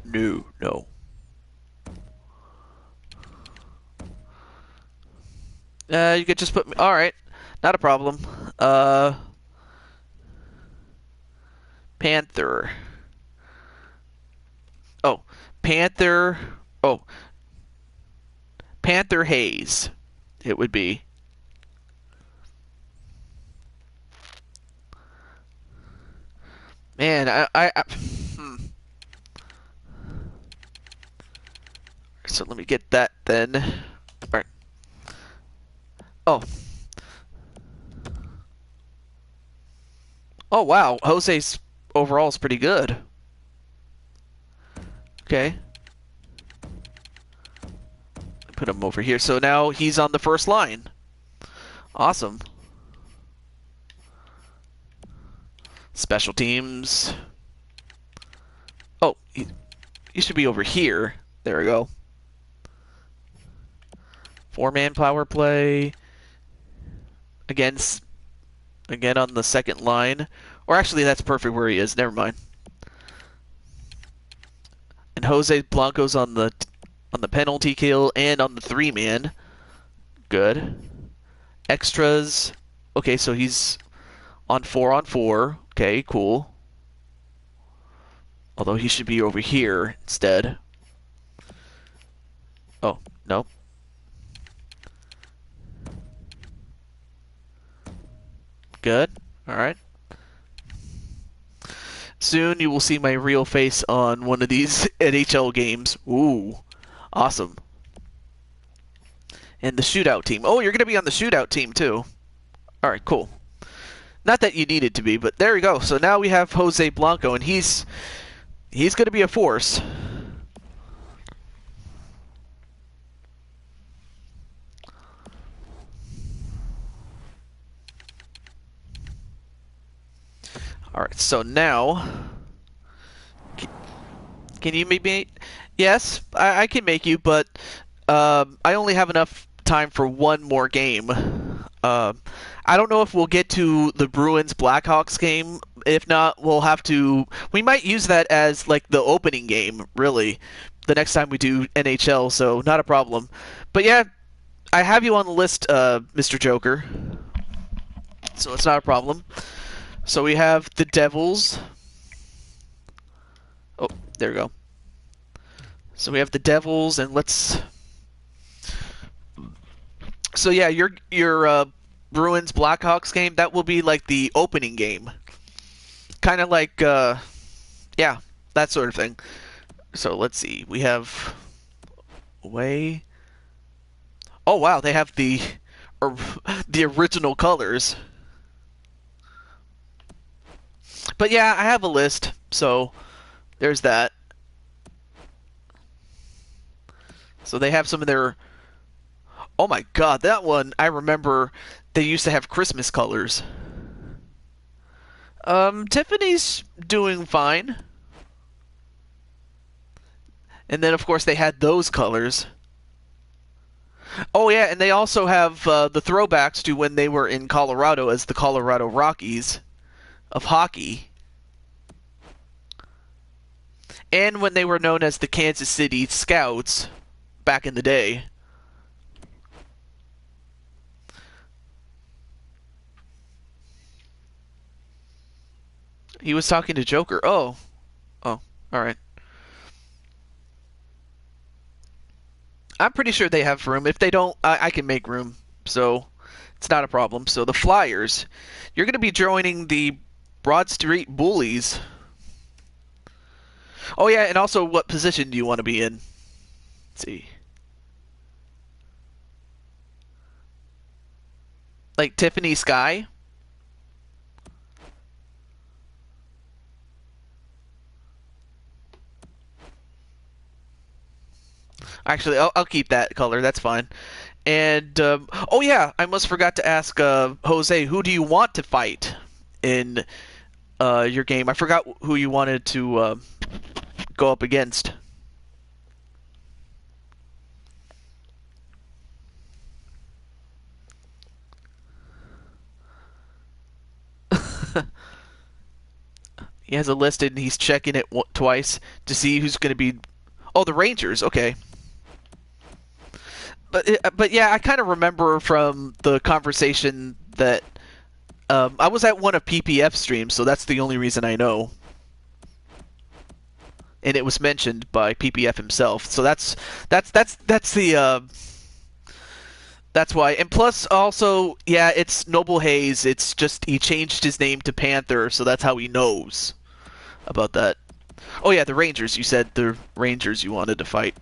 You could just put me... Alright, not a problem. Panther. Oh, Panther... Oh. Panther Hayes, it would be. Man, So let me get that then. Alright. Oh. Oh, wow. Jose's overall is pretty good. Okay. Put him over here. So now he's on the first line. Awesome. Special teams. Oh, he should be over here. There we go. 4-man power play. Again on the second line. Or actually, that's perfect where he is. Never mind. And Jose Blanco's on the penalty kill and on the 3-man. Good. Extras. Okay, so he's on 4-on-4. Okay, cool. Although he should be over here instead. Oh, no. Good. Alright. Soon you will see my real face on one of these NHL games. Ooh. Awesome. And the shootout team. Oh, you're going to be on the shootout team too. Alright, cool. Not that you needed to be, but there we go. So now we have Jose Blanco, and he's going to be a force. Alright, so now... Can you make me... Yes, I can make you, but I only have enough time for one more game. I don't know if we'll get to the Bruins-Blackhawks game. If not, we'll have to... We might use that as, like, the opening game, really, the next time we do NHL, so not a problem. But yeah, I have you on the list, Mr. Joker. So it's not a problem. So we have the Devils. Oh, there we go. So we have the Devils, and let's... So yeah, your Bruins Blackhawks game, that will be like the opening game. Kind of like yeah. that sort of thing. So let's see. We have away. Oh wow, they have the original colors. But yeah, I have a list, so there's that. So they have some of their. Oh my god, that one I remember. They used to have Christmas colors. Tiffany's doing fine. And then, of course, they had those colors. Oh, yeah, and they also have the throwbacks to when they were in Colorado as the Colorado Rockies of hockey. And when they were known as the Kansas City Scouts back in the day. He was talking to Joker. Oh, all right. I'm pretty sure they have room. If they don't, I can make room. So it's not a problem. So the Flyers, you're going to be joining the Broad Street Bullies. Oh, yeah, and also what position do you want to be in? Let's see. Like Tiffany Sky? Actually, I'll keep that color. That's fine. And, oh yeah, I almost forgot to ask Jose, who do you want to fight in your game? I forgot who you wanted to go up against. He has it listed, and he's checking it twice to see who's going to be... Oh, the Rangers. Okay. But yeah, I kind of remember from the conversation that I was at one of PPF's streams, so that's the only reason I know. And it was mentioned by PPF himself, so that's the that's why. And plus, also, yeah, it's Noble Hayes. It's just he changed his name to Panther, so that's how he knows about that. Oh yeah, the Rangers. You said the Rangers you wanted to fight.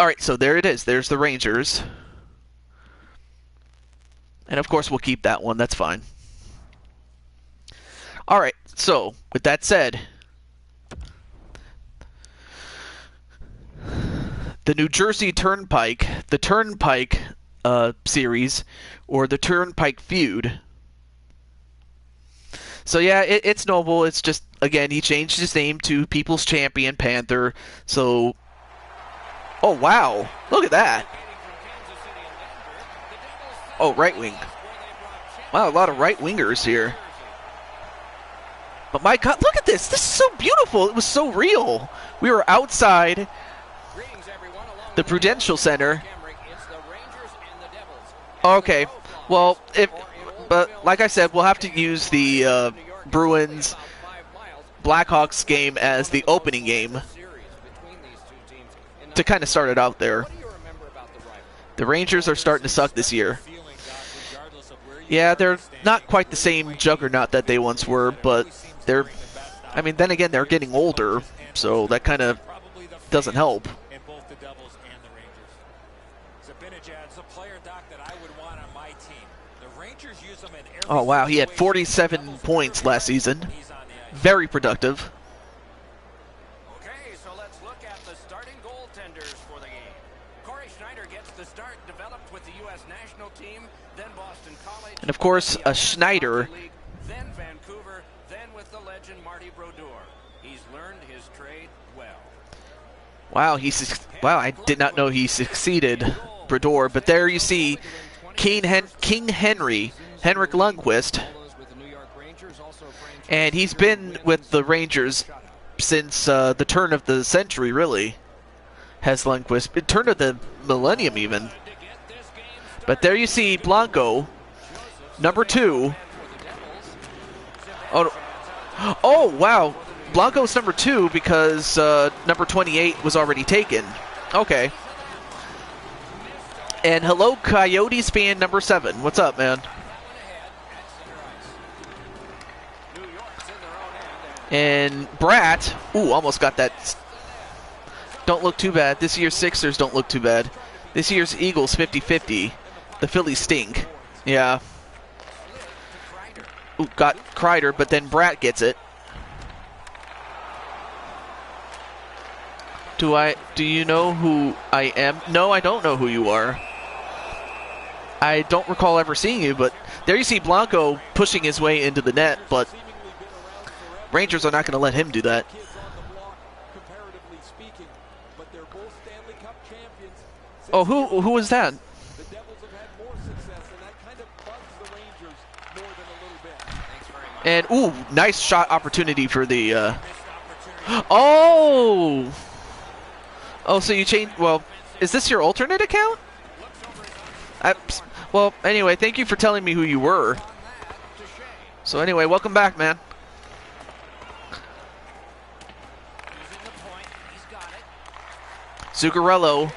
Alright, so there it is. There's the Rangers. And of course we'll keep that one. That's fine. Alright, so with that said, the New Jersey Turnpike, the Turnpike series, or the Turnpike feud. So yeah, it's Noble. It's just, again, he changed his name to People's Champion Panther. So... Oh, wow. Look at that. Oh, right wing. Wow, a lot of right wingers here. But my God, look at this. This is so beautiful. It was so real. We were outside the Prudential Center. Okay. Well, but like I said, we'll have to use the Bruins Blackhawks game as the opening game to kind of start it out there. The Rangers are starting to suck this year. Yeah, they're not quite the same juggernaut that they once were, but they're... I mean, then again, they're getting older, so that kind of doesn't help. Oh, wow, he had 47 points last season. Very productive. And of course, a Schneider. Then Vancouver, then with the legend Marty Brodeur. He's learned his trade well. Wow, wow, I did not know he succeeded Brodeur, but there you see King Henry, Henrik Lundqvist. And he's been with the Rangers since the turn of the century, really. Has Lundqvist, turn of the millennium even. But there you see Blanco, number 2. Oh, wow. Blanco's number 2 because number 28 was already taken. Okay. And hello, Coyotes fan number 7. What's up, man? And Bratt, ooh, almost got that. Don't look too bad. This year's Sixers don't look too bad. This year's Eagles 50-50. The Phillies stink. Yeah. Ooh, got Kreider, but then Bratt gets it. Do you know who I am? No, I don't know who you are. I don't recall ever seeing you, but there you see Blanco pushing his way into the net, but Rangers are not going to let him do that. Oh, who was that? The Devils have had more success, and that kind of bugs the Rangers more than a little bit. Thanks very much. And, ooh, nice shot opportunity for the... Oh! Oh, so you changed... Well, is this your alternate account? Well, anyway, thank you for telling me who you were. So anyway, welcome back, man. Using the point. He's got it. Zuccarello.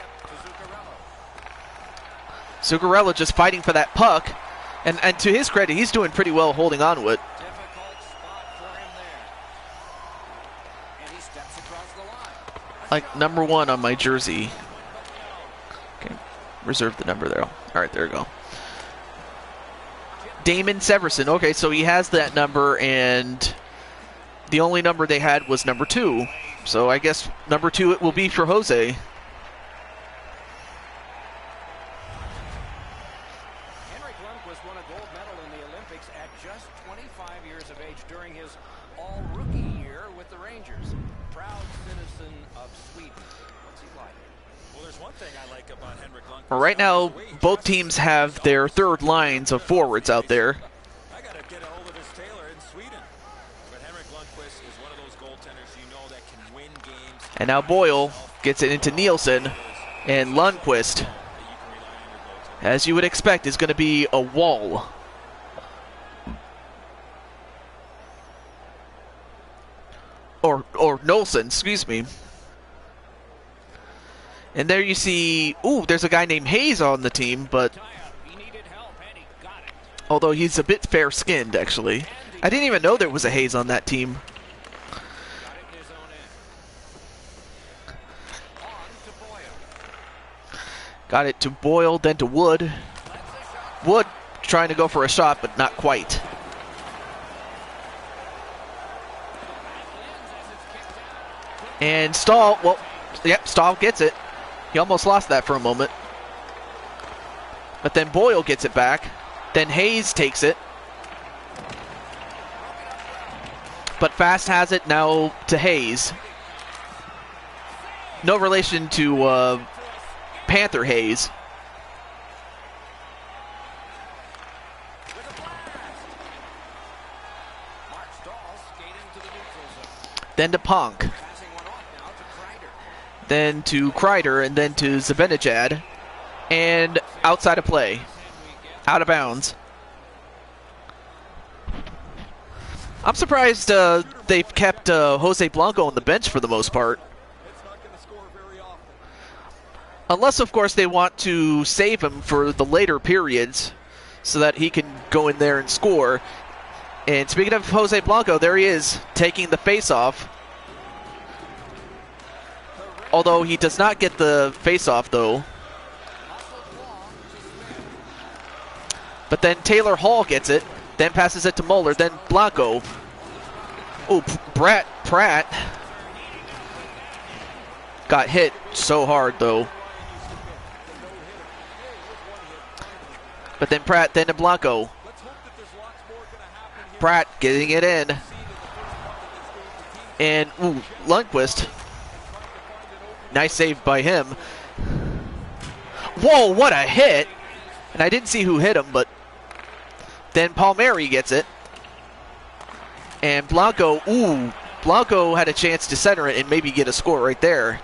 Zuccarello just fighting for that puck. And to his credit, he's doing pretty well holding on to it. Difficult spot for him there. And he steps across the line. Like number 1 on my jersey. Okay, reserve the number there. All right, there we go. Damon Severson. Okay, so he has that number, and the only number they had was number 2. So I guess number 2 it will be for Jose. Henrik Lundqvist won a gold medal in the Olympics at just 25 years of age during his all-rookie year with the Rangers. Proud citizen of Sweden. What's he like? Well, there's one thing I like about Henrik Lundqvist. Well, right now, both teams have their third lines of forwards out there. I got to get a hold of this Taylor in Sweden. But Henrik Lundqvist is one of those goaltenders you know that can win games. And now Boyle gets it into Nielsen, and Lundqvist, as you would expect, is going to be a wall. Or Nolson, excuse me. And there you see, ooh, there's a guy named Hayes on the team, but He needed help, and he got it. although he's a bit fair-skinned, actually. I didn't even know there was a Hayes on that team. Got it in his own end. On to Boyle. Got it to Boyle, then to Wood. Let's a shot. Wood trying to go for a shot, but not quite. Back ends as it's kicked out. And Stahl, well, yep, Stahl gets it. He almost lost that for a moment. But then Boyle gets it back. Then Hayes takes it. But Fast has it now to Hayes. No relation to Panther Hayes. With a blast. Mark Stahl skating to the neutral zone. Then to Ponk. Passing one off now to Kreider. Then to Kreider. And then to Zibanejad. And outside of play. Out of bounds. I'm surprised they've kept Jose Blanco on the bench for the most part. It's not going to score very often. Unless, of course, they want to save him for the later periods so that he can go in there and score. And speaking of Jose Blanco, there he is, taking the face-off. Although he does not get the face-off, though. But then Taylor Hall gets it, then passes it to Muller, then Blanco. Oh, Pratt got hit so hard, though. But then Pratt, then to Blanco. Pratt getting it in. And, ooh, Lundqvist. Nice save by him. Whoa, what a hit! And I didn't see who hit him, but then Palmieri gets it. And Blanco, ooh, Blanco had a chance to center it and maybe get a score right there.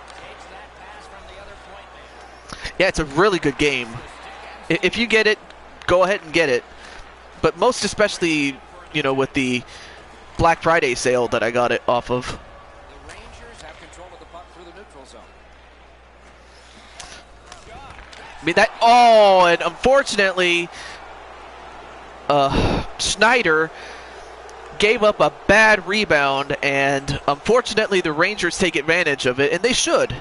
Takes that pass from the other point man. Yeah, it's a really good game. If you get it, go ahead and get it. But most especially, you know, with the Black Friday sale that I got it off of. The Rangers have control of the puck through the neutral zone. I mean, that, oh, and unfortunately, Schneider gave up a bad rebound, and unfortunately the Rangers take advantage of it, and they should.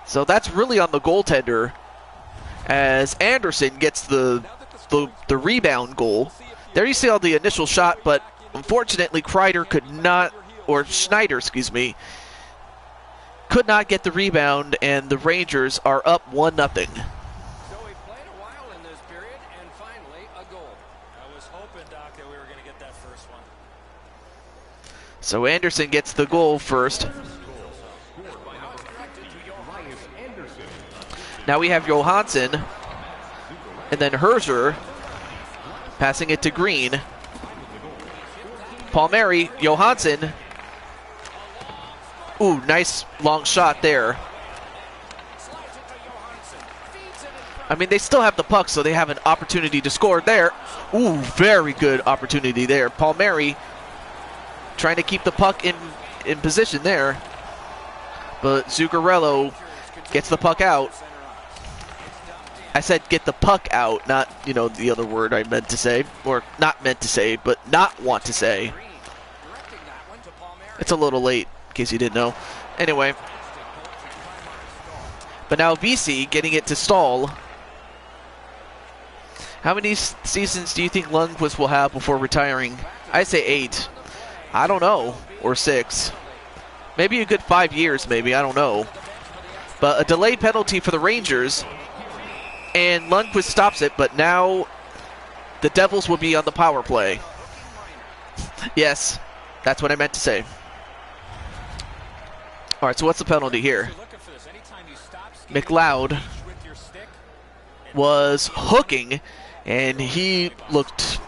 So that's really on the goaltender, as Anderson gets the rebound goal. There you see all the initial shot, but unfortunately Kreider could not, or Schneider, excuse me, could not get the rebound, and the Rangers are up 1-0. So we played a while in this period, and finally a goal. I was hoping, Doc, that we were going to get that first one. So Anderson gets the goal first. Now we have Johansson, and then Herzer passing it to Green. Palmieri, Johansson. Ooh, nice long shot there. I mean, they still have the puck, so they have an opportunity to score there. Ooh, very good opportunity there. Palmieri trying to keep the puck in position there. But Zuccarello gets the puck out. I said get the puck out, not, you know, the other word I meant to say. Or not meant to say, but not want to say. It's a little late, in case you didn't know. Anyway. But now VC getting it to Stahl. How many seasons do you think Lundqvist will have before retiring? I say 8. I don't know. Or 6. Maybe a good 5 years, maybe. I don't know. But a delayed penalty for the Rangers. And Lundqvist stops it, but now the Devils will be on the power play. Yes, that's what I meant to say. All right, so what's the penalty here? McLeod was hooking, and he looked...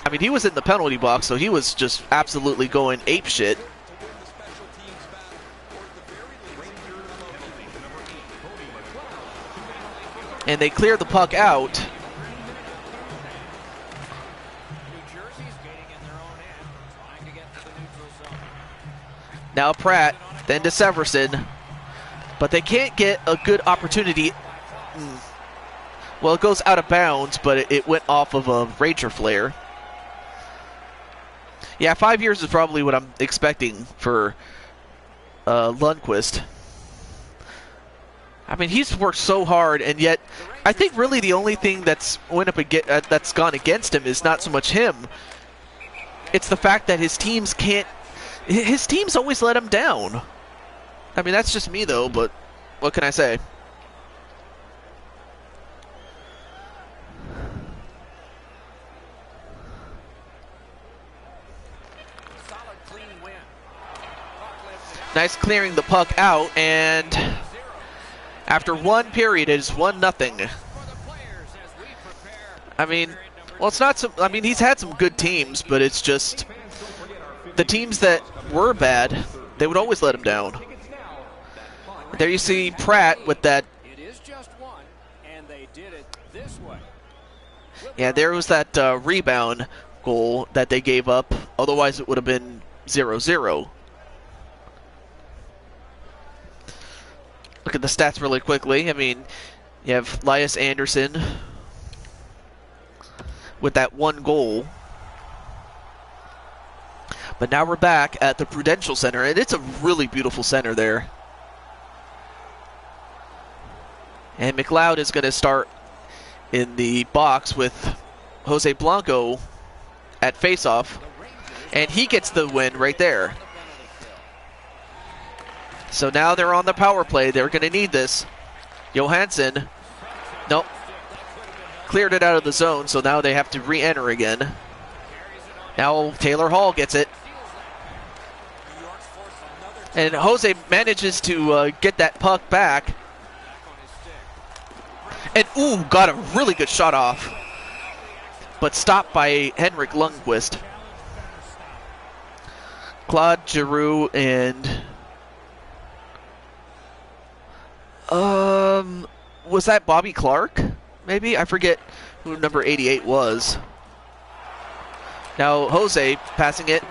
I mean, he was in the penalty box, so he was just absolutely going apeshit. And they clear the puck out. Now Pratt, then to Severson. But they can't get a good opportunity. Well, it goes out of bounds, but it went off of a Ranger flare. Yeah, 5 years is probably what I'm expecting for Lundqvist. I mean, he's worked so hard, and yet I think really the only thing that's that's gone against him is not so much him. It's the fact that his teams always let him down. I mean, that's just me, though, but what can I say? Nice clearing the puck out, and after one period, it is 1-0. I mean, well, it's not some. I mean, he's had some good teams, but it's just the teams that were bad, they would always let him down. There you see Pratt with that. It is just one, and they did it this way. Yeah, there was that rebound goal that they gave up. Otherwise, it would have been 0-0. Look at the stats really quickly. I mean, you have Elias Anderson with that one goal. But now we're back at the Prudential Center, and it's a really beautiful center there. And McLeod is going to start in the box with Jose Blanco at faceoff, and he gets the win right there. So now they're on the power play. They're going to need this. Johansson, nope, cleared it out of the zone, so now they have to re-enter again. Now Taylor Hall gets it. And Jose manages to get that puck back. And, ooh, got a really good shot off. But stopped by Henrik Lundqvist. Claude Giroux and... was that Bobby Clark? Maybe? I forget who number 88 was. Now Jose passing it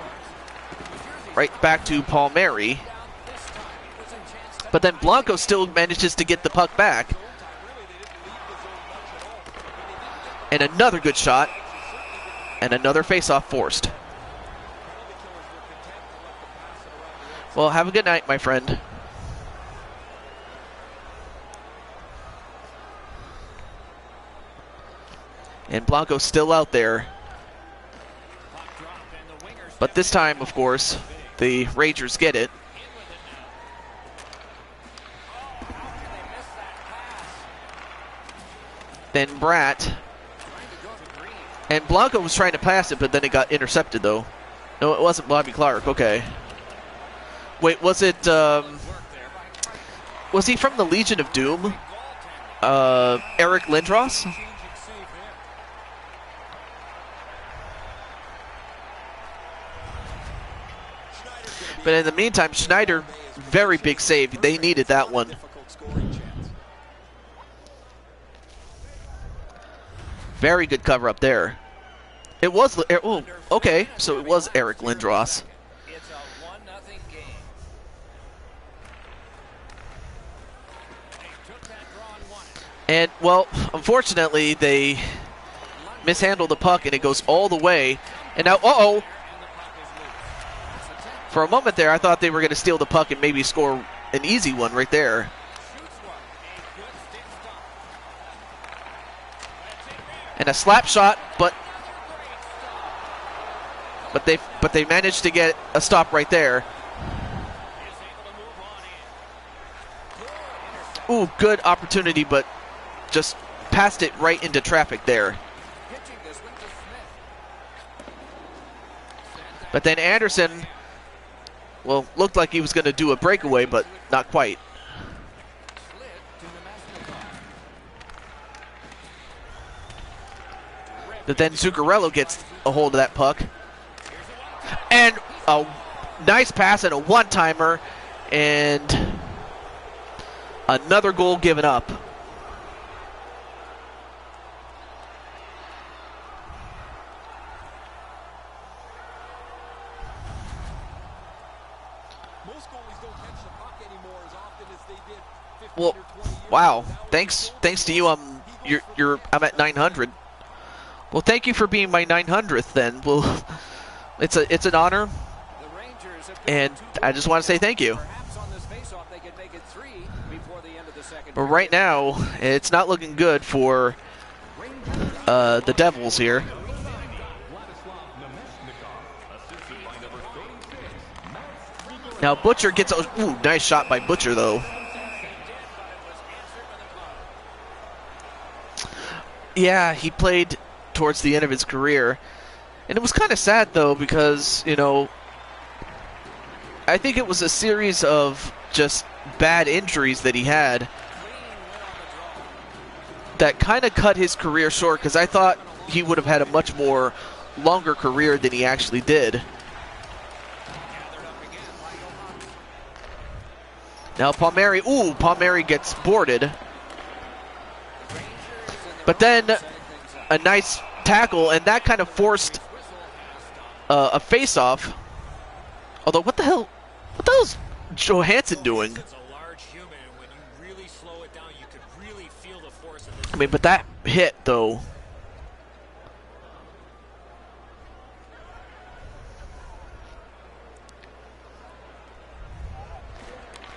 right back to Palmieri. But then Blanco still manages to get the puck back. And another good shot. And another face-off forced. Well, have a good night, my friend. And Blanco's still out there. But this time, of course, the Rangers get it. Then Bratt. And Blanco was trying to pass it, but then it got intercepted, though. No, it wasn't Bobby Clark. Okay. Wait, was it... was he from the Legion of Doom? Eric Lindros? But in the meantime, Schneider, very big save. They needed that one. Very good cover up there. It was... Oh, okay, so it was Eric Lindros. It's a 1-0 game. They took that draw and won it. And, well, unfortunately, they mishandled the puck, and it goes all the way. And now, uh-oh. And the puck is loose. For a moment there, I thought they were going to steal the puck and maybe score an easy one right there. Shoots one. A good stick stop. And a slap shot, but they managed to get a stop right there. Ooh, good opportunity, but just passed it right into traffic there. Pitching this one to Smith. But then Anderson, well, looked like he was going to do a breakaway, but not quite. Slid to Nemesnikov. But then Zuccarello gets a hold of that puck. And a nice pass and a one-timer. And another goal given up. Most goalies don't catch the puck anymore as often as they did 15 Well, or 20 years wow. ago. Thanks to you, I'm at 900. Well, thank you for being my 900th then. Well, it's an honor, The Rangers have and got 2 I just want to say thank you. Perhaps on this faceoff they could make it 3 before the end of the second. But right now, it's not looking good for the Devils here. Now Butcher gets a nice shot by Butcher though. Yeah, he played towards the end of his career. And it was kind of sad though because, you know, I think it was a series of just bad injuries that he had that kind of cut his career short, because I thought he would have had a much more longer career than he actually did. Now Palmieri, Palmieri gets boarded. But then a nice tackle, and that kind of forced a face-off. Although, what the hell is Johansson doing? It's a large human, and when you really slow it down, you could really feel the force of this. I mean, but that hit, though.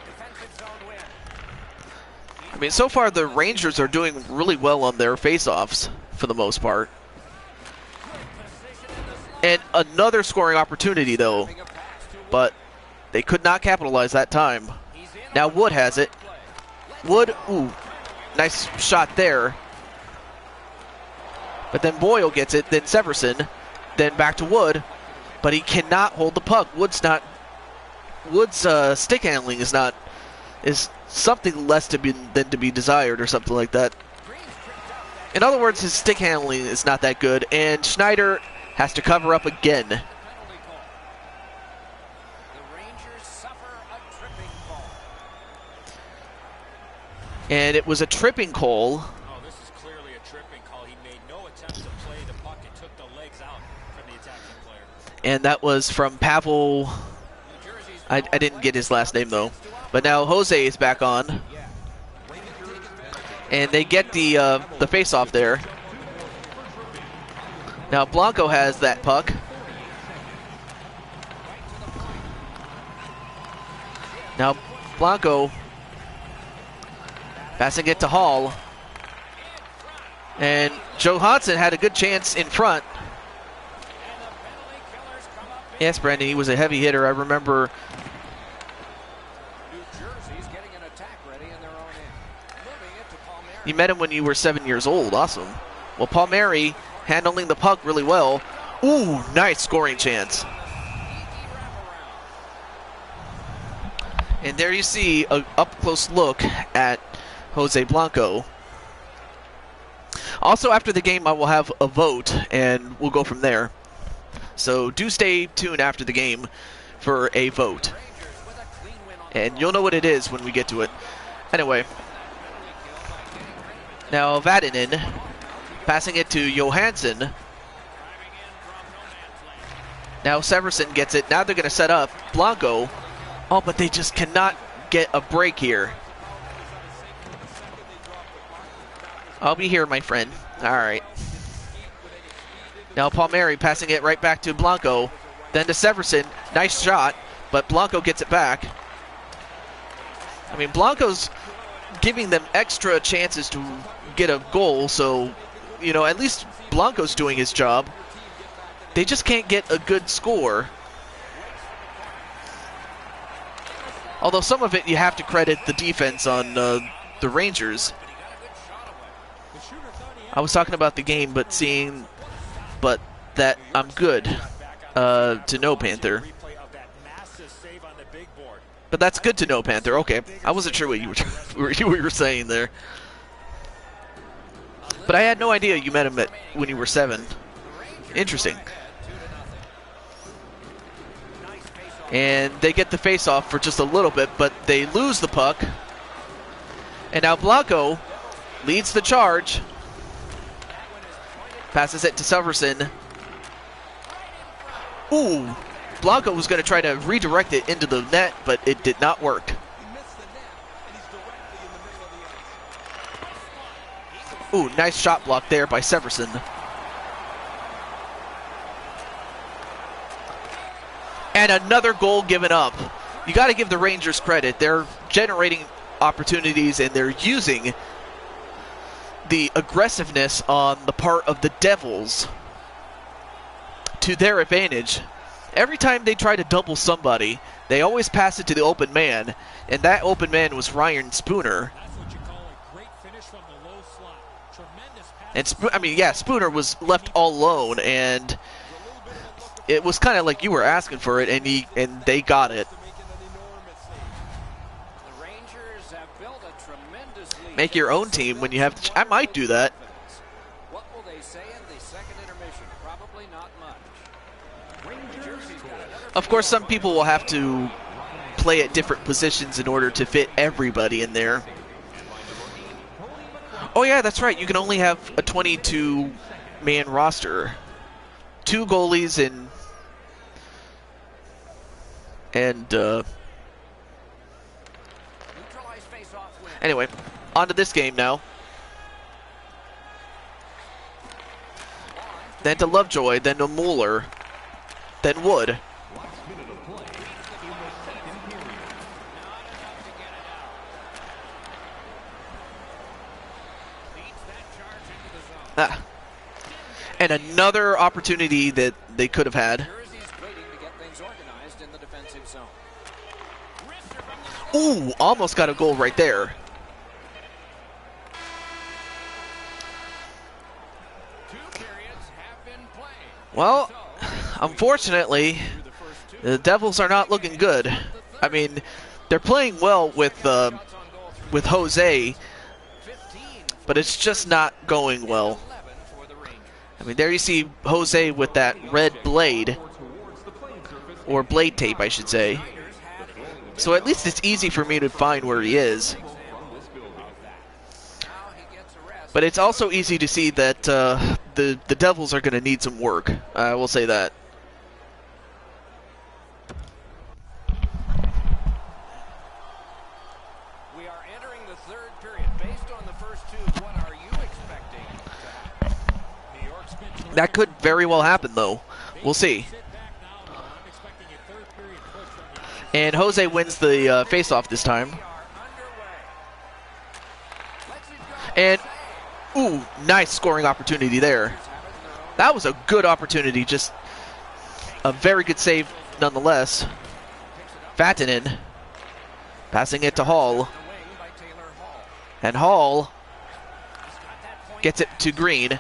Defensive zone win. I mean, so far the Rangers are doing really well on their face-offs for the most part. And another scoring opportunity, though. But they could not capitalize that time. Now Wood has it. Wood, nice shot there. But then Boyle gets it, then Severson, then back to Wood. But he cannot hold the puck. Wood's stick handling is something less than to be desired or something like that. In other words, his stick handling is not that good, and Schneider has to cover up again. Penalty call. The Rangers suffer a tripping call. And it was a tripping call. Oh, this is clearly a tripping call. He made no attempt to play the puck and took the legs out from the attacking player. And that was from Pavel. I didn't get his last name, though. But now Jose is back on. And they get the face-off there. Now Blanco has that puck. Now Blanco passing it to Hall. And Johansson had a good chance in front. Yes, Brandon, he was a heavy hitter. I remember. New Jersey's getting an attack ready in their own end. Moving it to Palmieri. You met him when you were 7 years old. Awesome. Well, Palmieri handling the puck really well. Ooh, nice scoring chance. And there you see an up-close look at Jose Blanco. Also, after the game, I will have a vote, and we'll go from there. So do stay tuned after the game for a vote. And you'll know what it is when we get to it. Anyway. Now, Vatanen passing it to Johansson. Now Severson gets it. Now they're going to set up Blanco. Oh, but they just cannot get a break here. I'll be here, my friend. All right. Now Palmieri passing it right back to Blanco. Then to Severson. Nice shot, but Blanco gets it back. I mean, Blanco's giving them extra chances to get a goal, so, you know, at least Blanco's doing his job. They just can't get a good score. Although some of it you have to credit the defense on the Rangers. I was talking about the game, but that I'm good to know, Panther. But that's good to know, Panther. Okay, I wasn't sure what you were saying there. But I had no idea you met him when you were 7. Interesting. And they get the face-off for just a little bit, but they lose the puck. And now Blanco leads the charge. Passes it to Severson. Ooh, Blanco was going to try to redirect it into the net, but it did not work. Ooh, nice shot block there by Severson. And another goal given up. You got to give the Rangers credit. They're generating opportunities and they're using the aggressiveness on the part of the Devils to their advantage. Every time they try to double somebody, they always pass it to the open man, and that open man was Ryan Spooner. That's what you call a great finish from the low slot. Tremendous And Spooner was left all alone, and it was kind of like you were asking for it, and they got it. The Rangers have built a tremendous lead. Make your own team when you have. I might do that. What will they say in the second intermission? Probably not much. Jersey's got another. Of course, some people will have to play at different positions in order to fit everybody in there. Oh yeah, that's right. You can only have a 22-man roster. 2 goalies and Neutralized face-off win. anyway, on to this game now. Then to Lovejoy, then to Mueller, then Wood. And another opportunity that they could have had. Jersey's waiting to get things organized in the defensive zone. Ooh, almost got a goal right there. Two periods have been played. Well, unfortunately, the Devils are not looking good. I mean, they're playing well with Jose, but it's just not going well. I mean, there you see Jose with that red blade, or blade tape, I should say. So at least it's easy for me to find where he is. But it's also easy to see that the Devils are going to need some work. I will say that. We are entering the third period. Based on the first two, what are you expecting to happen? New York's been That could very well happen, though. We'll see. And Jose wins the face-off this time. And, ooh, nice scoring opportunity there. That was a good opportunity, just a very good save nonetheless. Vatanen passing it to Hall. And Hall gets it to Green.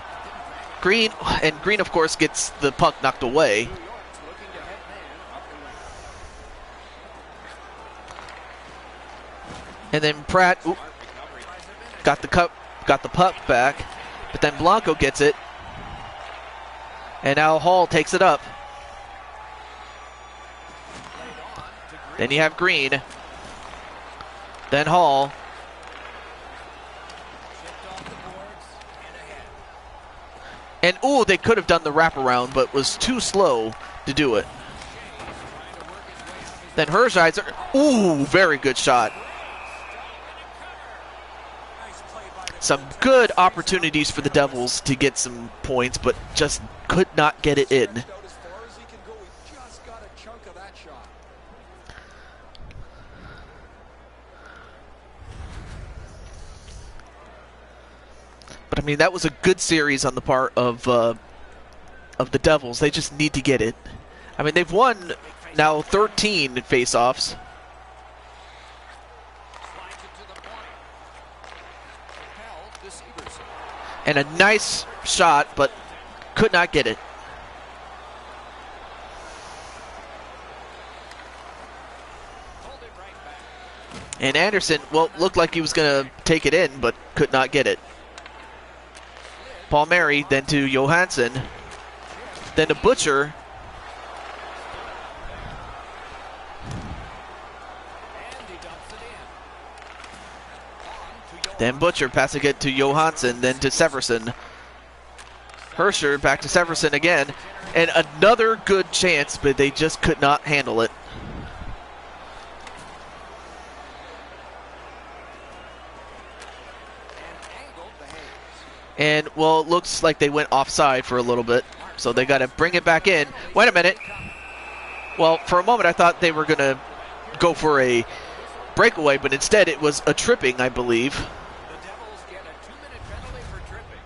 Green, of course, gets the puck knocked away. And then Pratt got the puck back, but then Blanco gets it. And now Hall takes it up. Then you have Green. Then Hall. And, ooh, they could have done the wraparound, but was too slow to do it. Then Hershiser. Ooh, very good shot. Some good opportunities for the Devils to get some points, but just could not get it in. But I mean, that was a good series on the part of the Devils. They just need to get it. I mean, they've won now 13 face-offs. And a nice shot, but could not get it. And Anderson, well, looked like he was going to take it in, but could not get it. Palmieri, then to Johansson, then to Butcher. Then Butcher passing it to Johansson, then to Severson. Hersher back to Severson again. And another good chance, but they just could not handle it. And, well, it looks like they went offside for a little bit. So they got to bring it back in. Wait a minute. Well, for a moment I thought they were going to go for a breakaway, but instead it was a tripping, I believe. The Devils get a 2-minute penalty for tripping.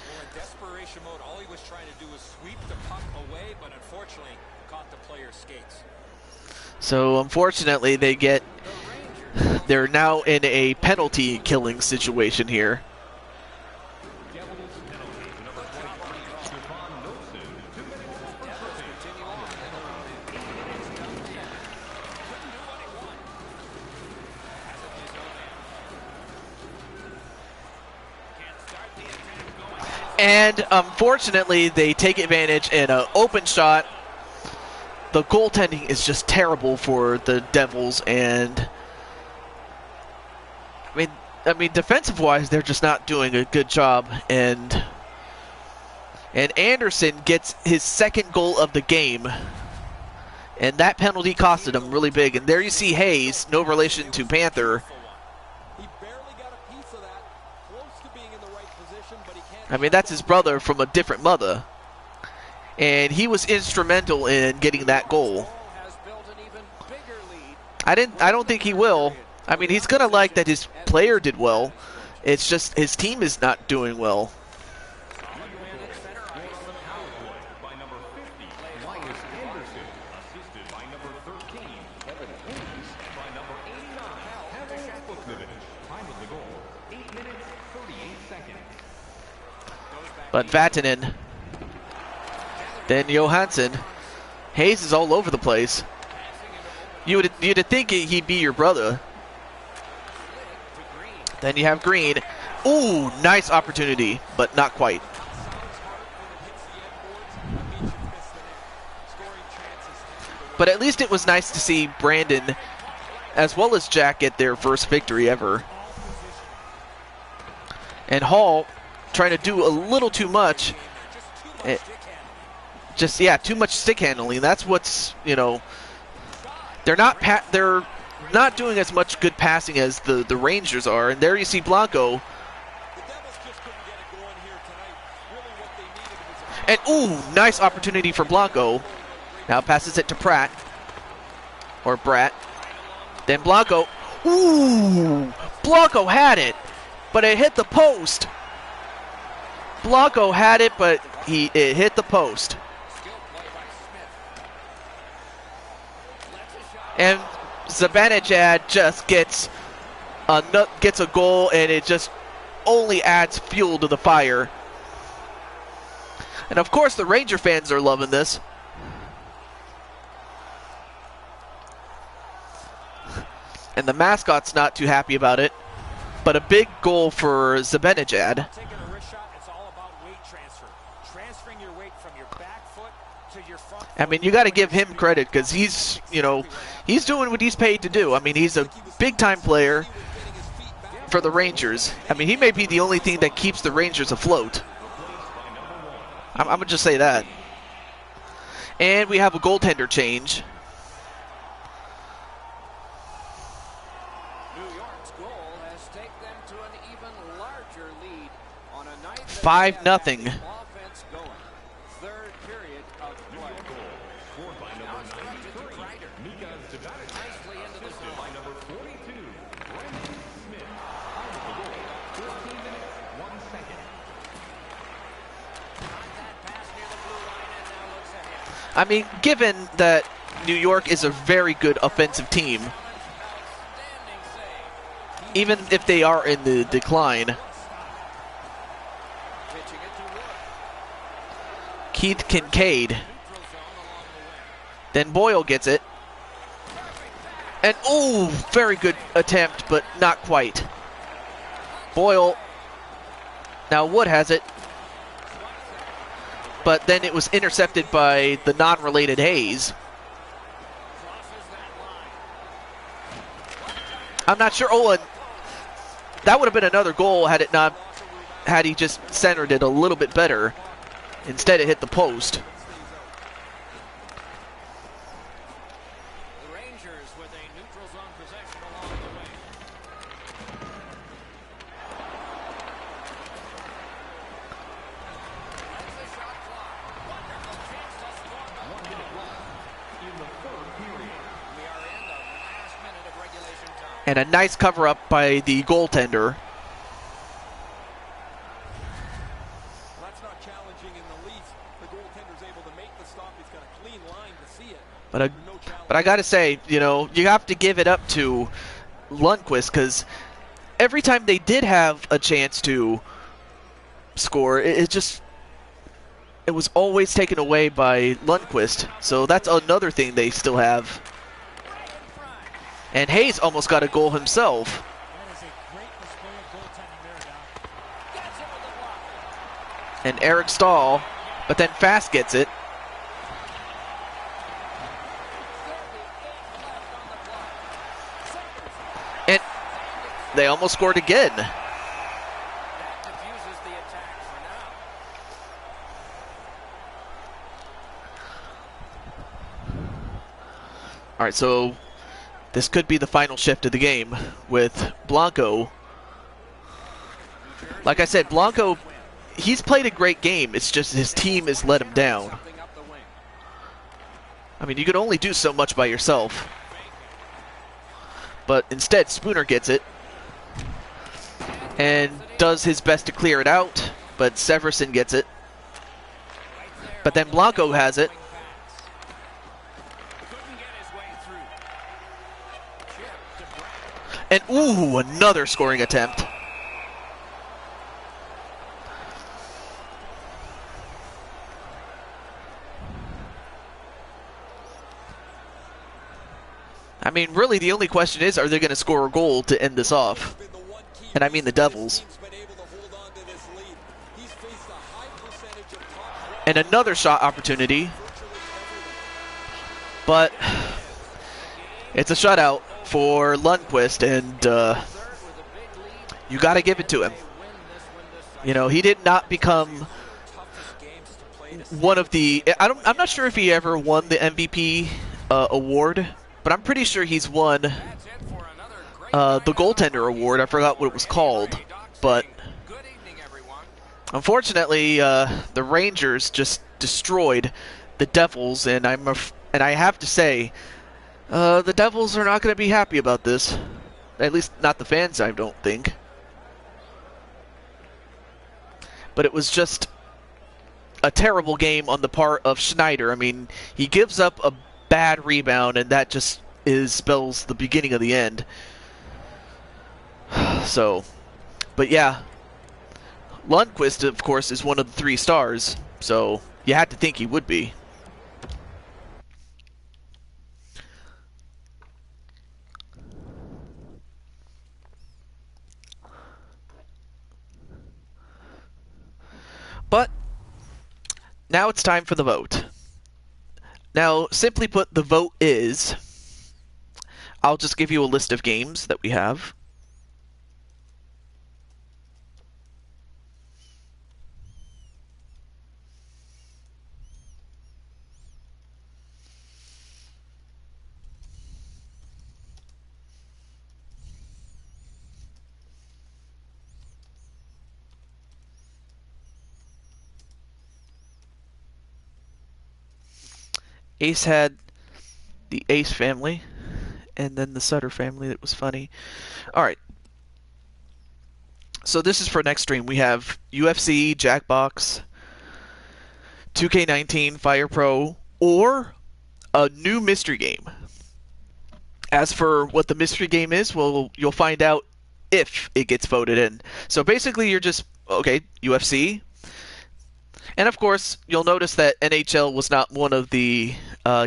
Well, in desperation mode, all he was trying to do was sweep the puck away, but unfortunately caught the player's skates. So unfortunately they're now in a penalty killing situation here. And unfortunately, they take advantage in an open shot. The goaltending is just terrible for the Devils, and I mean, defensive-wise, they're just not doing a good job. And Anderson gets his second goal of the game, and that penalty costed him really big. And there you see Hayes, no relation to Panther. I mean, that's his brother from a different mother. And he was instrumental in getting that goal. I don't think he will. I mean, he's going to like that his player did well. It's just his team is not doing well. But Vatanen, then Johansson. Hayes is all over the place. You'd think he'd be your brother. Then you have Green. Ooh, nice opportunity, but not quite. But at least it was nice to see Brandon as well as Jack get their first victory ever. And Hall trying to do a little too much. Too much stick handling. That's what's, they're not doing as much good passing as the Rangers are. And there you see Blanco. And ooh, nice opportunity for Blanco. Now passes it to Pratt. Or Bratt. Then Blanco. Ooh! Blanco had it, but it hit the post. Blanco had it, but it hit the post. And Zibanejad just gets a goal, and it just only adds fuel to the fire. And of course, the Ranger fans are loving this. And the mascot's not too happy about it. But a big goal for Zibanejad. Taking a wrist shot, it's all about weight transfer. Transferring your weight from your back foot to your front foot. I mean, you got to give him credit because he's doing what he's paid to do. I mean, he's a big-time player for the Rangers. I mean, he may be the only thing that keeps the Rangers afloat. I'm going to just say that. And we have a goaltender change. New York's goal has taken them to an even larger lead on a night that 5-0. they have had the offense going. Third period of play. Now it's directed to Kreider. Nicely into the zone. By number 42, Brendan Smith. Out of the goal, 14 minutes, 1 second. Got that pass near the blue line and now looks ahead. I mean, given that New York is a very good offensive team, Outstanding save. even if they are in the decline, Pitching it to Wood. Keith Kincaid, Neutral zone along the wing. then Boyle gets it. And ooh, very good attempt, but not quite. Boyle, now Wood has it. But then it was intercepted by the non-related Hayes. Crosses that line. I'm not sure. Oh, and that would have been another goal had he just centered it a little bit better. Instead, it hit the post. The Rangers with a neutral zone possession along the wing. That's the shot clock. Wonderful chance to score. 1 minute left in the third period. We are in the last minute of regulation time. And a nice cover-up by the goaltender. That's not challenging in the least. The goaltender's able to make the stop. He's got a clean line to see it. But No challenge. I got to say, you have to give it up to Lundqvist because every time they did have a chance to score, it was always taken away by Lundqvist. So that's another thing they still have. And Hayes almost got a goal himself. That is a great display of goaltending there, Doc. Gets it with the blocker. And Eric Stahl, but then Fast gets it. 38 left on the clock. And they almost scored again. That diffuses the attack for now. All right, so this could be the final shift of the game with Blanco. Like I said, Blanco, he's played a great game. It's just his team has let him down. Something up the wing. I mean, you can only do so much by yourself. But instead, Spooner gets it and does his best to clear it out, but Severson gets it. But then Blanco has it. Couldn't get his way through. Chip to Brad. And ooh, another scoring attempt. I mean, really, the only question is, are they going to score a goal to end this off? And I mean the Devils. And another shot opportunity. But it's a shutout for Lundqvist, and you got to give it to him. You know, he did not become one of the... I'm not sure if he ever won the MVP award, but I'm pretty sure he's won the goaltender award. I forgot what it was called, but Unfortunately, the Rangers just destroyed the Devils, and and I have to say, the Devils are not going to be happy about this. At least not the fans, I don't think. But it was just a terrible game on the part of Schneider. I mean, he gives up a bad rebound, and that just spells the beginning of the end. So, but yeah, Lundqvist, of course, is one of the 3 stars, so you had to think he would be. But now it's time for the vote. Now, simply put, the vote is, I'll just give you a list of games that we have. Ace had the Ace family, and then the Sutter family that was funny. Alright. So this is for next stream. We have UFC, Jackbox, 2K19, Fire Pro, or a new mystery game. As for what the mystery game is, well, you'll find out if it gets voted in. So basically, you're just, okay, UFC. And of course, you'll notice that NHL was not one of the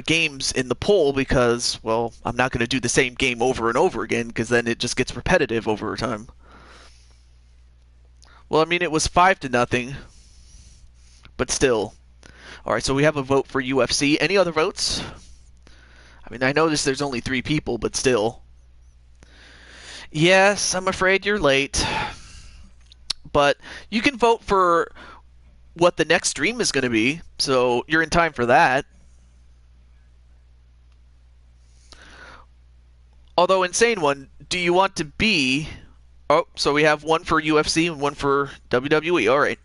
games in the poll because, well, I'm not going to do the same game over and over again because then it just gets repetitive over time. Well, I mean, it was 5-0, but still. All right, so we have a vote for UFC. Any other votes? I mean, I noticed there's only 3 people, but still. Yes, I'm afraid you're late. But you can vote for what the next stream is going to be, so you're in time for that. Although, Insane One, do you want to be... Oh, so we have one for UFC and one for WWE. All right.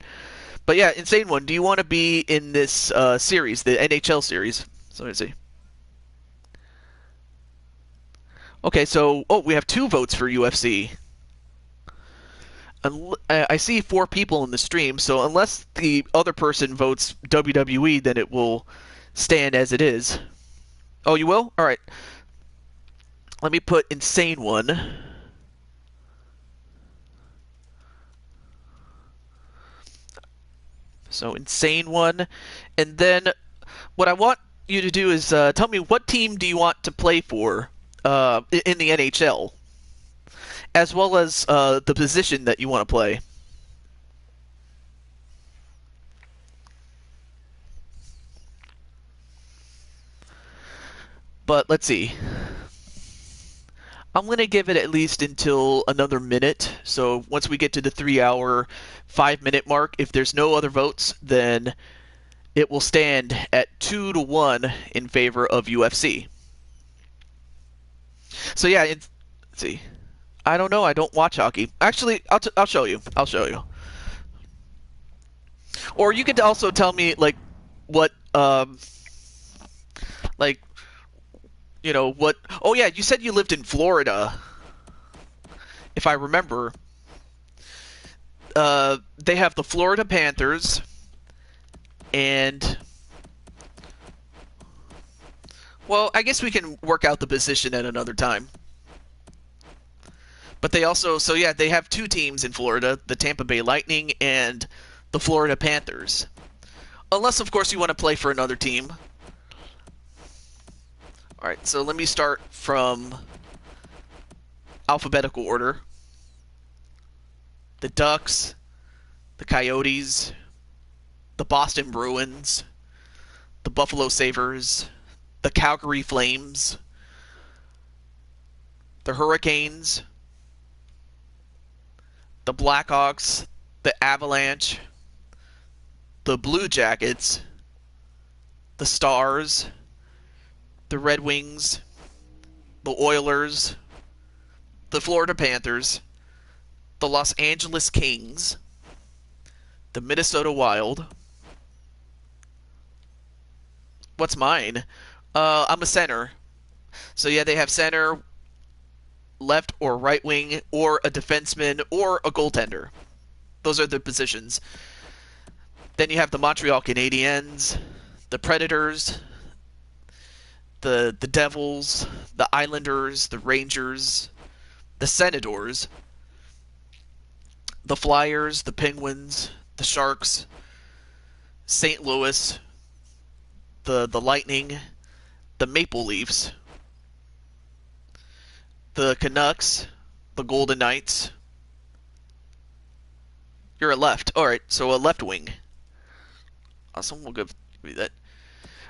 But yeah, Insane One, do you want to be in this series, the NHL series? So let's see. Okay, so... Oh, we have 2 votes for UFC. I see 4 people in the stream, so unless the other person votes WWE, then it will stand as it is. Oh, you will? All right. Let me put Insane One. So Insane One. And then what I want you to do is tell me what team do you want to play for in the NHL, as well as the position that you want to play. But let's see. I'm going to give it at least until another minute. So once we get to the 3-hour, 5-minute mark, if there's no other votes, then it will stand at 2-1 in favor of UFC. So yeah, let's see. I don't know. I don't watch hockey. Actually, I'll show you. I'll show you. Or you could also tell me like what like what. Oh yeah, you said you lived in Florida. If I remember, they have the Florida Panthers and. Well, I guess we can work out the position at another time. But they also, so yeah, they have 2 teams in Florida, the Tampa Bay Lightning and the Florida Panthers. Unless, of course, you want to play for another team. Alright, so let me start from alphabetical order. The Ducks, the Coyotes, the Boston Bruins, the Buffalo Sabres, the Calgary Flames, the Hurricanes, the Blackhawks, the Avalanche, the Blue Jackets, the Stars, the Red Wings, the Oilers, the Florida Panthers, the Los Angeles Kings, the Minnesota Wild. What's mine? I'm a center. So yeah, they have center, left or right wing, or a defenseman, or a goaltender. Those are the positions. Then you have the Montreal Canadiens, the Predators, the Devils, the Islanders, the Rangers, the Senators, the Flyers, the Penguins, the Sharks, St. Louis, the Lightning, the Maple Leafs, the Canucks, the Golden Knights. You're a left. All right, so a left wing. Awesome. We'll give you that.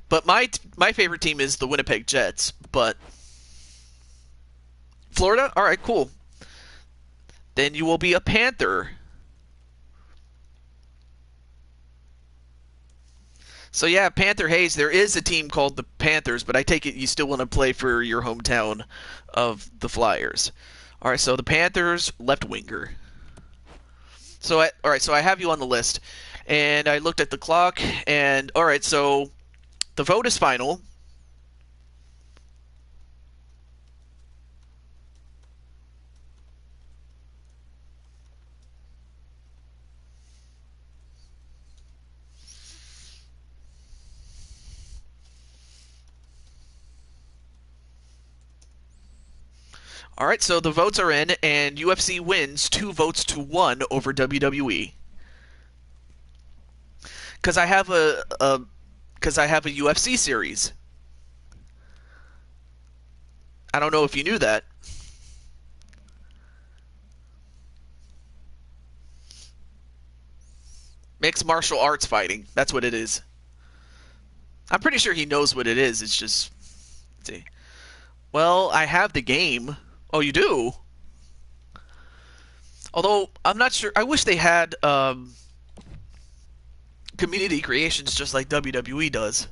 But my favorite team is the Winnipeg Jets. But Florida. All right, cool. Then you will be a Panther. So yeah, Panther Hayes. There is a team called the Panthers, but I take it you still want to play for your hometown of the Flyers. All right, so the Panthers left winger. So all right, so I have you on the list, and I looked at the clock, and all right, so the vote is final. All right, so the votes are in, and UFC wins 2 votes to 1 over WWE. Because because I have a UFC series. I don't know if you knew that. Mixed martial arts fighting. That's what it is. I'm pretty sure he knows what it is. It's just, let's see. Well, I have the game. Oh, you do? Although I'm not sure. I wish they had community creations just like WWE does.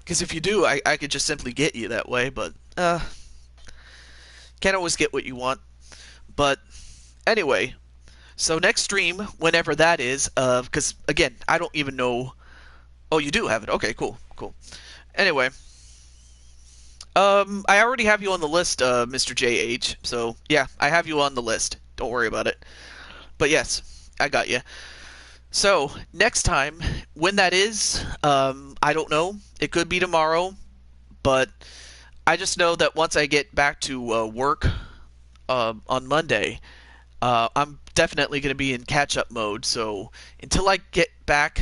Because if you do, I could just simply get you that way. But can't always get what you want. But anyway, so next stream, whenever that is, because again, I don't even know. Oh, you do have it. Okay, cool, cool. Anyway, I already have you on the list, Mr. JH. So yeah, I have you on the list. Don't worry about it. But yes, I got you. So next time, when that is, I don't know. It could be tomorrow, but I just know that once I get back to work on Monday, I'm definitely going to be in catch-up mode. So until I get back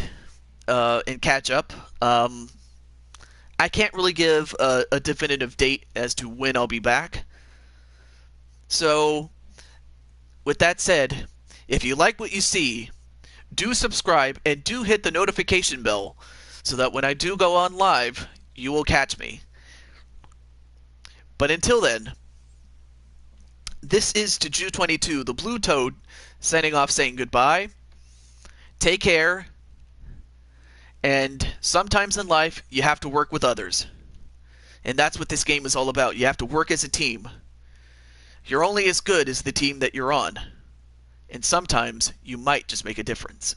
and catch up, I can't really give a definitive date as to when I'll be back. So with that said, if you like what you see, do subscribe and do hit the notification bell so that when I do go on live, you will catch me. But until then, this is to Jew22, the Blue Toad, signing off saying goodbye. Take care. And sometimes in life, you have to work with others. And that's what this game is all about. You have to work as a team. You're only as good as the team that you're on. And sometimes you might just make a difference.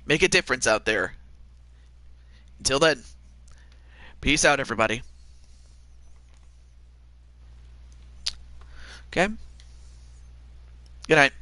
Make a difference out there. Until then, peace out, everybody. Okay? Good night.